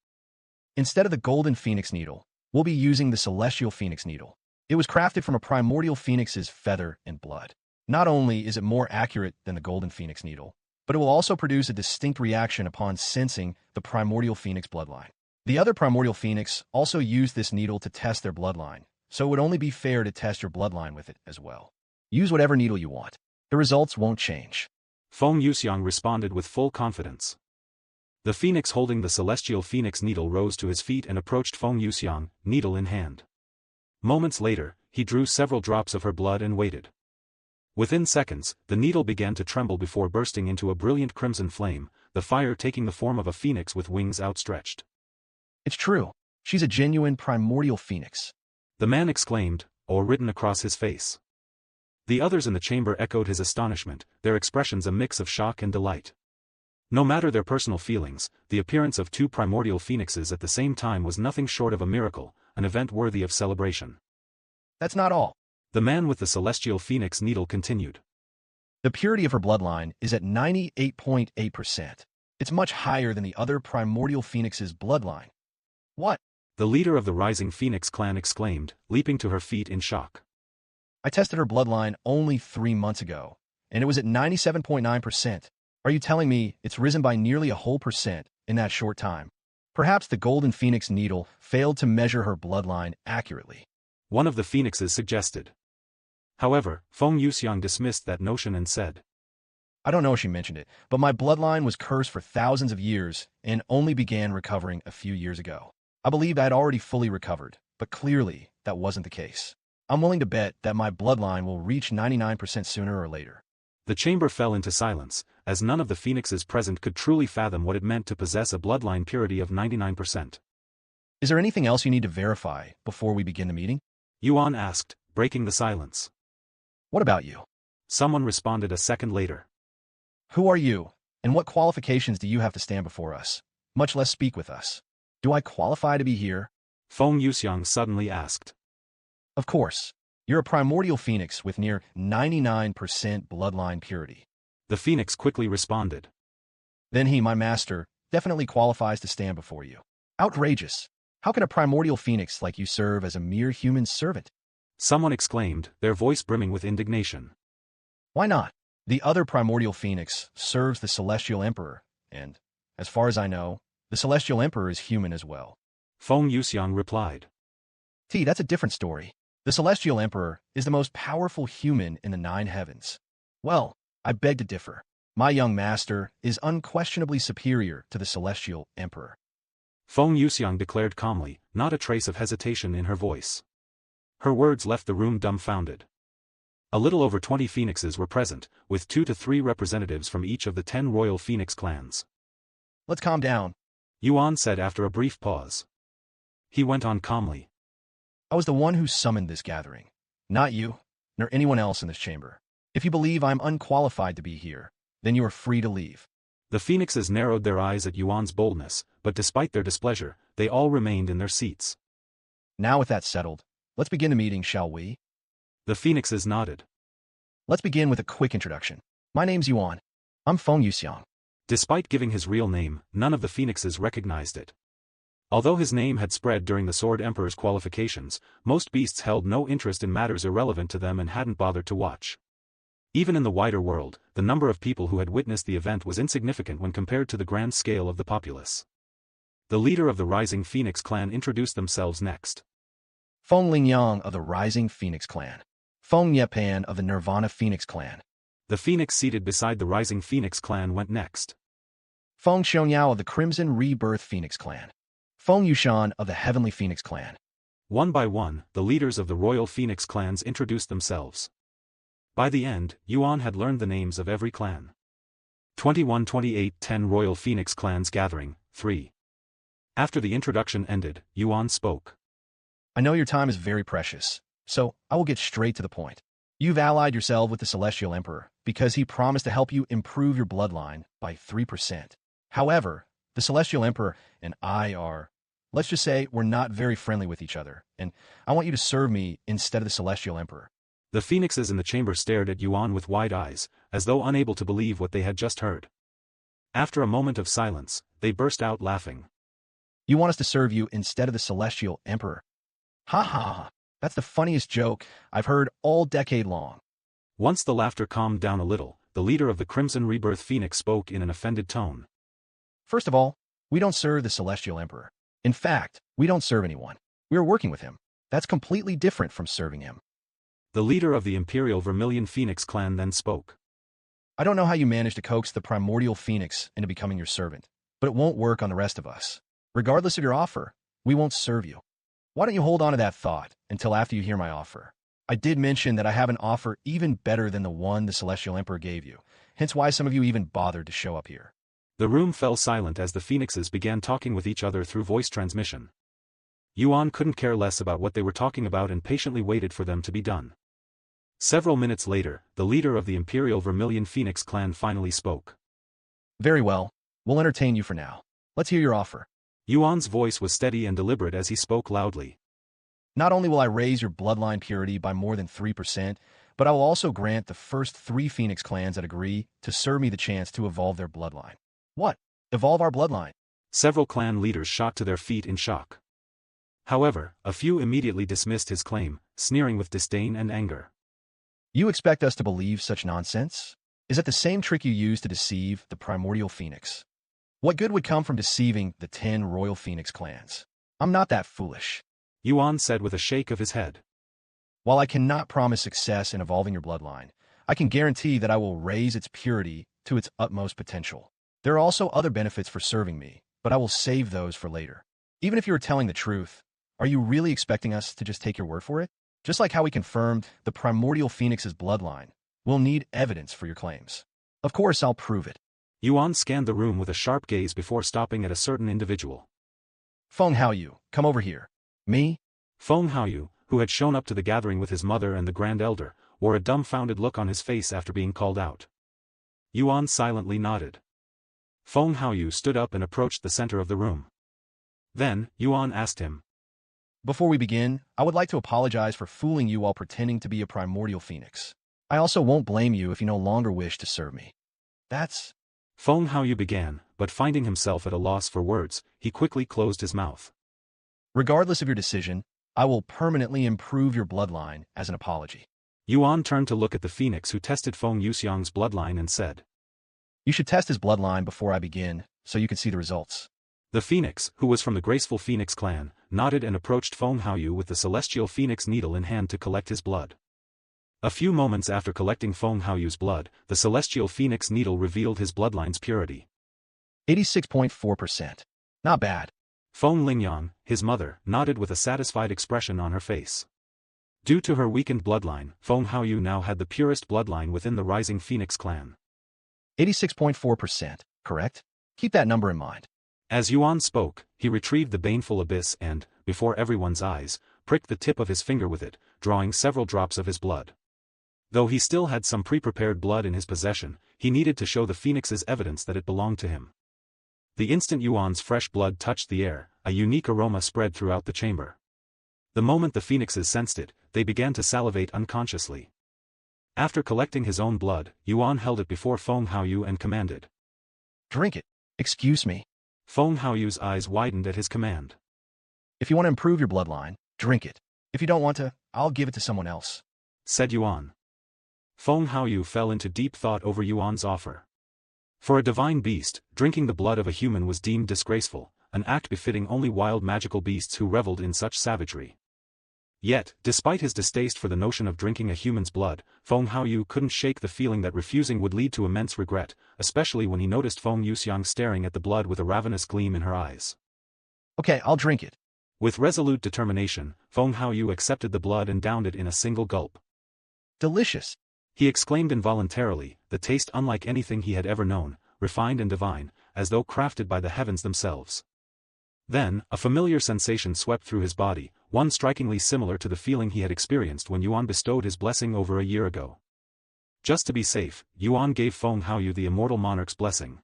Instead of the golden phoenix needle, we'll be using the celestial phoenix needle. It was crafted from a primordial phoenix's feather and blood. Not only is it more accurate than the golden phoenix needle, but it will also produce a distinct reaction upon sensing the primordial phoenix bloodline. The other primordial phoenix also used this needle to test their bloodline, so it would only be fair to test your bloodline with it as well. Use whatever needle you want. The results won't change. Feng Yuxiang responded with full confidence. The phoenix holding the celestial phoenix needle rose to his feet and approached Feng Yuxiang, needle in hand. Moments later, he drew several drops of her blood and waited. Within seconds, the needle began to tremble before bursting into a brilliant crimson flame, the fire taking the form of a phoenix with wings outstretched. It's true. She's a genuine primordial phoenix. The man exclaimed, awe written across his face. The others in the chamber echoed his astonishment, their expressions a mix of shock and delight. No matter their personal feelings, the appearance of 2 primordial phoenixes at the same time was nothing short of a miracle, an event worthy of celebration. That's not all. The man with the celestial phoenix needle continued. The purity of her bloodline is at 98.8%. It's much higher than the other primordial phoenix's bloodline. What? The leader of the Rising Phoenix clan exclaimed, leaping to her feet in shock. I tested her bloodline only 3 months ago, and it was at 97.9%. Are you telling me it's risen by nearly a whole percent in that short time? Perhaps the golden phoenix needle failed to measure her bloodline accurately. One of the phoenixes suggested. However, Feng Yuxiang dismissed that notion and said, I don't know if she mentioned it, but my bloodline was cursed for thousands of years and only began recovering a few years ago. I believe I had already fully recovered, but clearly that wasn't the case. I'm willing to bet that my bloodline will reach 99% sooner or later. The chamber fell into silence, as none of the phoenixes present could truly fathom what it meant to possess a bloodline purity of 99%. Is there anything else you need to verify before we begin the meeting? Yuan asked, breaking the silence. What about you? Someone responded a second later. Who are you, and what qualifications do you have to stand before us, much less speak with us? Do I qualify to be here? Feng Yuxiang suddenly asked. Of course. You're a primordial phoenix with near 99% bloodline purity. The phoenix quickly responded. Then he, my master, definitely qualifies to stand before you. Outrageous. How can a primordial phoenix like you serve as a mere human servant? Someone exclaimed, their voice brimming with indignation. Why not? The other primordial phoenix serves the Celestial Emperor, and, as far as I know, the Celestial Emperor is human as well. Feng Yuxiang replied. That's a different story. The Celestial Emperor is the most powerful human in the 9 heavens. Well, I beg to differ. My young master is unquestionably superior to the Celestial Emperor. Feng Yuxiang declared calmly, not a trace of hesitation in her voice. Her words left the room dumbfounded. A little over 20 phoenixes were present, with 2 to 3 representatives from each of the 10 royal phoenix clans. Let's calm down, Yuan said after a brief pause. He went on calmly. I was the one who summoned this gathering. Not you, nor anyone else in this chamber. If you believe I'm unqualified to be here, then you are free to leave. The phoenixes narrowed their eyes at Yuan's boldness, but despite their displeasure, they all remained in their seats. Now with that settled, let's begin the meeting, shall we? The phoenixes nodded. Let's begin with a quick introduction. My name's Yuan. I'm Feng Yuxiang. Despite giving his real name, none of the phoenixes recognized it. Although his name had spread during the Sword Emperor's qualifications, most beasts held no interest in matters irrelevant to them and hadn't bothered to watch. Even in the wider world, the number of people who had witnessed the event was insignificant when compared to the grand scale of the populace. The leader of the Rising Phoenix clan introduced themselves next. Feng Lingyang of the Rising Phoenix Clan. Feng Yepan of the Nirvana Phoenix Clan. The phoenix seated beside the Rising Phoenix clan went next. Feng Xionyao of the Crimson Rebirth Phoenix Clan. Feng Yushan of the Heavenly Phoenix Clan. One by one, the leaders of the Royal Phoenix clans introduced themselves. By the end, Yuan had learned the names of every clan. 21-28-10 Royal Phoenix clans gathering, 3. After the introduction ended, Yuan spoke. I know your time is very precious, so I will get straight to the point. You've allied yourself with the Celestial Emperor because he promised to help you improve your bloodline by 3%. However, the Celestial Emperor and I are, let's just say, we're not very friendly with each other, and I want you to serve me instead of the Celestial Emperor. The phoenixes in the chamber stared at Yuan with wide eyes, as though unable to believe what they had just heard. After a moment of silence, they burst out laughing. You want us to serve you instead of the Celestial Emperor? Ha ha ha. That's the funniest joke I've heard all decade long. Once the laughter calmed down a little, the leader of the Crimson Rebirth Phoenix spoke in an offended tone. First of all, we don't serve the Celestial Emperor. In fact, we don't serve anyone. We are working with him. That's completely different from serving him. The leader of the Imperial Vermilion Phoenix clan then spoke. I don't know how you managed to coax the Primordial Phoenix into becoming your servant, but it won't work on the rest of us. Regardless of your offer, we won't serve you. Why don't you hold on to that thought until after you hear my offer? I did mention that I have an offer even better than the one the Celestial Emperor gave you, hence why some of you even bothered to show up here. The room fell silent as the phoenixes began talking with each other through voice transmission. Yuan couldn't care less about what they were talking about and patiently waited for them to be done. Several minutes later, the leader of the Imperial Vermilion Phoenix clan finally spoke. Very well, we'll entertain you for now. Let's hear your offer. Yuan's voice was steady and deliberate as he spoke loudly. Not only will I raise your bloodline purity by more than 3%, but I will also grant the first 3 Phoenix clans that agree to serve me the chance to evolve their bloodline. What? Evolve our bloodline? Several clan leaders shot to their feet in shock. However, a few immediately dismissed his claim, sneering with disdain and anger. You expect us to believe such nonsense? Is that the same trick you used to deceive the Primordial Phoenix? What good would come from deceiving the 10 Royal Phoenix clans? I'm not that foolish. Yuan said with a shake of his head. While I cannot promise success in evolving your bloodline, I can guarantee that I will raise its purity to its utmost potential. There are also other benefits for serving me, but I will save those for later. Even if you are telling the truth, are you really expecting us to just take your word for it? Just like how we confirmed the Primordial Phoenix's bloodline, we'll need evidence for your claims. Of course, I'll prove it. Yuan scanned the room with a sharp gaze before stopping at a certain individual. Feng Haoyu, come over here. Me? Feng Haoyu, who had shown up to the gathering with his mother and the Grand Elder, wore a dumbfounded look on his face after being called out. Yuan silently nodded. Feng Haoyu stood up and approached the center of the room. Then, Yuan asked him. Before we begin, I would like to apologize for fooling you while pretending to be a Primordial Phoenix. I also won't blame you if you no longer wish to serve me. That's... Feng Haoyu began, but finding himself at a loss for words, he quickly closed his mouth. Regardless of your decision, I will permanently improve your bloodline as an apology. Yuan turned to look at the phoenix who tested Feng Yuxiang's bloodline and said. You should test his bloodline before I begin, so you can see the results. The phoenix, who was from the graceful Phoenix clan, nodded and approached Feng Haoyu with the celestial phoenix needle in hand to collect his blood. A few moments after collecting Feng Haoyu's blood, the celestial phoenix needle revealed his bloodline's purity. 86.4%. Not bad. Feng Lingyang, his mother, nodded with a satisfied expression on her face. Due to her weakened bloodline, Feng Haoyu now had the purest bloodline within the Rising Phoenix clan. 86.4%, correct? Keep that number in mind. As Yuan spoke, he retrieved the baneful abyss and, before everyone's eyes, pricked the tip of his finger with it, drawing several drops of his blood. Though he still had some pre-prepared blood in his possession, he needed to show the phoenix's evidence that it belonged to him. The instant Yuan's fresh blood touched the air, a unique aroma spread throughout the chamber. The moment the phoenixes sensed it, they began to salivate unconsciously. After collecting his own blood, Yuan held it before Feng Haoyu and commanded. Drink it. Excuse me. Feng Haoyu's eyes widened at his command. If you want to improve your bloodline, drink it. If you don't want to, I'll give it to someone else, said Yuan. Feng Haoyu fell into deep thought over Yuan's offer. For a divine beast, drinking the blood of a human was deemed disgraceful, an act befitting only wild magical beasts who reveled in such savagery. Yet, despite his distaste for the notion of drinking a human's blood, Feng Haoyu couldn't shake the feeling that refusing would lead to immense regret, especially when he noticed Feng Yuxiang staring at the blood with a ravenous gleam in her eyes. Okay, I'll drink it. With resolute determination, Feng Haoyu accepted the blood and downed it in a single gulp. Delicious. He exclaimed involuntarily, the taste unlike anything he had ever known, refined and divine, as though crafted by the heavens themselves. Then, a familiar sensation swept through his body, one strikingly similar to the feeling he had experienced when Yuan bestowed his blessing over a year ago. Just to be safe, Yuan gave Feng Haoyu the Immortal Monarch's blessing.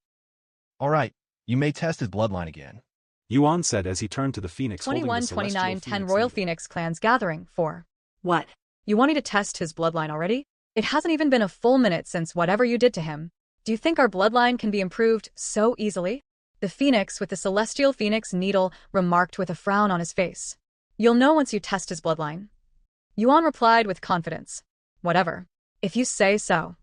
All right, you may test his bloodline again. Yuan said as he turned to the phoenix holding the 21, celestial 29, 10 phoenix Royal needle. Phoenix clans gathering for. What? You wanting to test his bloodline already? It hasn't even been a full minute since whatever you did to him. Do you think our bloodline can be improved so easily? The phoenix with the celestial phoenix needle remarked with a frown on his face. You'll know once you test his bloodline. Yuan replied with confidence. Whatever. If you say so.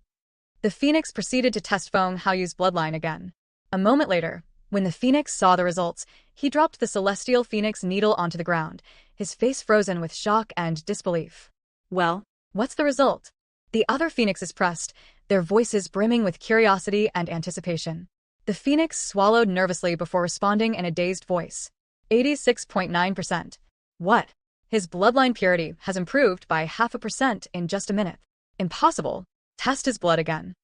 The phoenix proceeded to test Feng Haoyu's bloodline again. A moment later, when the phoenix saw the results, he dropped the celestial phoenix needle onto the ground, his face frozen with shock and disbelief. Well, what's the result? The other phoenixes pressed, their voices brimming with curiosity and anticipation. The phoenix swallowed nervously before responding in a dazed voice. 86.9%. What? His bloodline purity has improved by 0.5% in just a minute. Impossible. Test his blood again.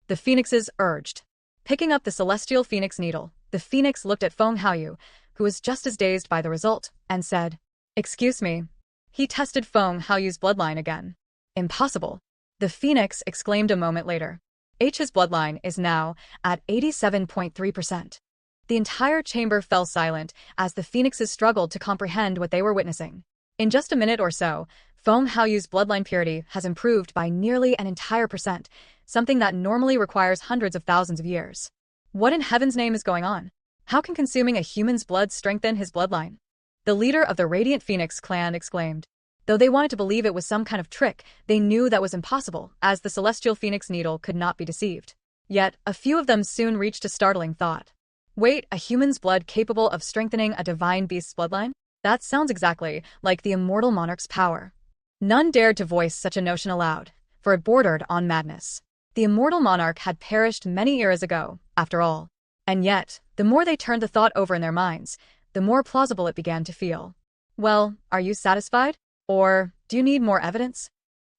The phoenixes urged. Picking up the celestial phoenix needle, the phoenix looked at Feng Haoyu, who was just as dazed by the result, and said, "Excuse me." He tested Feng Haoyu's bloodline again. Impossible. The phoenix exclaimed a moment later. H's bloodline is now at 87.3%. The entire chamber fell silent as the phoenixes struggled to comprehend what they were witnessing. In just a minute or so, Feng Haoyu's bloodline purity has improved by nearly an entire percent, something that normally requires hundreds of thousands of years. What in heaven's name is going on? How can consuming a human's blood strengthen his bloodline? The leader of the Radiant Phoenix clan exclaimed. Though they wanted to believe it was some kind of trick, they knew that was impossible, as the celestial phoenix needle could not be deceived. Yet, a few of them soon reached a startling thought. Wait, a human's blood capable of strengthening a divine beast's bloodline? That sounds exactly like the Immortal Monarch's power. None dared to voice such a notion aloud, for it bordered on madness. The Immortal Monarch had perished many eras ago, after all. And yet, the more they turned the thought over in their minds, the more plausible it began to feel. Well, are you satisfied? Or, do you need more evidence?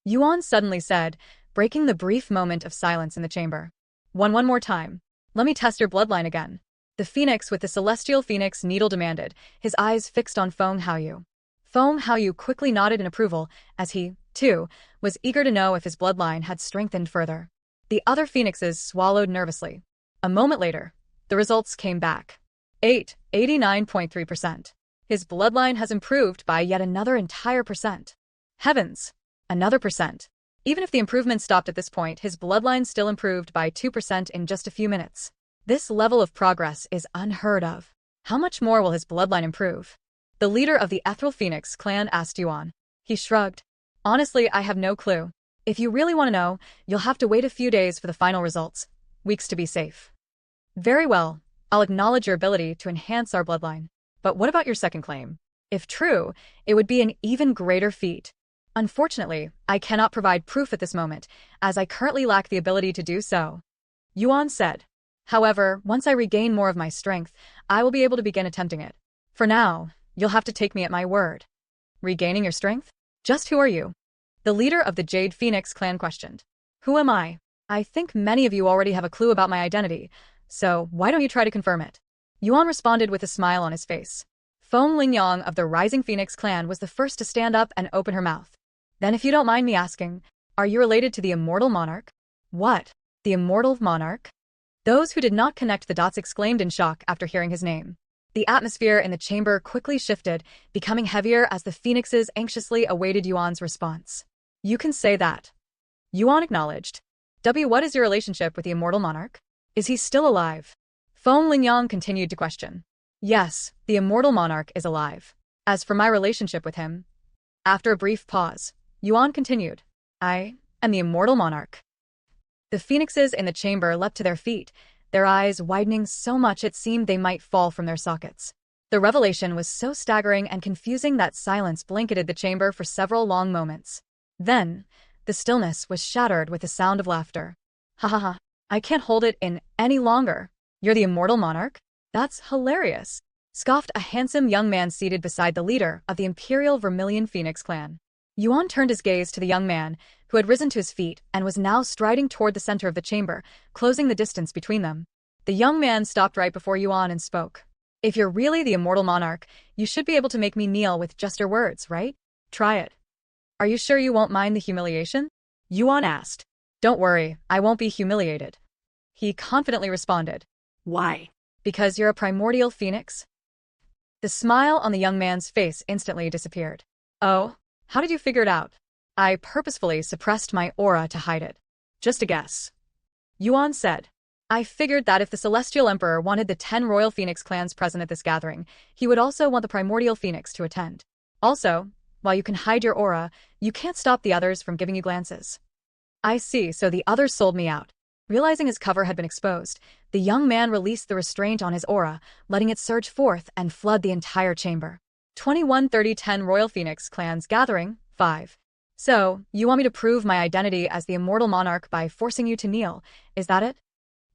Yuan suddenly said, breaking the brief moment of silence in the chamber. One more time. Let me test your bloodline again. The phoenix with the celestial phoenix needle demanded, his eyes fixed on Feng Haoyu. Feng Haoyu quickly nodded in approval, as he, too, was eager to know if his bloodline had strengthened further. The other phoenixes swallowed nervously. A moment later, the results came back. 89.3%. His bloodline has improved by yet another entire percent. Heavens! Another percent. Even if the improvement stopped at this point, his bloodline still improved by 2% in just a few minutes. This level of progress is unheard of. How much more will his bloodline improve? The leader of the Ethereal Phoenix clan asked Yuan. He shrugged. Honestly, I have no clue. If you really want to know, you'll have to wait a few days for the final results. Weeks to be safe. Very well. I'll acknowledge your ability to enhance our bloodline. But what about your second claim? If true, it would be an even greater feat. Unfortunately, I cannot provide proof at this moment, as I currently lack the ability to do so. Yuan said. However, once I regain more of my strength, I will be able to begin attempting it. For now, you'll have to take me at my word. Regaining your strength? Just who are you? The leader of the Jade Phoenix clan questioned. Who am I? I think many of you already have a clue about my identity, so why don't you try to confirm it? Yuan responded with a smile on his face. Feng Lingyang of the Rising Phoenix clan was the first to stand up and open her mouth. Then if you don't mind me asking, are you related to the Immortal Monarch? What? The Immortal Monarch? Those who did not connect the dots exclaimed in shock after hearing his name. The atmosphere in the chamber quickly shifted, becoming heavier as the phoenixes anxiously awaited Yuan's response. You can say that. Yuan acknowledged. What is your relationship with the Immortal Monarch? Is he still alive? Feng Lingyang continued to question. Yes, the Immortal Monarch is alive. As for my relationship with him... After a brief pause, Yuan continued. I am the Immortal Monarch. The phoenixes in the chamber leapt to their feet, their eyes widening so much it seemed they might fall from their sockets. The revelation was so staggering and confusing that silence blanketed the chamber for several long moments. Then, the stillness was shattered with the sound of laughter. Ha ha ha, I can't hold it in any longer. You're the immortal monarch? That's hilarious, scoffed a handsome young man seated beside the leader of the Imperial Vermilion Phoenix clan. Yuan turned his gaze to the young man, who had risen to his feet and was now striding toward the center of the chamber, closing the distance between them. The young man stopped right before Yuan and spoke. If you're really the immortal monarch, you should be able to make me kneel with just your words, right? Try it. Are you sure you won't mind the humiliation? Yuan asked. Don't worry, I won't be humiliated. He confidently responded. Why? Because you're a primordial phoenix? The smile on the young man's face instantly disappeared. Oh, how did you figure it out? I purposefully suppressed my aura to hide it. Just a guess. Yuan said. I figured that if the Celestial Emperor wanted the 10 Royal Phoenix clans present at this gathering, he would also want the Primordial Phoenix to attend. Also, while you can hide your aura, you can't stop the others from giving you glances. I see, so the others sold me out. Realizing his cover had been exposed, the young man released the restraint on his aura, letting it surge forth and flood the entire chamber. 21-30-10 Royal Phoenix clans gathering, 5. So, you want me to prove my identity as the immortal monarch by forcing you to kneel, is that it?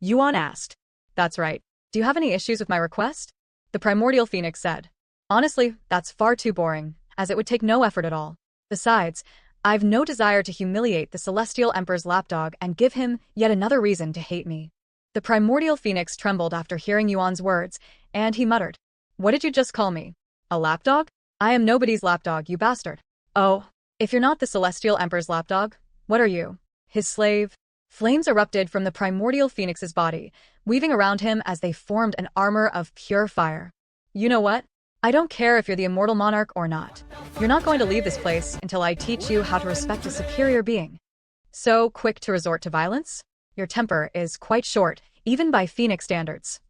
Yuan asked. That's right. Do you have any issues with my request? The Primordial Phoenix said. Honestly, that's far too boring, as it would take no effort at all. Besides, I've no desire to humiliate the Celestial Emperor's lapdog and give him yet another reason to hate me. The Primordial Phoenix trembled after hearing Yuan's words, and he muttered. What did you just call me? A lapdog? I am nobody's lapdog, you bastard. Oh, if you're not the Celestial Emperor's lapdog, what are you? His slave? Flames erupted from the Primordial Phoenix's body, weaving around him as they formed an armor of pure fire. You know what? I don't care if you're the immortal monarch or not. You're not going to leave this place until I teach you how to respect a superior being. So quick to resort to violence? Your temper is quite short, even by Phoenix standards.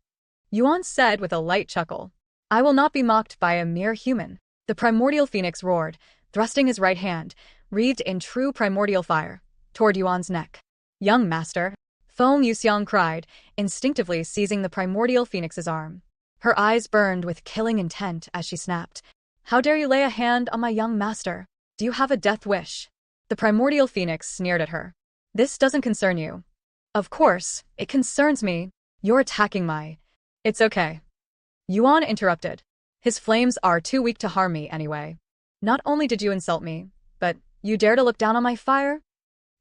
Yuan said with a light chuckle. I will not be mocked by a mere human. The Primordial Phoenix roared, thrusting his right hand, wreathed in true primordial fire, toward Yuan's neck. Young master, Feng Yuxiang cried, instinctively seizing the Primordial Phoenix's arm. Her eyes burned with killing intent as she snapped. How dare you lay a hand on my young master? Do you have a death wish? The Primordial Phoenix sneered at her. This doesn't concern you. Of course, it concerns me. You're attacking my... It's okay. Yuan interrupted. His flames are too weak to harm me anyway. Not only did you insult me, but you dare to look down on my fire?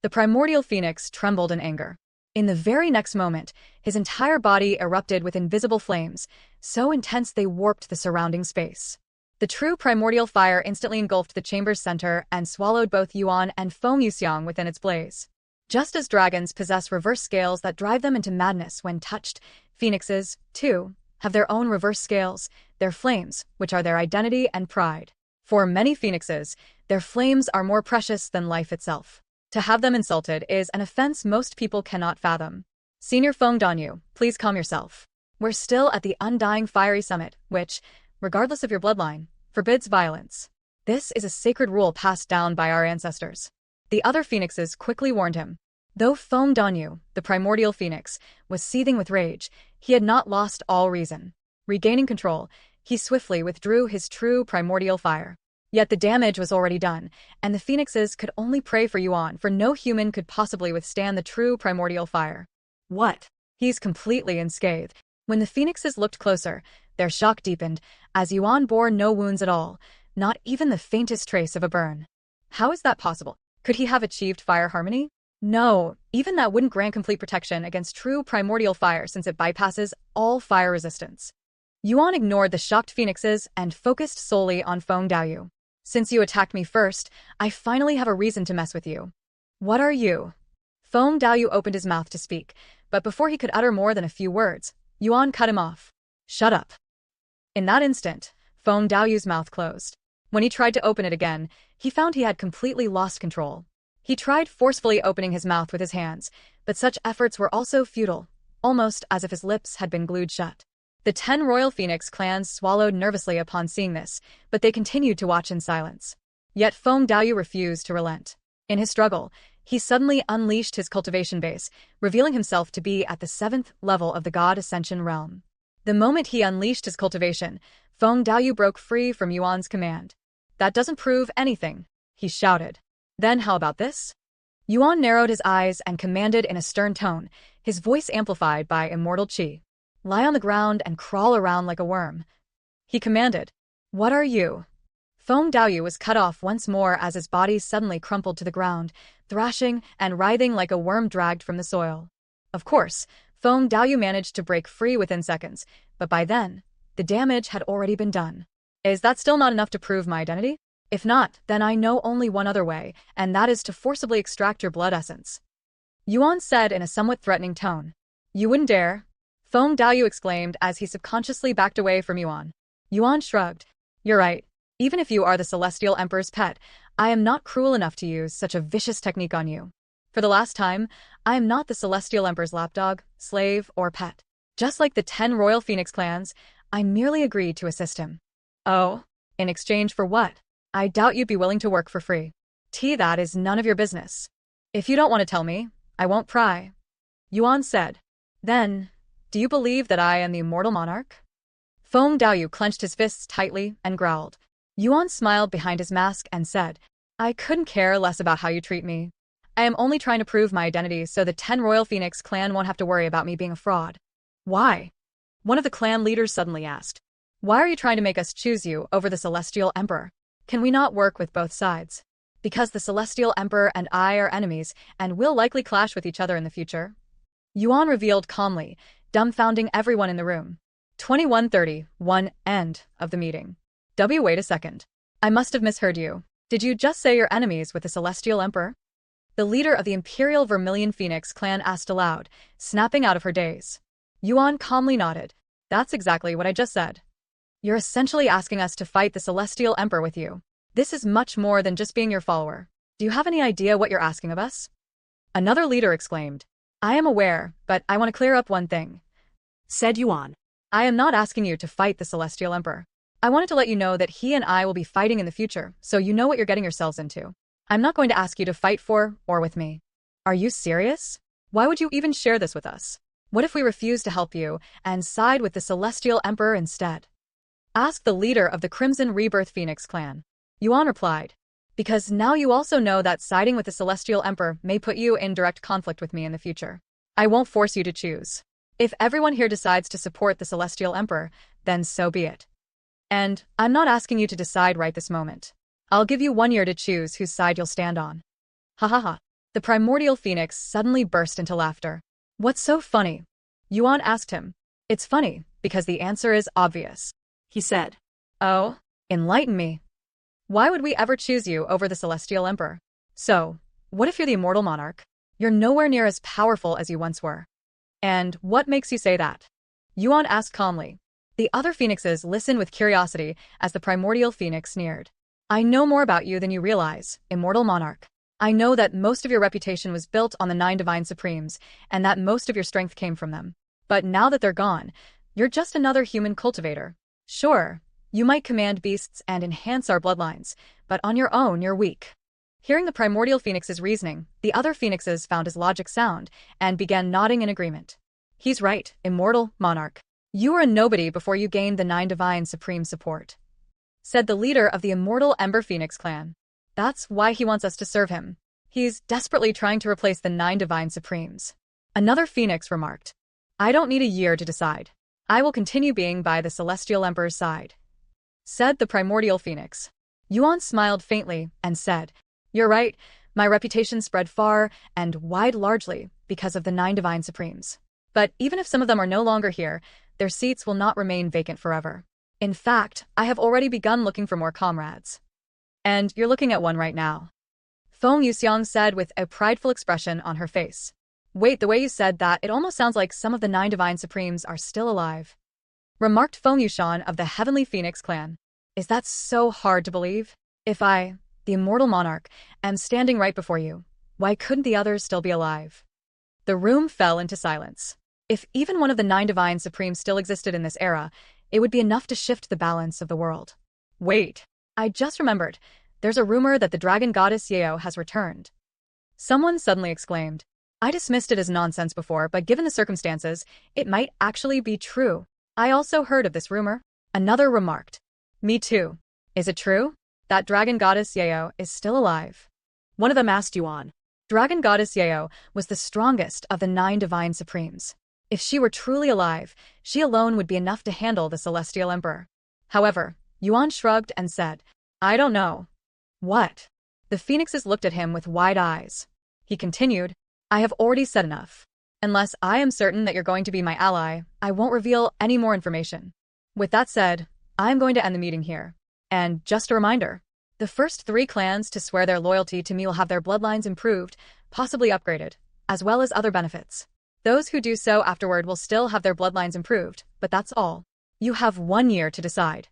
The Primordial Phoenix trembled in anger. In the very next moment, his entire body erupted with invisible flames, so intense they warped the surrounding space. The true primordial fire instantly engulfed the chamber's center and swallowed both Yuan and Feng Yuxiang within its blaze. Just as dragons possess reverse scales that drive them into madness when touched, phoenixes, too, have their own reverse scales, their flames, which are their identity and pride. For many phoenixes, their flames are more precious than life itself. To have them insulted is an offense most people cannot fathom. Senior Feng Danyu, please calm yourself. We're still at the Undying Fiery Summit, which, regardless of your bloodline, forbids violence. This is a sacred rule passed down by our ancestors. The other phoenixes quickly warned him. Though Feng Danyu, the primordial phoenix, was seething with rage, he had not lost all reason. Regaining control, he swiftly withdrew his true primordial fire. Yet the damage was already done, and the phoenixes could only pray for Yuan, for no human could possibly withstand the true primordial fire. What? He's completely unscathed. When the phoenixes looked closer, their shock deepened, as Yuan bore no wounds at all, not even the faintest trace of a burn. How is that possible? Could he have achieved fire harmony? No, even that wouldn't grant complete protection against true primordial fire since it bypasses all fire resistance. Yuan ignored the shocked phoenixes and focused solely on Feng Daoyu. Since you attacked me first, I finally have a reason to mess with you. What are you? Feng Daoyu opened his mouth to speak, but before he could utter more than a few words, Yuan cut him off. Shut up. In that instant, Feng Daoyu's mouth closed. When he tried to open it again, he found he had completely lost control. He tried forcefully opening his mouth with his hands, but such efforts were also futile, almost as if his lips had been glued shut. The 10 Royal Phoenix clans swallowed nervously upon seeing this, but they continued to watch in silence. Yet Feng Daoyu refused to relent. In his struggle, he suddenly unleashed his cultivation base, revealing himself to be at the 7th level of the God Ascension realm. The moment he unleashed his cultivation, Feng Daoyu broke free from Yuan's command. That doesn't prove anything, he shouted. Then how about this? Yuan narrowed his eyes and commanded in a stern tone, his voice amplified by immortal qi. Lie on the ground and crawl around like a worm. He commanded. What are you? Feng Daoyu was cut off once more as his body suddenly crumpled to the ground, thrashing and writhing like a worm dragged from the soil. Of course, Feng Daoyu managed to break free within seconds, but by then, the damage had already been done. Is that still not enough to prove my identity? If not, then I know only one other way, and that is to forcibly extract your blood essence. Yuan said in a somewhat threatening tone. You wouldn't dare? Feng Daoyu exclaimed as he subconsciously backed away from Yuan. Yuan shrugged. You're right. Even if you are the Celestial Emperor's pet, I am not cruel enough to use such a vicious technique on you. For the last time, I am not the Celestial Emperor's lapdog, slave, or pet. Just like the 10 Royal Phoenix clans, I merely agreed to assist him. Oh, in exchange for what? I doubt you'd be willing to work for free. That is none of your business. If you don't want to tell me, I won't pry. Yuan said. Then, do you believe that I am the Immortal Monarch? Feng Daoyu clenched his fists tightly and growled. Yuan smiled behind his mask and said, I couldn't care less about how you treat me. I am only trying to prove my identity so the 10 Royal Phoenix clan won't have to worry about me being a fraud. Why? One of the clan leaders suddenly asked. Why are you trying to make us choose you over the Celestial Emperor? Can we not work with both sides? Because the Celestial Emperor and I are enemies and will likely clash with each other in the future. Yuan revealed calmly, dumbfounding everyone in the room. 21:30, end of the meeting. Wait a second. I must have misheard you. Did you just say you're enemies with the Celestial Emperor? The leader of the Imperial Vermilion Phoenix clan asked aloud, snapping out of her daze. Yuan calmly nodded. That's exactly what I just said. You're essentially asking us to fight the Celestial Emperor with you. This is much more than just being your follower. Do you have any idea what you're asking of us? Another leader exclaimed. I am aware, but I want to clear up one thing. Said Yuan. I am not asking you to fight the Celestial Emperor. I wanted to let you know that he and I will be fighting in the future, so you know what you're getting yourselves into. I'm not going to ask you to fight for or with me. Are you serious? Why would you even share this with us? What if we refuse to help you and side with the Celestial Emperor instead? Asked the leader of the Crimson Rebirth Phoenix clan. Yuan replied. Because now you also know that siding with the Celestial Emperor may put you in direct conflict with me in the future. I won't force you to choose. If everyone here decides to support the Celestial Emperor, then so be it. And I'm not asking you to decide right this moment. I'll give you 1 year to choose whose side you'll stand on. Ha ha ha. The Primordial Phoenix suddenly burst into laughter. What's so funny? Yuan asked him. It's funny, because the answer is obvious. He said. Oh, enlighten me. Why would we ever choose you over the Celestial Emperor? So, what if you're the Immortal Monarch? You're nowhere near as powerful as you once were. And what makes you say that? Yuan asked calmly. The other phoenixes listened with curiosity as the Primordial Phoenix sneered. I know more about you than you realize, Immortal Monarch. I know that most of your reputation was built on the 9 Divine Supremes, and that most of your strength came from them. But now that they're gone, you're just another human cultivator. Sure, you might command beasts and enhance our bloodlines, but on your own you're weak. Hearing the Primordial Phoenix's reasoning, the other phoenixes found his logic sound and began nodding in agreement. He's right, Immortal Monarch. You were a nobody before you gained the 9 Divine Supreme support. Said the leader of the Immortal Ember Phoenix clan. That's why he wants us to serve him. He's desperately trying to replace the 9 Divine Supremes. Another phoenix remarked. I don't need a year to decide. I will continue being by the Celestial Emperor's side. Said the Primordial Phoenix. Yuan smiled faintly and said, You're right, my reputation spread far and wide largely because of the 9 Divine Supremes. But even if some of them are no longer here, their seats will not remain vacant forever. In fact, I have already begun looking for more comrades. And you're looking at one right now. Feng Yuxiang said with a prideful expression on her face. Wait, the way you said that, it almost sounds like some of the 9 Divine Supremes are still alive. Remarked Feng Yushan of the Heavenly Phoenix clan. Is that so hard to believe? If I, the Immortal Monarch, am standing right before you, why couldn't the others still be alive? The room fell into silence. If even one of the 9 Divine Supremes still existed in this era, it would be enough to shift the balance of the world. Wait, I just remembered. There's a rumor that the dragon goddess Yeo has returned. Someone suddenly exclaimed. I dismissed it as nonsense before, but given the circumstances, it might actually be true. I also heard of this rumor. Another remarked. Me too. Is it true? That dragon goddess Yeo is still alive? One of them asked Yuan. Dragon goddess Yeo was the strongest of the 9 divine supremes. If she were truly alive, she alone would be enough to handle the celestial emperor. However, Yuan shrugged and said, I don't know. What? The phoenixes looked at him with wide eyes. He continued, I have already said enough. Unless I am certain that you're going to be my ally, I won't reveal any more information. With that said, I'm going to end the meeting here. And just a reminder, the first 3 clans to swear their loyalty to me will have their bloodlines improved, possibly upgraded, as well as other benefits. Those who do so afterward will still have their bloodlines improved, but that's all. You have 1 year to decide.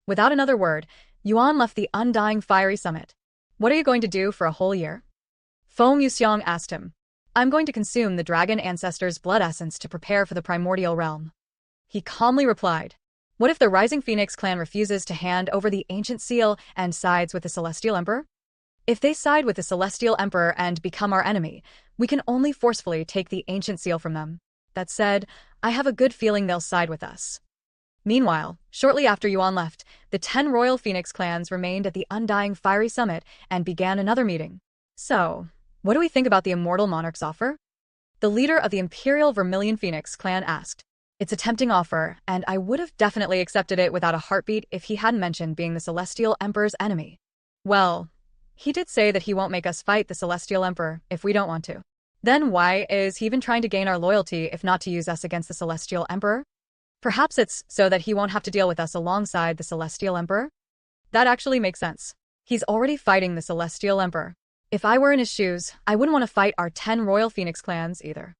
Without another word, Yuan left the undying fiery summit. What are you going to do for a whole year? Feng Yuxiang asked him. I'm going to consume the dragon ancestor's blood essence to prepare for the primordial realm. He calmly replied. What if the Rising Phoenix clan refuses to hand over the ancient seal and sides with the Celestial Emperor? If they side with the Celestial Emperor and become our enemy, we can only forcefully take the ancient seal from them. That said, I have a good feeling they'll side with us. Meanwhile, shortly after Yuan left, the 10 royal Phoenix clans remained at the undying fiery summit and began another meeting. So, what do we think about the Immortal Monarch's offer? The leader of the Imperial Vermilion Phoenix clan asked. It's a tempting offer, and I would have definitely accepted it without a heartbeat if he hadn't mentioned being the Celestial Emperor's enemy. Well, he did say that he won't make us fight the Celestial Emperor if we don't want to. Then why is he even trying to gain our loyalty if not to use us against the Celestial Emperor? Perhaps it's so that he won't have to deal with us alongside the Celestial Emperor? That actually makes sense. He's already fighting the Celestial Emperor. If I were in his shoes, I wouldn't want to fight our 10 royal Phoenix clans either.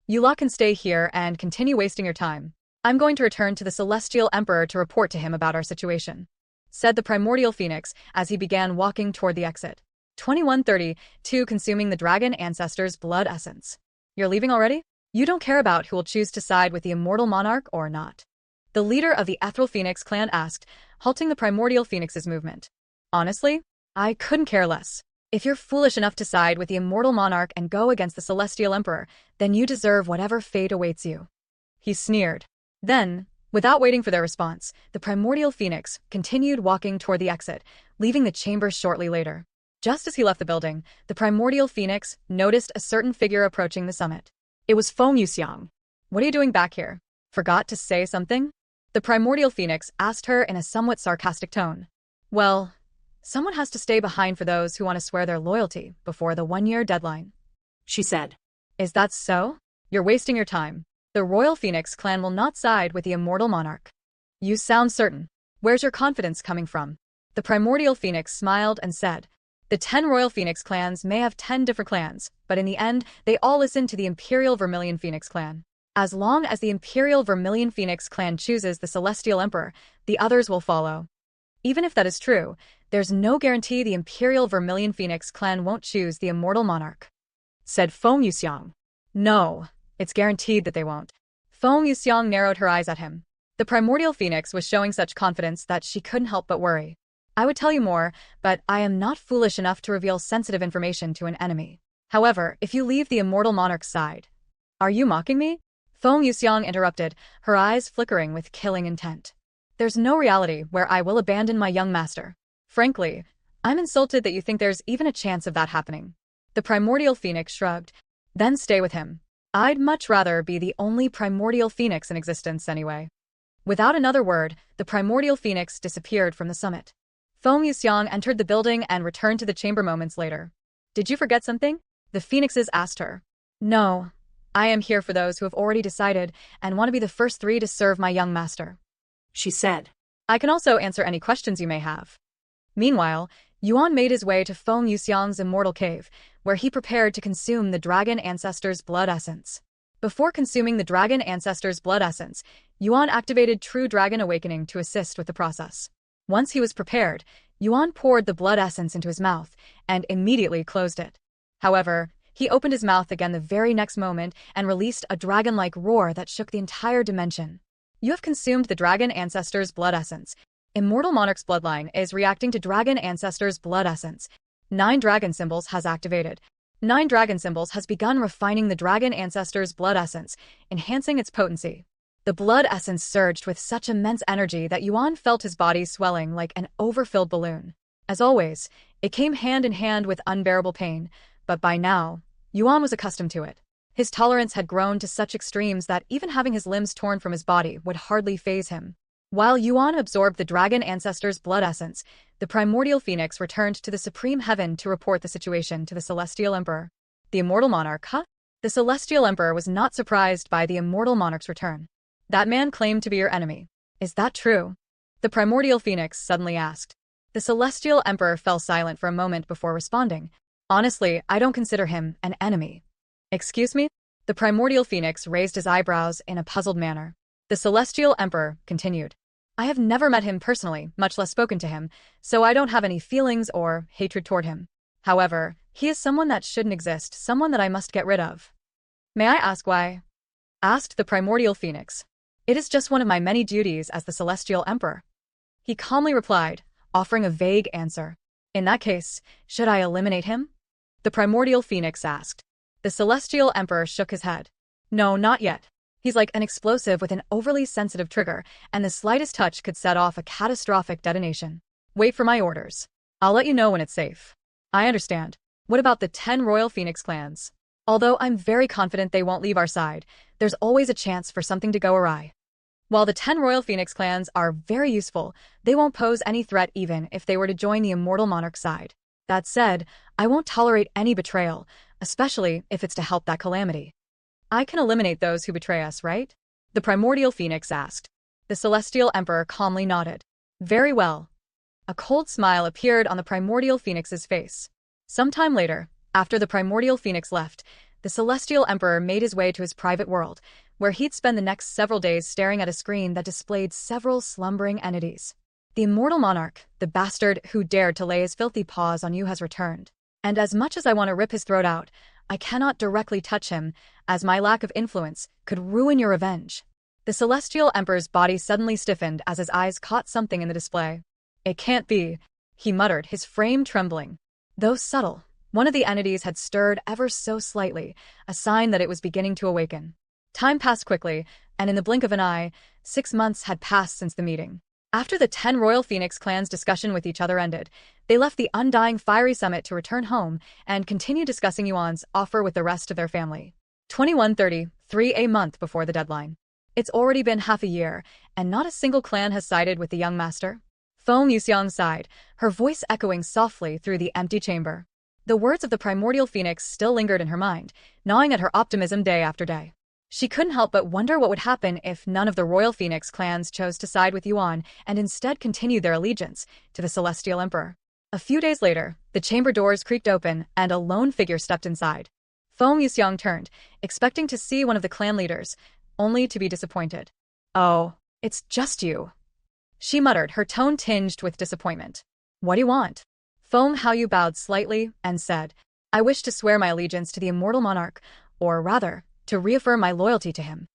You lot can stay here and continue wasting your time. I'm going to return to the Celestial Emperor to report to him about our situation, said the Primordial Phoenix as he began walking toward the exit. 2132 Consuming the Dragon Ancestor's Blood Essence. You're leaving already? You don't care about who will choose to side with the Immortal Monarch or not? The leader of the Ethereal Phoenix clan asked, halting the Primordial Phoenix's movement. Honestly, I couldn't care less. If you're foolish enough to side with the Immortal Monarch and go against the Celestial Emperor, then you deserve whatever fate awaits you. He sneered. Then, without waiting for their response, the Primordial Phoenix continued walking toward the exit, leaving the chamber shortly later. Just as he left the building, the Primordial Phoenix noticed a certain figure approaching the summit. It was Feng Yuxiang. What are you doing back here? Forgot to say something? The Primordial Phoenix asked her in a somewhat sarcastic tone. Well, someone has to stay behind for those who want to swear their loyalty before the 1-year deadline, she said. Is that so? You're wasting your time. The Royal Phoenix clan will not side with the Immortal Monarch. You sound certain. Where's your confidence coming from? The Primordial Phoenix smiled and said, the 10 Royal Phoenix clans may have 10 different clans, but in the end, they all listen to the Imperial Vermilion Phoenix clan. As long as the Imperial Vermilion Phoenix clan chooses the Celestial Emperor, the others will follow. Even if that is true, there's no guarantee the Imperial Vermilion Phoenix clan won't choose the Immortal Monarch, said Feng Yuxiang. No, it's guaranteed that they won't. Feng Yuxiang narrowed her eyes at him. The Primordial Phoenix was showing such confidence that she couldn't help but worry. I would tell you more, but I am not foolish enough to reveal sensitive information to an enemy. However, if you leave the Immortal Monarch's side... Are you mocking me? Feng Yuxiang interrupted, her eyes flickering with killing intent. There's no reality where I will abandon my young master. Frankly, I'm insulted that you think there's even a chance of that happening. The Primordial Phoenix shrugged. Then stay with him. I'd much rather be the only Primordial Phoenix in existence anyway. Without another word, the Primordial Phoenix disappeared from the summit. Feng Yuxiang entered the building and returned to the chamber moments later. Did you forget something? The Phoenixes asked her. No. I am here for those who have already decided and want to be the first 3 to serve my young master, she said. I can also answer any questions you may have. Meanwhile, Yuan made his way to Feng Yuxiang's Immortal Cave, where he prepared to consume the Dragon Ancestor's blood essence. Before consuming the Dragon Ancestor's blood essence, Yuan activated True Dragon Awakening to assist with the process. Once he was prepared, Yuan poured the blood essence into his mouth and immediately closed it. However, he opened his mouth again the very next moment and released a dragon-like roar that shook the entire dimension. You have consumed the Dragon Ancestor's blood essence. Immortal Monarch's bloodline is reacting to Dragon Ancestor's blood essence. 9 dragon symbols has activated. 9 dragon symbols has begun refining the Dragon Ancestor's blood essence, enhancing its potency. The blood essence surged with such immense energy that Yuan felt his body swelling like an overfilled balloon. As always, it came hand in hand with unbearable pain, but by now, Yuan was accustomed to it. His tolerance had grown to such extremes that even having his limbs torn from his body would hardly faze him. While Yuan absorbed the dragon ancestor's blood essence, the primordial phoenix returned to the supreme heaven to report the situation to the celestial emperor. The immortal monarch, huh? The celestial emperor was not surprised by the immortal monarch's return. That man claimed to be your enemy. Is that true? The primordial phoenix suddenly asked. The celestial emperor fell silent for a moment before responding. Honestly, I don't consider him an enemy. Excuse me? The primordial phoenix raised his eyebrows in a puzzled manner. The celestial emperor continued. I have never met him personally, much less spoken to him, so I don't have any feelings or hatred toward him. However, he is someone that shouldn't exist, someone that I must get rid of. May I ask why? Asked the primordial phoenix. It is just one of my many duties as the celestial emperor. He calmly replied, offering a vague answer. In that case, should I eliminate him? The primordial phoenix asked. The celestial emperor shook his head. No, not yet. He's like an explosive with an overly sensitive trigger, and the slightest touch could set off a catastrophic detonation. Wait for my orders. I'll let you know when it's safe. I understand. What about the 10 royal phoenix clans? Although I'm very confident they won't leave our side, there's always a chance for something to go awry. While the 10 royal phoenix clans are very useful, they won't pose any threat even if they were to join the immortal monarch side. That said, I won't tolerate any betrayal, especially if it's to help that calamity. I can eliminate those who betray us, right? The primordial phoenix asked. The celestial emperor calmly nodded. Very well. A cold smile appeared on the primordial phoenix's face. Sometime later, after the primordial phoenix left, the celestial emperor made his way to his private world, where he'd spend the next several days staring at a screen that displayed several slumbering entities. The immortal monarch, the bastard who dared to lay his filthy paws on you, has returned. And as much as I want to rip his throat out, I cannot directly touch him, as my lack of influence could ruin your revenge. The celestial emperor's body suddenly stiffened as his eyes caught something in the display. It can't be, he muttered, his frame trembling. Though subtle, one of the entities had stirred ever so slightly, a sign that it was beginning to awaken. Time passed quickly, and in the blink of an eye, 6 months had passed since the meeting. After the 10 Royal Phoenix clans' discussion with each other ended, they left the undying fiery summit to return home and continue discussing Yuan's offer with the rest of their family. 21:33, a month before the deadline. It's already been half a year, and not a single clan has sided with the young master. Feng Yuxiang sighed, her voice echoing softly through the empty chamber. The words of the primordial phoenix still lingered in her mind, gnawing at her optimism day after day. She couldn't help but wonder what would happen if none of the Royal Phoenix clans chose to side with Yuan and instead continued their allegiance to the Celestial Emperor. A few days later, the chamber doors creaked open and a lone figure stepped inside. Feng Yuxiang turned, expecting to see one of the clan leaders, only to be disappointed. "Oh, it's just you," she muttered, her tone tinged with disappointment. "What do you want?" Feng Haoyu bowed slightly and said, "I wish to swear my allegiance to the immortal monarch, or rather, to reaffirm my loyalty to him."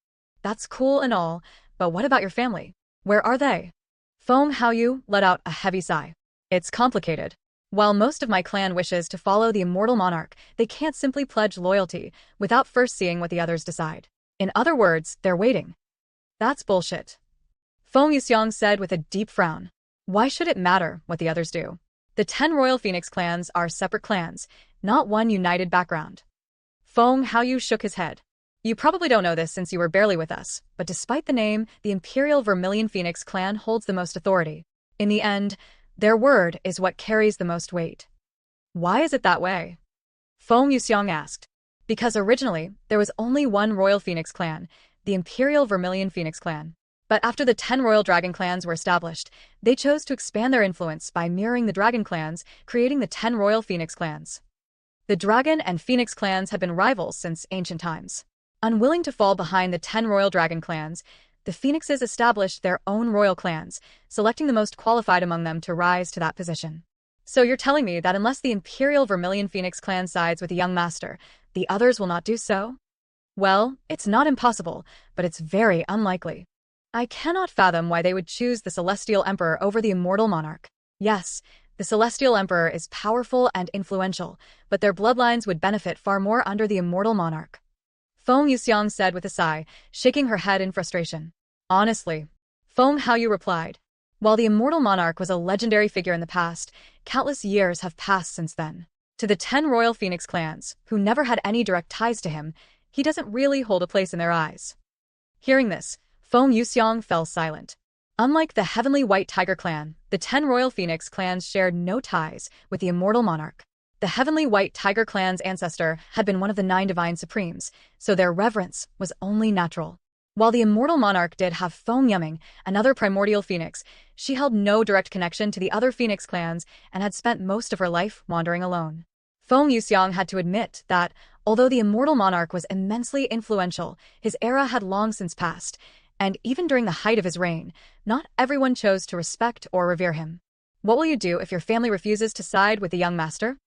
"That's cool and all, but what about your family? Where are they?" Feng Haoyu let out a heavy sigh. "It's complicated. While most of my clan wishes to follow the immortal monarch, they can't simply pledge loyalty without first seeing what the others decide. In other words, they're waiting." "That's bullshit," Feng Yuxiang said with a deep frown. "Why should it matter what the others do? The 10 Royal Phoenix clans are separate clans, not one united background." Feng Haoyu shook his head. "You probably don't know this since you were barely with us, but despite the name, the Imperial Vermilion Phoenix clan holds the most authority. In the end, their word is what carries the most weight." "Why is it that way?" Feng Yuxiang asked. "Because originally, there was only one Royal Phoenix clan, the Imperial Vermilion Phoenix clan. But after the 10 Royal Dragon clans were established, they chose to expand their influence by mirroring the Dragon clans, creating the 10 Royal Phoenix clans. The Dragon and Phoenix clans had been rivals since ancient times. Unwilling to fall behind the 10 Royal Dragon clans, the Phoenixes established their own royal clans, selecting the most qualified among them to rise to that position. So you're telling me that unless the Imperial Vermilion Phoenix clan sides with the young master, the others will not do so? Well, it's not impossible, but it's very unlikely. I cannot fathom why they would choose the Celestial Emperor over the Immortal Monarch. Yes, the Celestial Emperor is powerful and influential, but their bloodlines would benefit far more under the Immortal Monarch. Feng Yuxiang said with a sigh, shaking her head in frustration. Honestly. Foam How You replied. While the immortal monarch was a legendary figure in the past, countless years have passed since then. To the 10 royal phoenix clans, who never had any direct ties to him, he doesn't really hold a place in their eyes. Hearing this, Foam Yuseong fell silent. Unlike the Heavenly White Tiger clan, the 10 royal phoenix clans shared no ties with the immortal monarch. The Heavenly White Tiger clan's ancestor had been one of the 9 divine supremes, so their reverence was only natural. While the immortal monarch did have Foam Yumming, another primordial phoenix, she held no direct connection to the other phoenix clans and had spent most of her life wandering alone. Foam Yuseong had to admit that, although the immortal monarch was immensely influential, his era had long since passed, and even during the height of his reign, not everyone chose to respect or revere him. What will you do if your family refuses to side with the young master?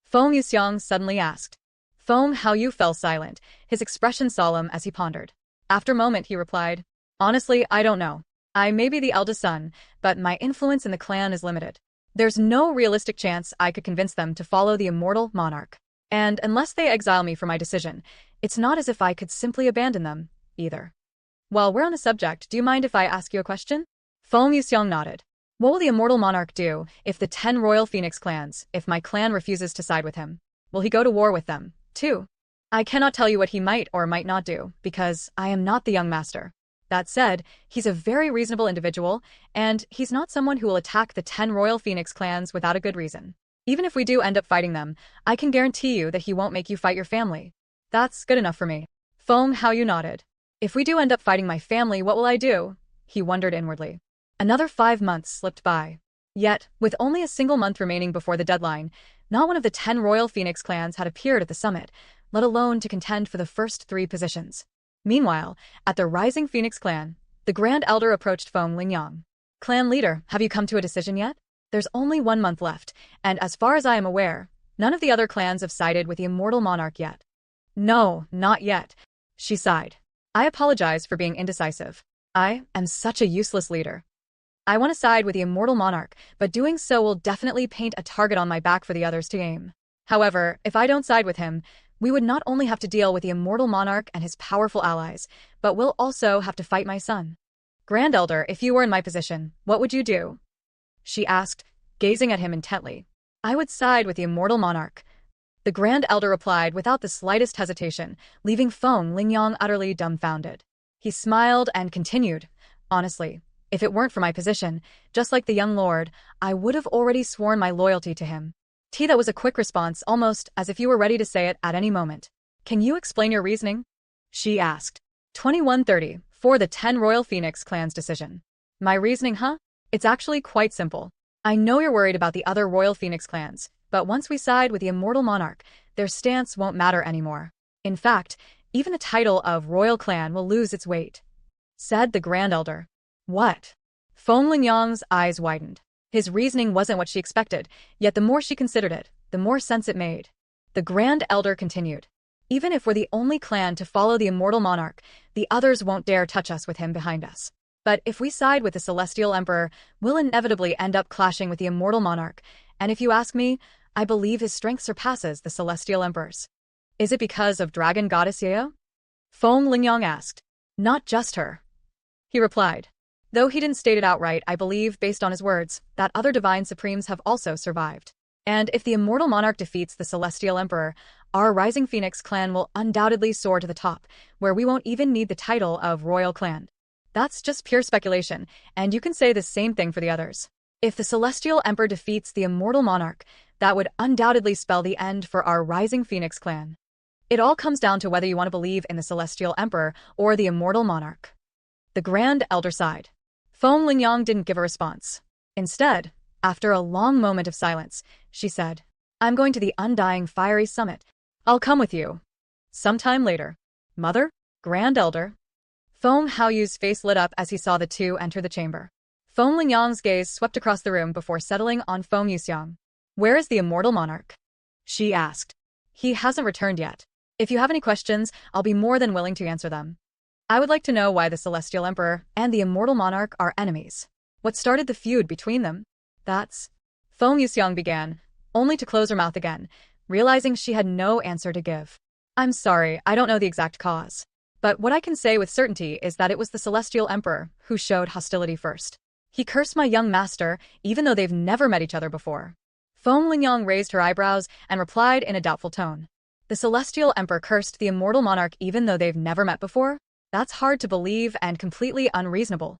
Foam Yuseong suddenly asked. Foam How You fell silent, his expression solemn as he pondered. After a moment, he replied, Honestly, I don't know. I may be the eldest son, but my influence in the clan is limited. There's no realistic chance I could convince them to follow the immortal monarch. And unless they exile me for my decision, it's not as if I could simply abandon them, either. While we're on the subject, do you mind if I ask you a question? Foam Yuseong nodded. What will the immortal monarch do if the 10 royal phoenix clans, if my clan refuses to side with him? Will he go to war with them, too? I cannot tell you what he might or might not do, because I am not the young master. That said, he's a very reasonable individual, and he's not someone who will attack the 10 royal phoenix clans without a good reason. Even if we do end up fighting them, I can guarantee you that he won't make you fight your family. That's good enough for me. Foam How You nodded. If we do end up fighting my family, what will I do? He wondered inwardly. Another 5 months slipped by. Yet, with only a single month remaining before the deadline, not one of the 10 royal phoenix clans had appeared at the summit, let alone to contend for the first 3 positions. Meanwhile, at the Rising Phoenix clan, the Grand Elder approached Foam Lingyang. Clan leader, have you come to a decision yet? There's only 1 month left, and as far as I am aware, none of the other clans have sided with the immortal monarch yet. No, not yet. She sighed. I apologize for being indecisive. I am such a useless leader. I want to side with the immortal monarch, but doing so will definitely paint a target on my back for the others to aim. However, if I don't side with him, we would not only have to deal with the immortal monarch and his powerful allies, but we'll also have to fight my son. Grand Elder, if you were in my position, what would you do? She asked, gazing at him intently. I would side with the immortal monarch. The Grand Elder replied without the slightest hesitation, leaving Foam Lingyang utterly dumbfounded. He smiled and continued, Honestly, if it weren't for my position, just like the young lord, I would have already sworn my loyalty to him. That was a quick response, almost as if you were ready to say it at any moment. Can you explain your reasoning? She asked. 2130, for the 10 Royal Phoenix clan's decision. My reasoning, huh? It's actually quite simple. I know you're worried about the other Royal Phoenix clans, but once we side with the immortal monarch, their stance won't matter anymore. In fact, even the title of Royal Clan will lose its weight. Said the Grand Elder. What? Foam Lingyang's eyes widened. His reasoning wasn't what she expected, yet the more she considered it, the more sense it made. The Grand Elder continued. Even if we're the only clan to follow the immortal monarch, the others won't dare touch us with him behind us. But if we side with the Celestial Emperor, we'll inevitably end up clashing with the immortal monarch, and if you ask me, I believe his strength surpasses the Celestial Emperor's. Is it because of Dragon Goddess Yeo? Foam Lingyang asked. Not just her. He replied. Though he didn't state it outright, I believe, based on his words, that other divine supremes have also survived. And if the immortal monarch defeats the Celestial Emperor, our Rising Phoenix clan will undoubtedly soar to the top, where we won't even need the title of Royal Clan. That's just pure speculation, and you can say the same thing for the others. If the Celestial Emperor defeats the immortal monarch, that would undoubtedly spell the end for our Rising Phoenix clan. It all comes down to whether you want to believe in the Celestial Emperor or the immortal monarch. The Grand Elder sighed. Foam Lingyang didn't give a response. Instead, after a long moment of silence, she said, I'm going to the Undying Fiery Summit. I'll come with you. Sometime later. Mother? Grand Elder? Foam Haoyu's face lit up as he saw the two enter the chamber. Foam Lingyang's gaze swept across the room before settling on Foam Yuseong. Where is the immortal monarch? She asked. He hasn't returned yet. If you have any questions, I'll be more than willing to answer them. I would like to know why the Celestial Emperor and the immortal monarch are enemies. What started the feud between them? That's... Foam Yuseong began, only to close her mouth again, realizing she had no answer to give. I'm sorry, I don't know the exact cause. But what I can say with certainty is that it was the Celestial Emperor who showed hostility first. He cursed my young master, even though they've never met each other before. Feng Lingyang raised her eyebrows and replied in a doubtful tone. The Celestial Emperor cursed the Immortal Monarch even though they've never met before? That's hard to believe and completely unreasonable.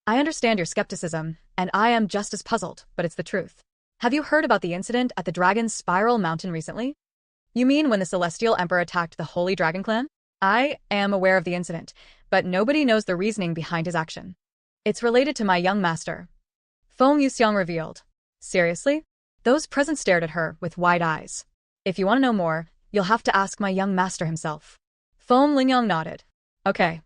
I understand your skepticism, and I am just as puzzled, but it's the truth. Have you heard about the incident at the Dragon's Spiral Mountain recently? You mean when the Celestial Emperor attacked the Holy Dragon Clan? I am aware of the incident, but nobody knows the reasoning behind his action. It's related to my young master. Feng Yuxiang revealed. Seriously? Those present stared at her with wide eyes. If you want to know more, you'll have to ask my young master himself. Feng Lingyang nodded. Okay.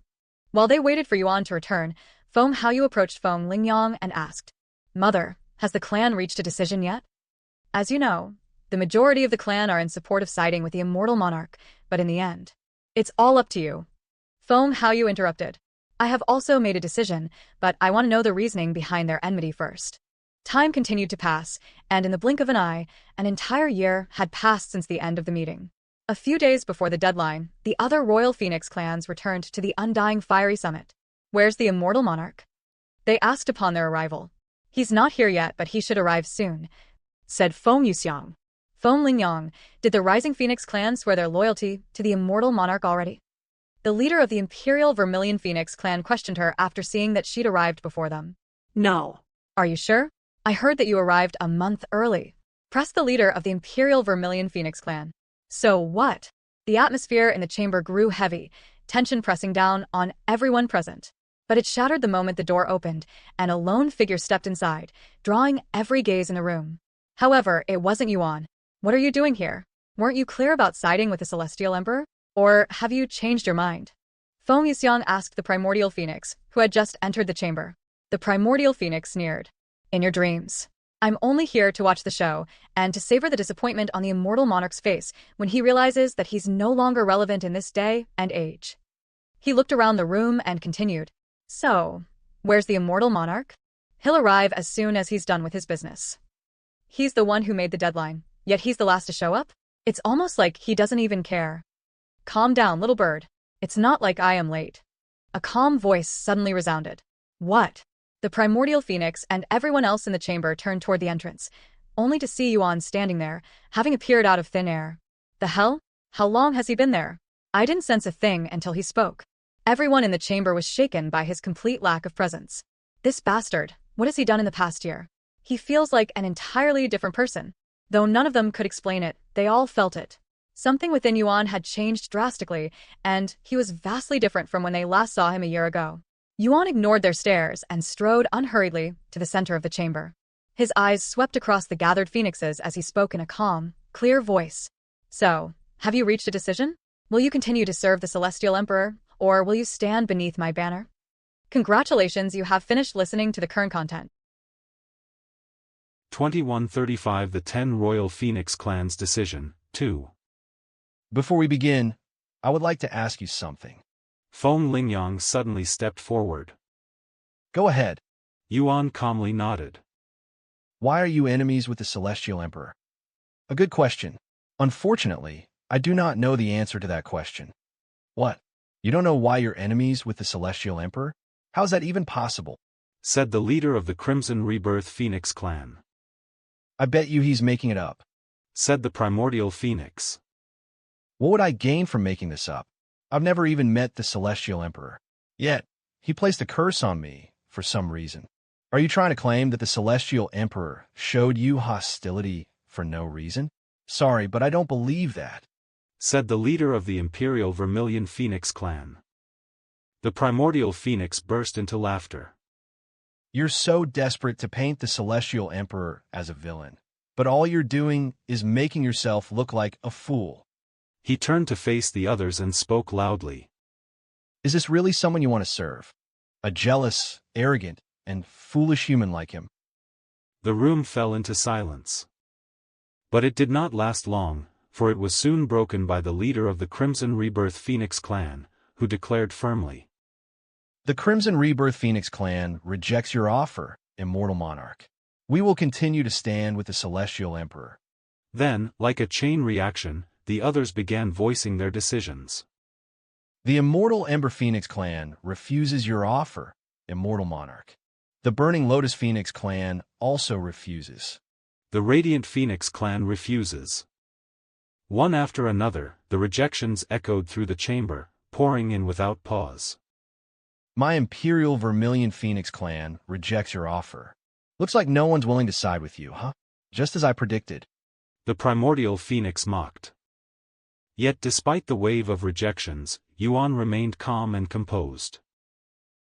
While they waited for Yuan to return, Feng Haoyu approached Feng Lingyang and asked, Mother, has the clan reached a decision yet? As you know, the majority of the clan are in support of siding with the Immortal Monarch, but in the end, it's all up to you. Feng Haoyu interrupted. I have also made a decision, but I want to know the reasoning behind their enmity first. Time continued to pass, and in the blink of an eye, an entire year had passed since the end of the meeting. A few days before the deadline, the other Royal Phoenix clans returned to the Undying Fiery Summit. Where's the Immortal Monarch? They asked upon their arrival. He's not here yet, but he should arrive soon, said Feng Yuxiang. Feng Lingyang, did the Rising Phoenix clan swear their loyalty to the Immortal Monarch already? The leader of the Imperial Vermilion Phoenix clan questioned her after seeing that she'd arrived before them. No. Are you sure? I heard that you arrived a month early. Pressed the leader of the Imperial Vermilion Phoenix clan. So what? The atmosphere in the chamber grew heavy, tension pressing down on everyone present. But it shattered the moment the door opened, and a lone figure stepped inside, drawing every gaze in the room. However, it wasn't Yuan. What are you doing here? Weren't you clear about siding with the Celestial Emperor? Or have you changed your mind? Feng Yuxiang asked the Primordial Phoenix, who had just entered the chamber. The Primordial Phoenix sneered. In your dreams. I'm only here to watch the show, and to savor the disappointment on the Immortal Monarch's face when he realizes that he's no longer relevant in this day and age. He looked around the room and continued. So, where's the Immortal Monarch? He'll arrive as soon as he's done with his business. He's the one who made the deadline, yet he's the last to show up? It's almost like he doesn't even care. Calm down, little bird. It's not like I am late. A calm voice suddenly resounded. What? The Primordial Phoenix and everyone else in the chamber turned toward the entrance, only to see Yuan standing there, having appeared out of thin air. The hell? How long has he been there? I didn't sense a thing until he spoke. Everyone in the chamber was shaken by his complete lack of presence. This bastard, what has he done in the past year? He feels like an entirely different person. Though none of them could explain it, they all felt it. Something within Yuan had changed drastically, and he was vastly different from when they last saw him a year ago. Yuan ignored their stares and strode unhurriedly to the center of the chamber. His eyes swept across the gathered phoenixes as he spoke in a calm, clear voice. So, have you reached a decision? Will you continue to serve the Celestial Emperor, or will you stand beneath my banner? Congratulations, you have finished listening to the current content. 2135 The 10 Royal Phoenix Clans Decision, 2. Before we begin, I would like to ask you something. Feng Lingyang suddenly stepped forward. Go ahead. Yuan calmly nodded. Why are you enemies with the Celestial Emperor? A good question. Unfortunately, I do not know the answer to that question. What? You don't know why you're enemies with the Celestial Emperor? How is that even possible? Said the leader of the Crimson Rebirth Phoenix clan. I bet you he's making it up. Said the Primordial Phoenix. What would I gain from making this up? I've never even met the Celestial Emperor. Yet, he placed a curse on me for some reason. Are you trying to claim that the Celestial Emperor showed you hostility for no reason? Sorry, but I don't believe that. Said the leader of the Imperial Vermilion Phoenix clan. The Primordial Phoenix burst into laughter. You're so desperate to paint the Celestial Emperor as a villain, but all you're doing is making yourself look like a fool. He turned to face the others and spoke loudly. Is this really someone you want to serve? A jealous, arrogant, and foolish human like him? The room fell into silence. But it did not last long, for it was soon broken by the leader of the Crimson Rebirth Phoenix clan, who declared firmly. The Crimson Rebirth Phoenix clan rejects your offer, Immortal Monarch. We will continue to stand with the Celestial Emperor. Then, like a chain reaction, the others began voicing their decisions. The Immortal Ember Phoenix clan refuses your offer, Immortal Monarch. The Burning Lotus Phoenix clan also refuses. The Radiant Phoenix clan refuses. One after another, the rejections echoed through the chamber, pouring in without pause. My Imperial Vermilion Phoenix clan rejects your offer. Looks like no one's willing to side with you, huh? Just as I predicted. The Primordial Phoenix mocked. Yet despite the wave of rejections, Yuan remained calm and composed.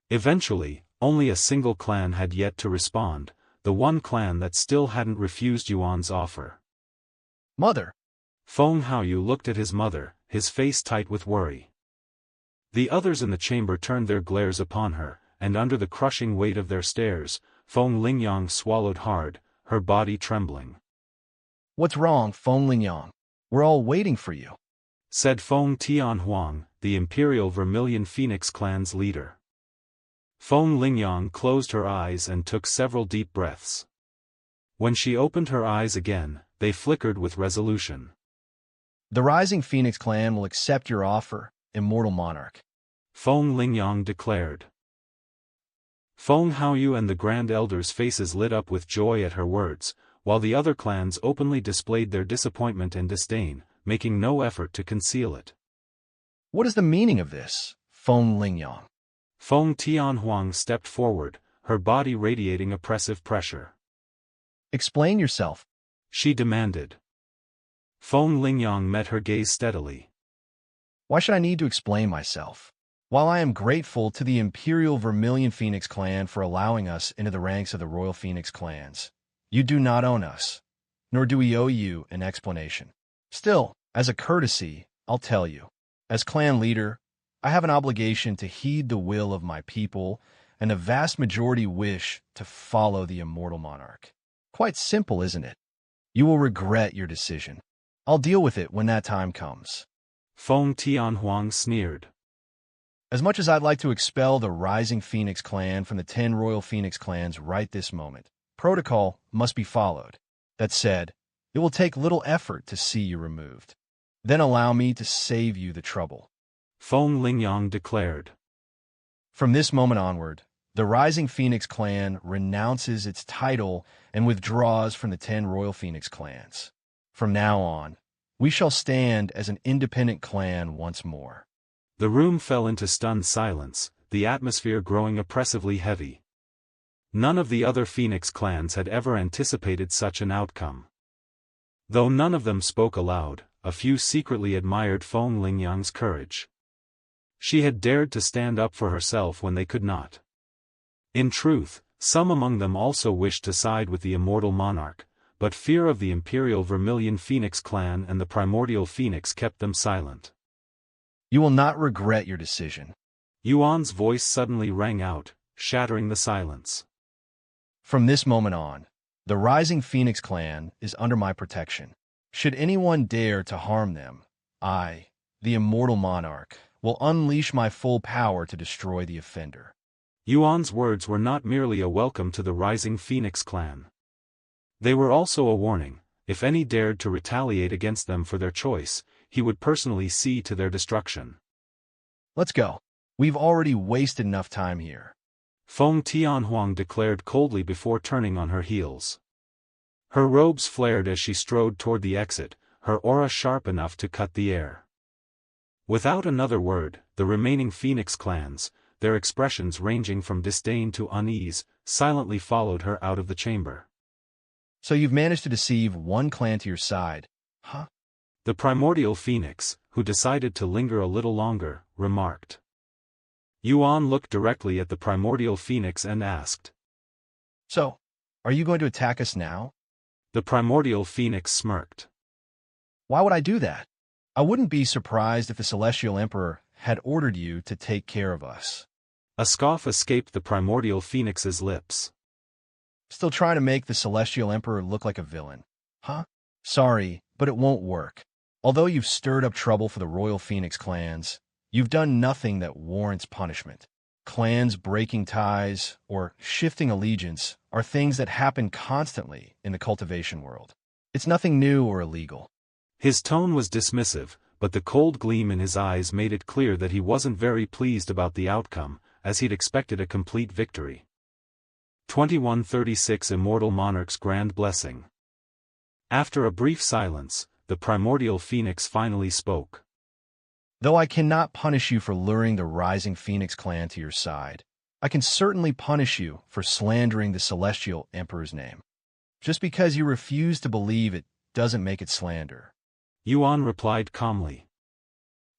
Eventually, only a single clan had yet to respond, the one clan that still hadn't refused Yuan's offer. Mother! Feng Haoyu looked at his mother, his face tight with worry. The others in the chamber turned their glares upon her, and under the crushing weight of their stares, Feng Lingyang swallowed hard, her body trembling. What's wrong, Feng Lingyang? We're all waiting for you, said Feng Tianhuang, the Imperial Vermilion Phoenix clan's leader. Feng Lingyang closed her eyes and took several deep breaths. When she opened her eyes again, they flickered with resolution. The Rising Phoenix clan will accept your offer, Immortal Monarch, Feng Lingyang declared. Feng Haoyu and the Grand Elder's faces lit up with joy at her words, while the other clans openly displayed their disappointment and disdain, making no effort to conceal it. What is the meaning of this, Feng Lingyang? Feng Tianhuang stepped forward, her body radiating oppressive pressure. Explain yourself, she demanded. Feng Lingyang met her gaze steadily. Why should I need to explain myself? While I am grateful to the Imperial Vermilion Phoenix clan for allowing us into the ranks of the Royal Phoenix clans, you do not own us, nor do we owe you an explanation. Still, as a courtesy, I'll tell you. As clan leader, I have an obligation to heed the will of my people, and a vast majority wish to follow the Immortal Monarch. Quite simple, isn't it? You will regret your decision. I'll deal with it when that time comes. Feng Tianhuang sneered. As much as I'd like to expel the Rising Phoenix clan from the 10 Royal Phoenix clans right this moment, protocol must be followed. That said, it will take little effort to see you removed. Then allow me to save you the trouble, Feng Lingyang declared. From this moment onward, the Rising Phoenix clan renounces its title and withdraws from the 10 Royal Phoenix clans. From now on, we shall stand as an independent clan once more. The room fell into stunned silence, the atmosphere growing oppressively heavy. None of the other Phoenix clans had ever anticipated such an outcome. Though none of them spoke aloud, a few secretly admired Feng Lingyang's courage. She had dared to stand up for herself when they could not. In truth, some among them also wished to side with the Immortal Monarch, but fear of the Imperial Vermilion Phoenix clan and the Primordial Phoenix kept them silent. You will not regret your decision. Yuan's voice suddenly rang out, shattering the silence. From this moment on, the Rising Phoenix clan is under my protection. Should anyone dare to harm them, I, the Immortal Monarch, will unleash my full power to destroy the offender. Yuan's words were not merely a welcome to the Rising Phoenix clan. They were also a warning: if any dared to retaliate against them for their choice, he would personally see to their destruction. Let's go. We've already wasted enough time here, Feng Tianhuang declared coldly before turning on her heels. Her robes flared as she strode toward the exit, her aura sharp enough to cut the air. Without another word, the remaining Phoenix clans, their expressions ranging from disdain to unease, silently followed her out of the chamber. So you've managed to deceive one clan to your side, huh? The Primordial Phoenix, who decided to linger a little longer, remarked. Yuan looked directly at the Primordial Phoenix and asked. So, are you going to attack us now? The Primordial Phoenix smirked. Why would I do that? I wouldn't be surprised if the Celestial Emperor had ordered you to take care of us. A scoff escaped the Primordial Phoenix's lips. Still trying to make the Celestial Emperor look like a villain, huh? Sorry, but it won't work. Although you've stirred up trouble for the Royal Phoenix clans, you've done nothing that warrants punishment. Clans breaking ties or shifting allegiance are things that happen constantly in the cultivation world. It's nothing new or illegal. His tone was dismissive, but the cold gleam in his eyes made it clear that he wasn't very pleased about the outcome, as he'd expected a complete victory. 2136 Immortal Monarch's Grand Blessing. After a brief silence, the primordial phoenix finally spoke. Though I cannot punish you for luring the rising Phoenix clan to your side, I can certainly punish you for slandering the Celestial Emperor's name. Just because you refuse to believe it doesn't make it slander. Yuan replied calmly.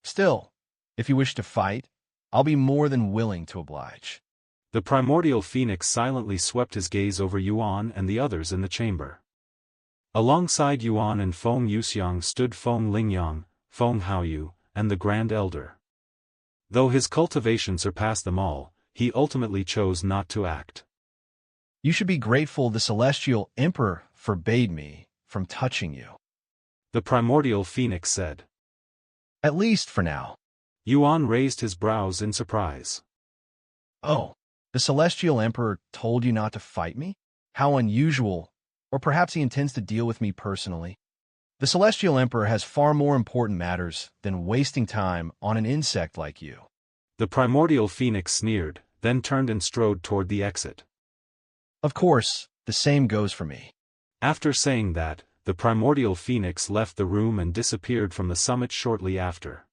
Still, if you wish to fight, I'll be more than willing to oblige. The primordial phoenix silently swept his gaze over Yuan and the others in the chamber. Alongside Yuan and Feng Yuxiang stood Feng Lingyang, Feng Haoyu, and the Grand Elder. Though his cultivation surpassed them all, he ultimately chose not to act. You should be grateful the Celestial Emperor forbade me from touching you, The primordial phoenix said. at least for now. Yuan raised his brows in surprise. Oh, the Celestial Emperor told you not to fight me? How unusual, or perhaps he intends to deal with me personally. The Celestial Emperor has far more important matters than wasting time on an insect like you. The primordial phoenix sneered, then turned and strode toward the exit. Of course, the same goes for me. After saying that, the primordial phoenix left the room and disappeared from the summit shortly after.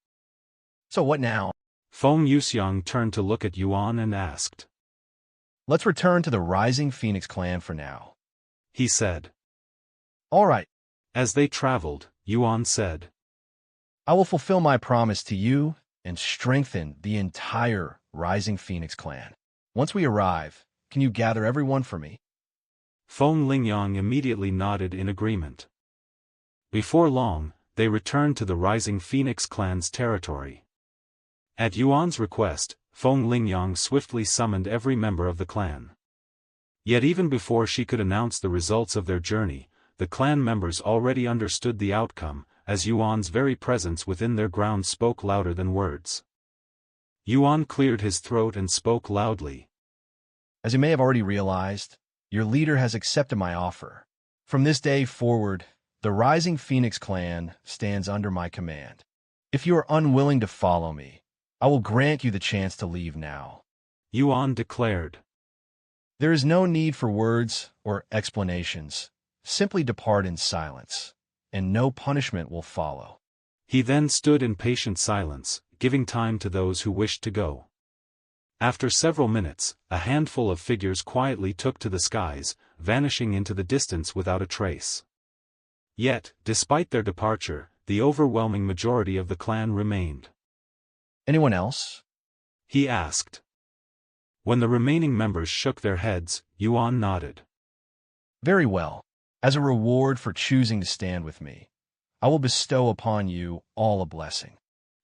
So what now? Feng Yuxiang turned to look at Yuan and asked. Let's return to the Rising Phoenix clan for now. He said. All right, As they traveled, Yuan said. I will fulfill my promise to you and strengthen the entire Rising Phoenix clan. Once we arrive, can you gather everyone for me? Feng Lingyang immediately nodded in agreement. Before long, they returned to the Rising Phoenix clan's territory. At Yuan's request, Feng Lingyang swiftly summoned every member of the clan. Yet even before she could announce the results of their journey, the clan members already understood the outcome, as Yuan's very presence within their grounds spoke louder than words. Yuan cleared his throat and spoke loudly. As you may have already realized, your leader has accepted my offer. From this day forward, the Rising Phoenix clan stands under my command. If you are unwilling to follow me, I will grant you the chance to leave now. Yuan declared. There is no need for words or explanations. Simply depart in silence, and no punishment will follow. He then stood in patient silence, giving time to those who wished to go. After several minutes, a handful of figures quietly took to the skies, vanishing into the distance without a trace. Yet, despite their departure, the overwhelming majority of the clan remained. Anyone else? He asked. When the remaining members shook their heads, Yuan nodded. Very well. As a reward for choosing to stand with me, I will bestow upon you all a blessing.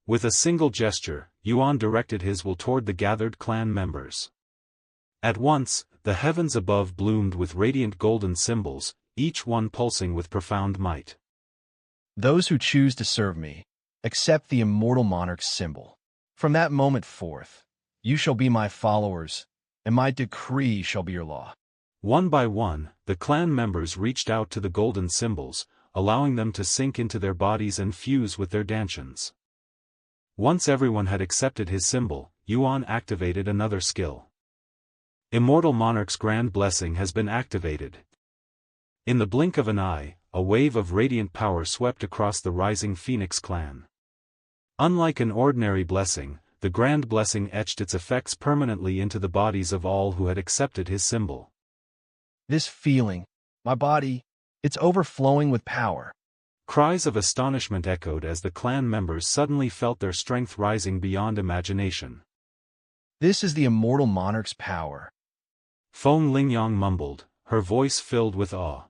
With a single gesture, Yuan directed his will toward the gathered clan members. At once, the heavens above bloomed with radiant golden symbols, each one pulsing with profound might. Those who choose to serve me, accept the Immortal Monarch's symbol. From that moment forth, you shall be my followers, and my decree shall be your law. One by one, the clan members reached out to the golden symbols, allowing them to sink into their bodies and fuse with their dantians. Once everyone had accepted his symbol, Yuan activated another skill. Immortal Monarch's Grand Blessing has been activated. In the blink of an eye, a wave of radiant power swept across the Rising Phoenix clan. Unlike an ordinary blessing, the Grand Blessing etched its effects permanently into the bodies of all who had accepted his symbol. This feeling, my body, it's overflowing with power. Cries of astonishment echoed as the clan members suddenly felt their strength rising beyond imagination. This is the Immortal Monarch's power. Feng Lingyang mumbled, her voice filled with awe.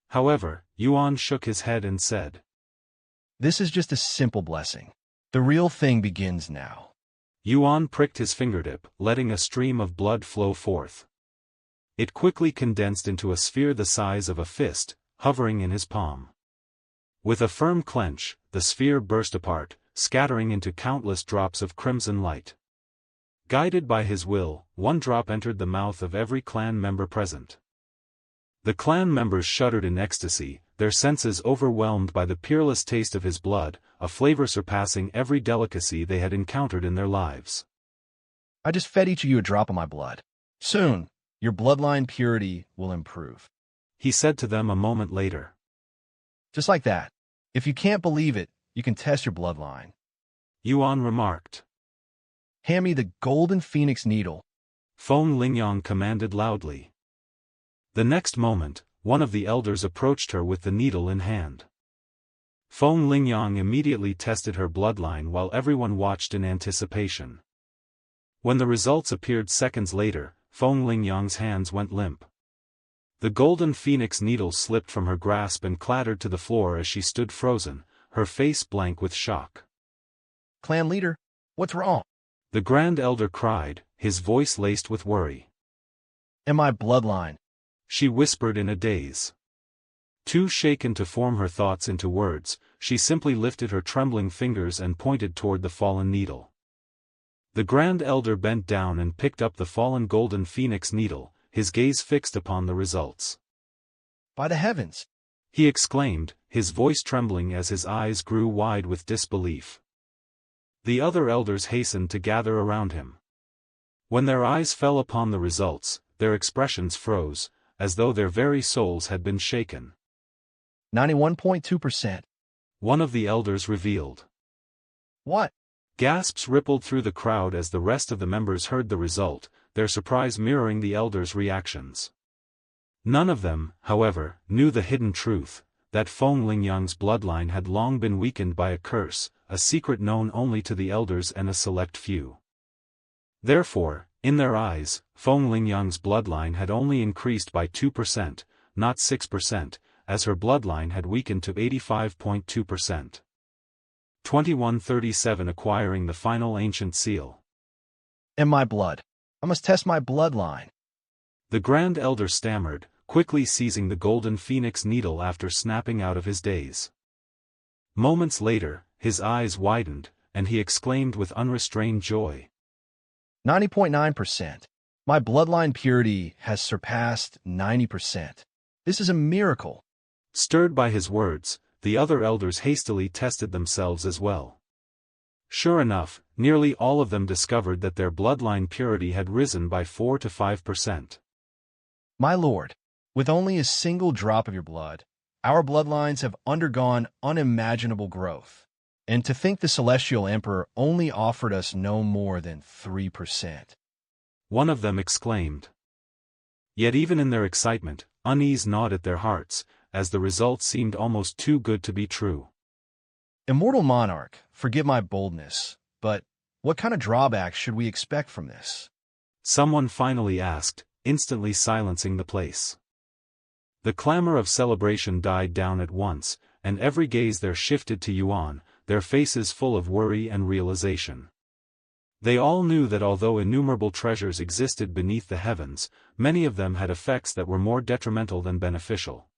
However, Yuan shook his head and said, This is just a simple blessing. The real thing begins now. Yuan pricked his fingertip, letting a stream of blood flow forth. It quickly condensed into a sphere the size of a fist, hovering in his palm. With a firm clench, the sphere burst apart, scattering into countless drops of crimson light. Guided by his will, one drop entered the mouth of every clan member present. The clan members shuddered in ecstasy, their senses overwhelmed by the peerless taste of his blood, a flavor surpassing every delicacy they had encountered in their lives. I just fed each of you a drop of my blood. Soon, your bloodline purity will improve. He said to them a moment later. Just like that. If you can't believe it, you can test your bloodline. Yuan remarked. Hand me the golden phoenix needle. Feng Lingyang commanded loudly. The next moment, one of the elders approached her with the needle in hand. Feng Lingyang immediately tested her bloodline while everyone watched in anticipation. When the results appeared seconds later, Feng Lingyang's hands went limp. The golden phoenix needle slipped from her grasp and clattered to the floor as she stood frozen, her face blank with shock. Clan leader, what's wrong? The Grand Elder cried, his voice laced with worry. In my bloodline. She whispered in a daze. Too shaken to form her thoughts into words, she simply lifted her trembling fingers and pointed toward the fallen needle. The Grand Elder bent down and picked up the fallen golden phoenix needle, his gaze fixed upon the results. By the heavens! He exclaimed, his voice trembling as his eyes grew wide with disbelief. The other elders hastened to gather around him. When their eyes fell upon the results, their expressions froze, as though their very souls had been shaken. 91.2%. One of the elders revealed. What? Gasps rippled through the crowd as the rest of the members heard the result, their surprise mirroring the elders' reactions. None of them, however, knew the hidden truth, that Feng Lingyang's bloodline had long been weakened by a curse, a secret known only to the elders and a select few. Therefore, in their eyes, Feng Lingyang's bloodline had only increased by 2%, not 6%, as her bloodline had weakened to 85.2%. 2137 Acquiring the final ancient seal. In my blood. I must test my bloodline. The Grand Elder stammered, quickly seizing the golden phoenix needle after snapping out of his daze. Moments later, his eyes widened, and he exclaimed with unrestrained joy. 90.9%. My bloodline purity has surpassed 90%. This is a miracle. Stirred by his words, the other elders hastily tested themselves as well. Sure enough, nearly all of them discovered that their bloodline purity had risen by 4 to 5%. My lord, with only a single drop of your blood, our bloodlines have undergone unimaginable growth. And to think the Celestial Emperor only offered us no more than 3%. One of them exclaimed. Yet even in their excitement, unease gnawed at their hearts, as the result seemed almost too good to be true. Immortal monarch, forgive my boldness, but what kind of drawbacks should we expect from this? Someone finally asked, instantly silencing the place. The clamor of celebration died down at once, and every gaze there shifted to Yuan, their faces full of worry and realization. They all knew that although innumerable treasures existed beneath the heavens, many of them had effects that were more detrimental than beneficial.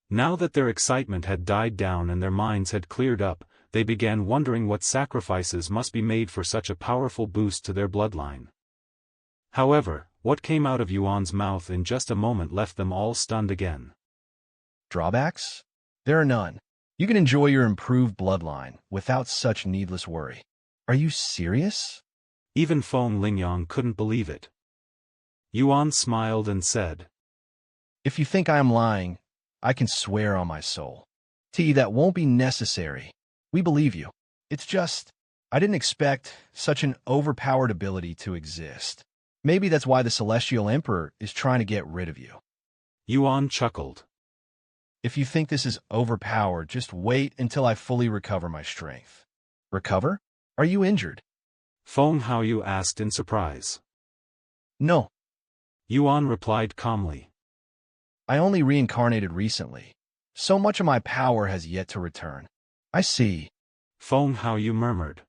Now that their excitement had died down and their minds had cleared up, they began wondering what sacrifices must be made for such a powerful boost to their bloodline. However, what came out of Yuan's mouth in just a moment left them all stunned again. Drawbacks? There are none. You can enjoy your improved bloodline without such needless worry. Are you serious? Even Feng Lingyang couldn't believe it. Yuan smiled and said, If you think I am lying, I can swear on my soul. That won't be necessary. We believe you. It's just, I didn't expect such an overpowered ability to exist. Maybe that's why the Celestial Emperor is trying to get rid of you. Yuan chuckled. If you think this is overpowered, just wait until I fully recover my strength. Recover? Are you injured? Feng Haoyu asked in surprise. No. Yuan replied calmly. I only reincarnated recently. So much of my power has yet to return. I see. Feng Haoyu murmured.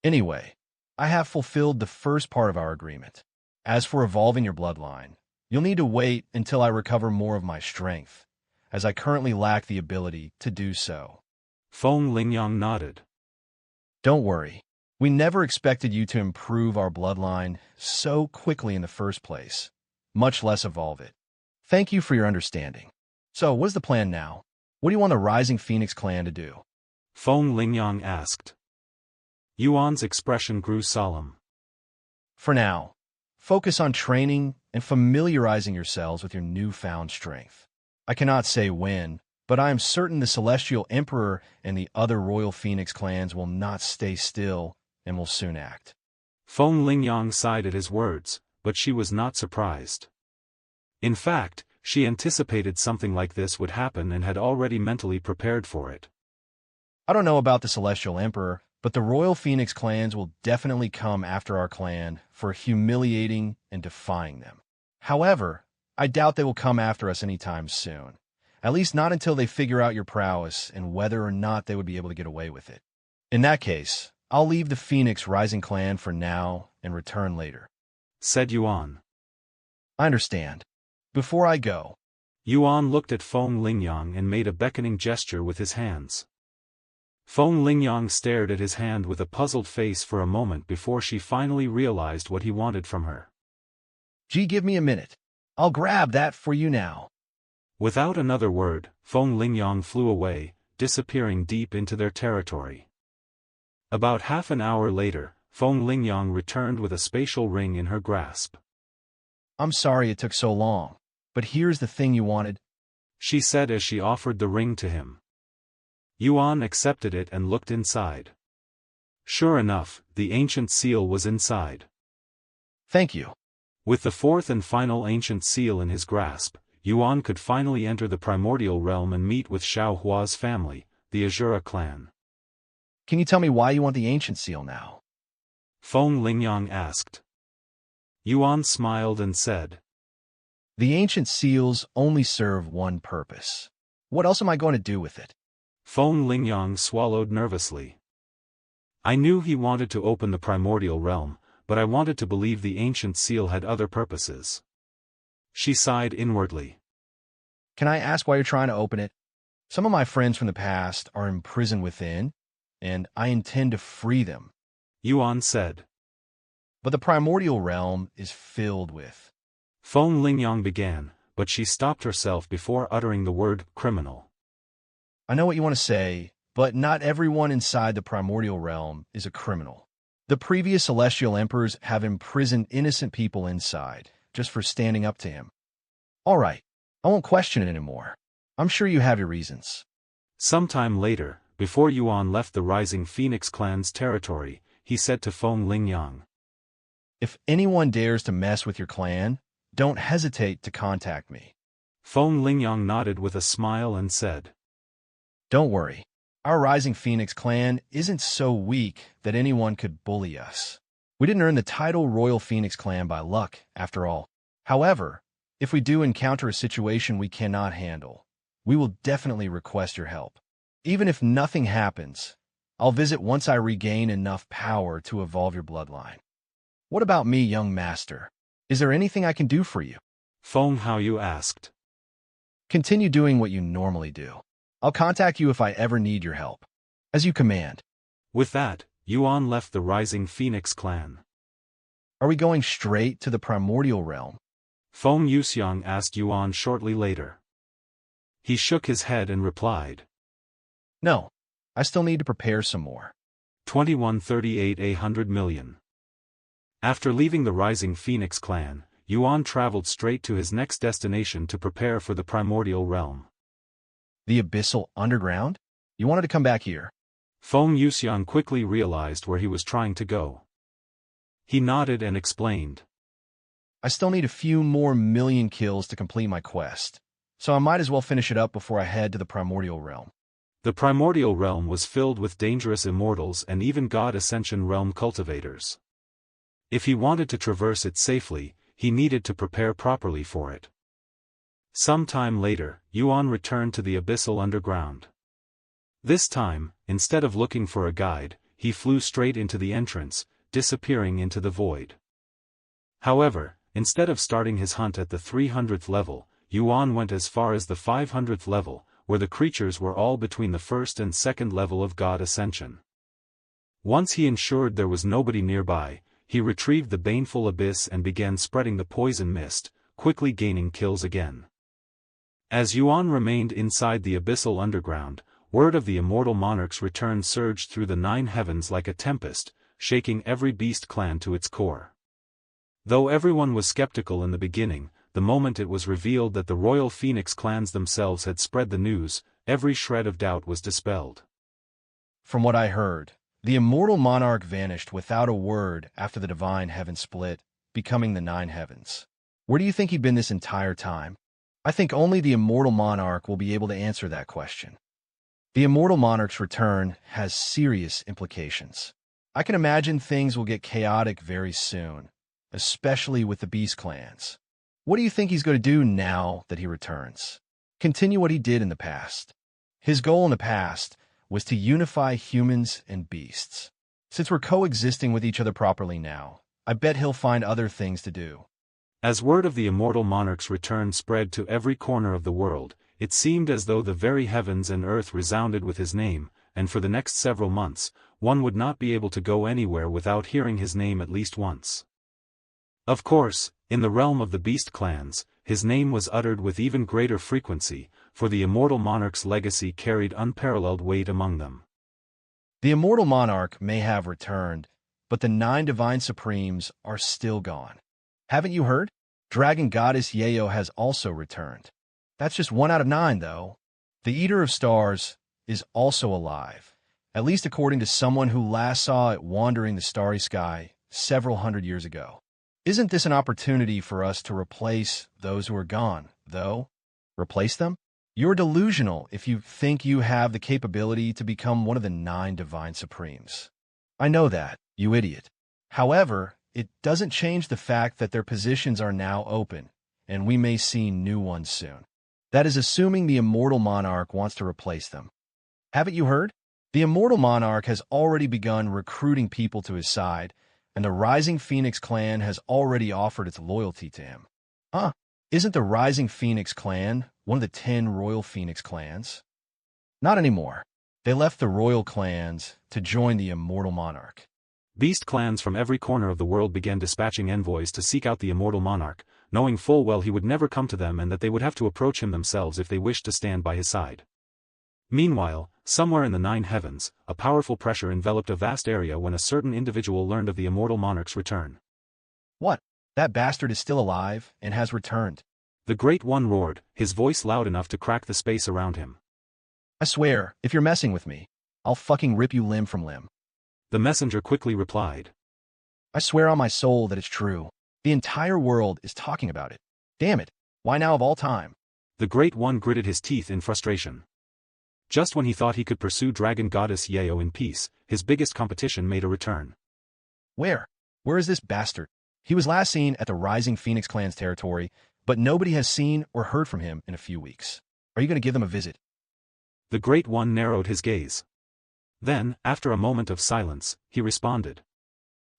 Anyway, I have fulfilled the first part of our agreement. As for evolving your bloodline, you'll need to wait until I recover more of my strength, as I currently lack the ability to do so. Feng Lingyang nodded. Don't worry. We never expected you to improve our bloodline so quickly in the first place, much less evolve it. Thank you for your understanding. So, what's the plan now? What do you want the Rising Phoenix clan to do? Feng Lingyang asked. Yuan's expression grew solemn. For now, focus on training and familiarizing yourselves with your newfound strength. I cannot say when, but I am certain the Celestial Emperor and the other Royal Phoenix clans will not stay still and will soon act. Feng Lingyang sighed at his words, but she was not surprised. In fact, she anticipated something like this would happen and had already mentally prepared for it. I don't know about the Celestial Emperor, but the Royal Phoenix clans will definitely come after our clan for humiliating and defying them. However, I doubt they will come after us anytime soon. At least not until they figure out your prowess and whether or not they would be able to get away with it. In that case, I'll leave the Phoenix Rising clan for now and return later, said Yuan. I understand. Before I go, Yuan looked at Feng Lingyang and made a beckoning gesture with his hands. Feng Lingyang stared at his hand with a puzzled face for a moment before she finally realized what he wanted from her. Give me a minute. I'll grab that for you now. Without another word, Feng Lingyang flew away, disappearing deep into their territory. About half an hour later, Feng Lingyang returned with a spatial ring in her grasp. I'm sorry it took so long, but here's the thing you wanted, she said as she offered the ring to him. Yuan accepted it and looked inside. Sure enough, the ancient seal was inside. Thank you. With the fourth and final ancient seal in his grasp, Yuan could finally enter the primordial realm and meet with Xiao Hua's family, the Azura clan. Can you tell me why you want the ancient seal now? Feng Lingyang asked. Yuan smiled and said, The ancient seals only serve one purpose. What else am I going to do with it? Feng Lingyang swallowed nervously. I knew he wanted to open the primordial realm, but I wanted to believe the ancient seal had other purposes. She sighed inwardly. Can I ask why you're trying to open it? Some of my friends from the past are imprisoned within, and I intend to free them, Yuan said. But the primordial realm is filled with... Feng Lingyang began, but she stopped herself before uttering the word criminal. I know what you want to say, but not everyone inside the primordial realm is a criminal. The previous celestial emperors have imprisoned innocent people inside, just for standing up to him. All right, I won't question it anymore. I'm sure you have your reasons. Sometime later, before Yuan left the Rising Phoenix clan's territory, he said to Feng Lingyang, If anyone dares to mess with your clan, don't hesitate to contact me. Feng Lingyang nodded with a smile and said, Don't worry. Our Rising Phoenix clan isn't so weak that anyone could bully us. We didn't earn the title Royal Phoenix clan by luck, after all. However, if we do encounter a situation we cannot handle, we will definitely request your help. Even if nothing happens, I'll visit once I regain enough power to evolve your bloodline. What about me, young master? Is there anything I can do for you? Feng Haoyu asked. Continue doing what you normally do. I'll contact you if I ever need your help. As you command. With that, Yuan left the Rising Phoenix clan. Are we going straight to the primordial realm? Feng Yuxiang asked Yuan shortly later. He shook his head and replied. No, I still need to prepare some more. 2138 100 million. After leaving the Rising Phoenix clan, Yuan traveled straight to his next destination to prepare for the primordial realm. The Abyssal underground? You wanted to come back here? Feng Yuxiang quickly realized where he was trying to go. He nodded and explained. I still need a few more million kills to complete my quest, so I might as well finish it up before I head to the primordial realm. The primordial realm was filled with dangerous immortals and even God Ascension realm cultivators. If he wanted to traverse it safely, he needed to prepare properly for it. Some time later, Yuan returned to the Abyssal underground. This time, instead of looking for a guide, he flew straight into the entrance, disappearing into the void. However, instead of starting his hunt at the 300th level, Yuan went as far as the 500th level, where the creatures were all between the first and second level of God Ascension. Once he ensured there was nobody nearby, he retrieved the baneful abyss and began spreading the poison mist, quickly gaining kills again. As Yuan remained inside the abyssal underground, word of the immortal monarch's return surged through the 9 heavens like a tempest, shaking every beast clan to its core. Though everyone was skeptical in the beginning, the moment it was revealed that the royal phoenix clans themselves had spread the news, every shred of doubt was dispelled. From what I heard, the immortal monarch vanished without a word after the divine heaven split, becoming the 9 heavens. Where do you think he'd been this entire time? I think only the immortal monarch will be able to answer that question. The immortal monarch's return has serious implications. I can imagine things will get chaotic very soon, especially with the beast clans. What do you think he's going to do now that he returns? Continue what he did in the past. His goal in the past was to unify humans and beasts. Since we're coexisting with each other properly now, I bet he'll find other things to do. As word of the immortal monarch's return spread to every corner of the world, it seemed as though the very heavens and earth resounded with his name, and for the next several months, one would not be able to go anywhere without hearing his name at least once. Of course, in the realm of the beast clans, his name was uttered with even greater frequency, for the immortal monarch's legacy carried unparalleled weight among them. The immortal monarch may have returned, but the 9 divine supremes are still gone. Haven't you heard? Dragon goddess Yayo has also returned. That's just 1 out of 9, though. The Eater of Stars is also alive, at least according to someone who last saw it wandering the starry sky several hundred years ago. Isn't this an opportunity for us to replace those who are gone, though? Replace them? You're delusional if you think you have the capability to become one of the 9 divine supremes. I know that, you idiot. However, it doesn't change the fact that their positions are now open, and we may see new ones soon. That is assuming the immortal monarch wants to replace them. Haven't you heard? The immortal monarch has already begun recruiting people to his side, and the Rising Phoenix clan has already offered its loyalty to him. Isn't the Rising Phoenix clan one of the 10 royal Phoenix clans? Not anymore. They left the royal clans to join the immortal monarch. Beast clans from every corner of the world began dispatching envoys to seek out the immortal monarch, knowing full well he would never come to them and that they would have to approach him themselves if they wished to stand by his side. Meanwhile, somewhere in the 9 heavens, a powerful pressure enveloped a vast area when a certain individual learned of the immortal monarch's return. What? That bastard is still alive and has returned. The Great One roared, his voice loud enough to crack the space around him. I swear, if you're messing with me, I'll fucking rip you limb from limb. The messenger quickly replied. I swear on my soul that it's true. The entire world is talking about it. Damn it, why now of all time? The Great One gritted his teeth in frustration. Just when he thought he could pursue Dragon Goddess Yayo in peace, his biggest competition made a return. Where? Where is this bastard? He was last seen at the Rising Phoenix clan's territory, but nobody has seen or heard from him in a few weeks. Are you going to give them a visit? The Great One narrowed his gaze. Then, after a moment of silence, he responded.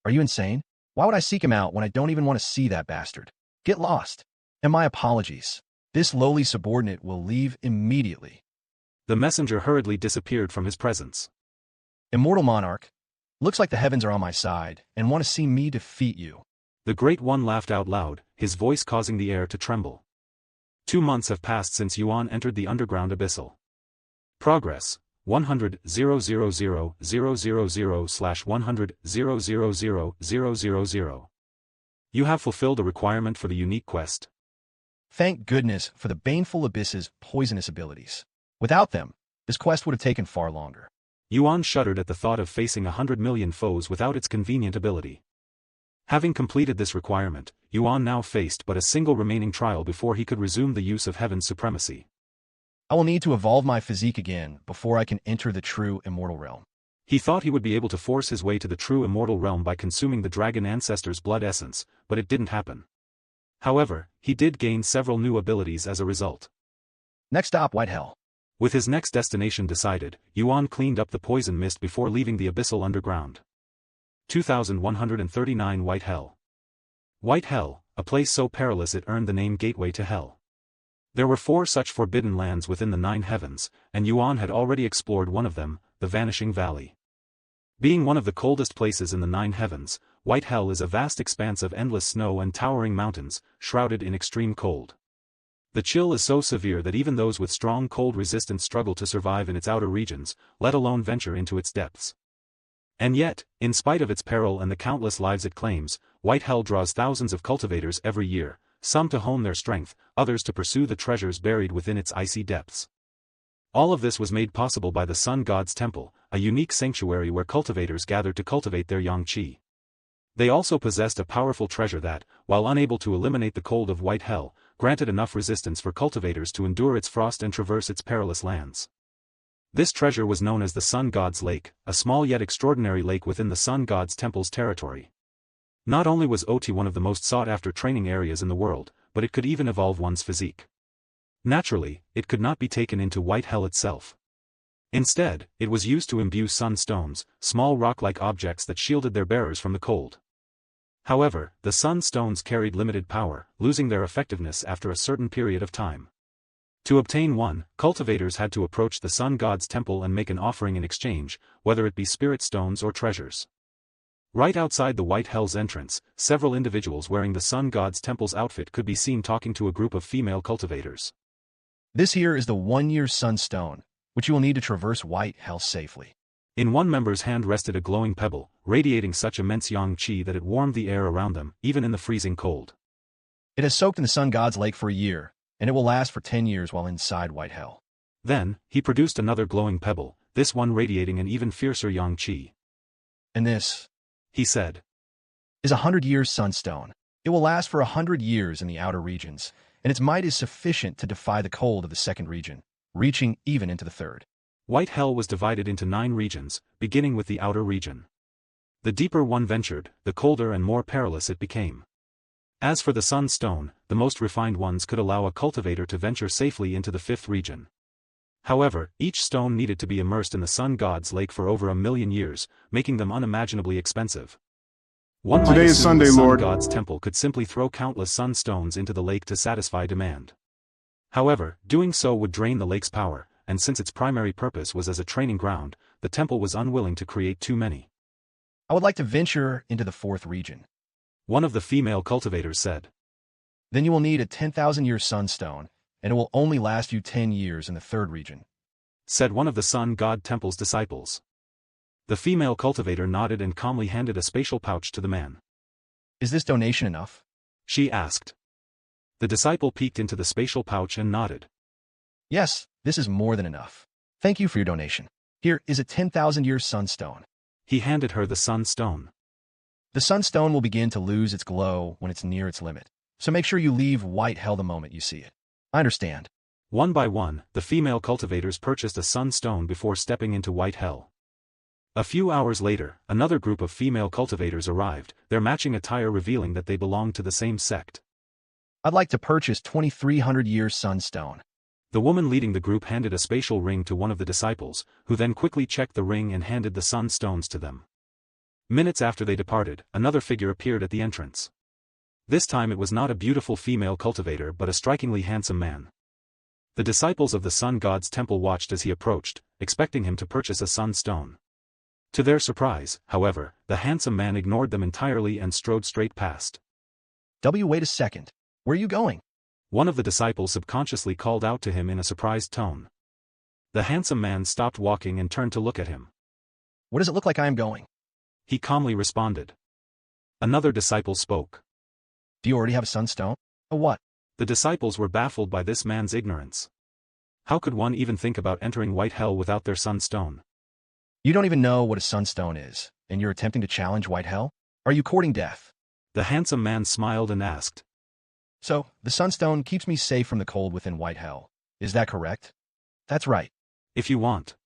Are you insane? Why would I seek him out when I don't even want to see that bastard? Get lost. And my apologies. This lowly subordinate will leave immediately. The messenger hurriedly disappeared from his presence. Immortal monarch, looks like the heavens are on my side and want to see me defeat you. The Great One laughed out loud, his voice causing the air to tremble. 2 months have passed since Yuan entered the underground Abyssal. Progress, 100,000/100,000,000. You have fulfilled a requirement for the unique quest. Thank goodness for the baneful abyss's poisonous abilities. Without them, this quest would have taken far longer. Yuan shuddered at the thought of facing 100 million foes without its convenient ability. Having completed this requirement, Yuan now faced but a single remaining trial before he could resume the use of heaven's supremacy. I will need to evolve my physique again before I can enter the true immortal realm. He thought he would be able to force his way to the true immortal realm by consuming the dragon ancestor's blood essence, but it didn't happen. However, he did gain several new abilities as a result. Next stop, White Hell. With his next destination decided, Yuan cleaned up the poison mist before leaving the abyssal underground. 2139 White Hell. White Hell, a place so perilous it earned the name Gateway to Hell. There were 4 such forbidden lands within the 9 heavens, and Yuan had already explored one of them, the Vanishing Valley. Being one of the coldest places in the 9 heavens, White Hell is a vast expanse of endless snow and towering mountains, shrouded in extreme cold. The chill is so severe that even those with strong cold resistance struggle to survive in its outer regions, let alone venture into its depths. And yet, in spite of its peril and the countless lives it claims, White Hell draws thousands of cultivators every year, some to hone their strength, others to pursue the treasures buried within its icy depths. All of this was made possible by the Sun God's Temple, a unique sanctuary where cultivators gathered to cultivate their yang qi. They also possessed a powerful treasure that, while unable to eliminate the cold of White Hell, granted enough resistance for cultivators to endure its frost and traverse its perilous lands. This treasure was known as the Sun God's Lake, a small yet extraordinary lake within the Sun God's Temple's territory. Not only was OT one of the most sought-after training areas in the world, but it could even evolve one's physique. Naturally, it could not be taken into White Hell itself. Instead, it was used to imbue sun stones, small rock-like objects that shielded their bearers from the cold. However, the sun stones carried limited power, losing their effectiveness after a certain period of time. To obtain one, cultivators had to approach the Sun God's Temple and make an offering in exchange, whether it be spirit stones or treasures. Right outside the White Hell's entrance, several individuals wearing the Sun God's Temple's outfit could be seen talking to a group of female cultivators. This here is the 1-year sunstone, which you will need to traverse White Hell safely. In one member's hand rested a glowing pebble, radiating such immense yang qi that it warmed the air around them, even in the freezing cold. It has soaked in the Sun God's Lake for a year, and it will last for 10 years while inside White Hell. Then, he produced another glowing pebble, this one radiating an even fiercer yang qi. And this, he said, is a 100-year sunstone. It will last for 100 years in the outer regions, and its might is sufficient to defy the cold of the second region, reaching even into the third. White Hell was divided into 9 regions, beginning with the outer region. The deeper one ventured, the colder and more perilous it became. As for the Sun Stone, the most refined ones could allow a cultivator to venture safely into the 5th region. However, each stone needed to be immersed in the Sun God's Lake for over 1,000,000 years, making them unimaginably expensive. One might Today is assume Sunday, the Sun Lord. God's Temple could simply throw countless sun stones into the lake to satisfy demand. However, doing so would drain the lake's power, and since its primary purpose was as a training ground, the temple was unwilling to create too many. I would like to venture into the 4th region. One of the female cultivators said. Then you will need a 10,000-year sunstone, and it will only last you 10 years in the 3rd region, said one of the Sun God Temple's disciples. The female cultivator nodded and calmly handed a spatial pouch to the man. Is this donation enough? She asked. The disciple peeked into the spatial pouch and nodded. Yes, this is more than enough. Thank you for your donation. Here is a 10,000-year sunstone. He handed her the sun stone. The sunstone will begin to lose its glow when it's near its limit, so make sure you leave White Hell the moment you see it. I understand. One by one, the female cultivators purchased a sun stone before stepping into White Hell. A few hours later, another group of female cultivators arrived, their matching attire revealing that they belonged to the same sect. I'd like to purchase 2,300-year sunstone. The woman leading the group handed a spatial ring to one of the disciples, who then quickly checked the ring and handed the sun stones to them. Minutes after they departed, another figure appeared at the entrance. This time it was not a beautiful female cultivator but a strikingly handsome man. The disciples of the Sun God's Temple watched as he approached, expecting him to purchase a sun stone. To their surprise, however, the handsome man ignored them entirely and strode straight past. Wait a second. Where are you going? One of the disciples subconsciously called out to him in a surprised tone. The handsome man stopped walking and turned to look at him. What does it look like I am going? He calmly responded. Another disciple spoke. Do you already have a sunstone? Or what? The disciples were baffled by this man's ignorance. How could one even think about entering White Hell without their sunstone? You don't even know what a sunstone is, and you're attempting to challenge White Hell? Are you courting death? The handsome man smiled and asked. So, the sunstone keeps me safe from the cold within White Hell. Is that correct? That's right. If you want.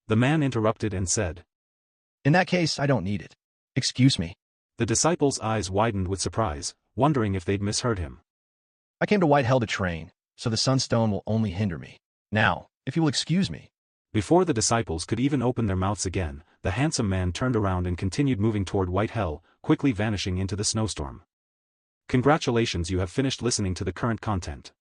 The man interrupted and said. In that case, I don't need it. Excuse me. The disciples' eyes widened with surprise, wondering if they'd misheard him. I came to White Hell to train, so the sunstone will only hinder me. Now, if you will excuse me. Before the disciples could even open their mouths again, the handsome man turned around and continued moving toward White Hell, quickly vanishing into the snowstorm. Congratulations, you have finished listening to the current content.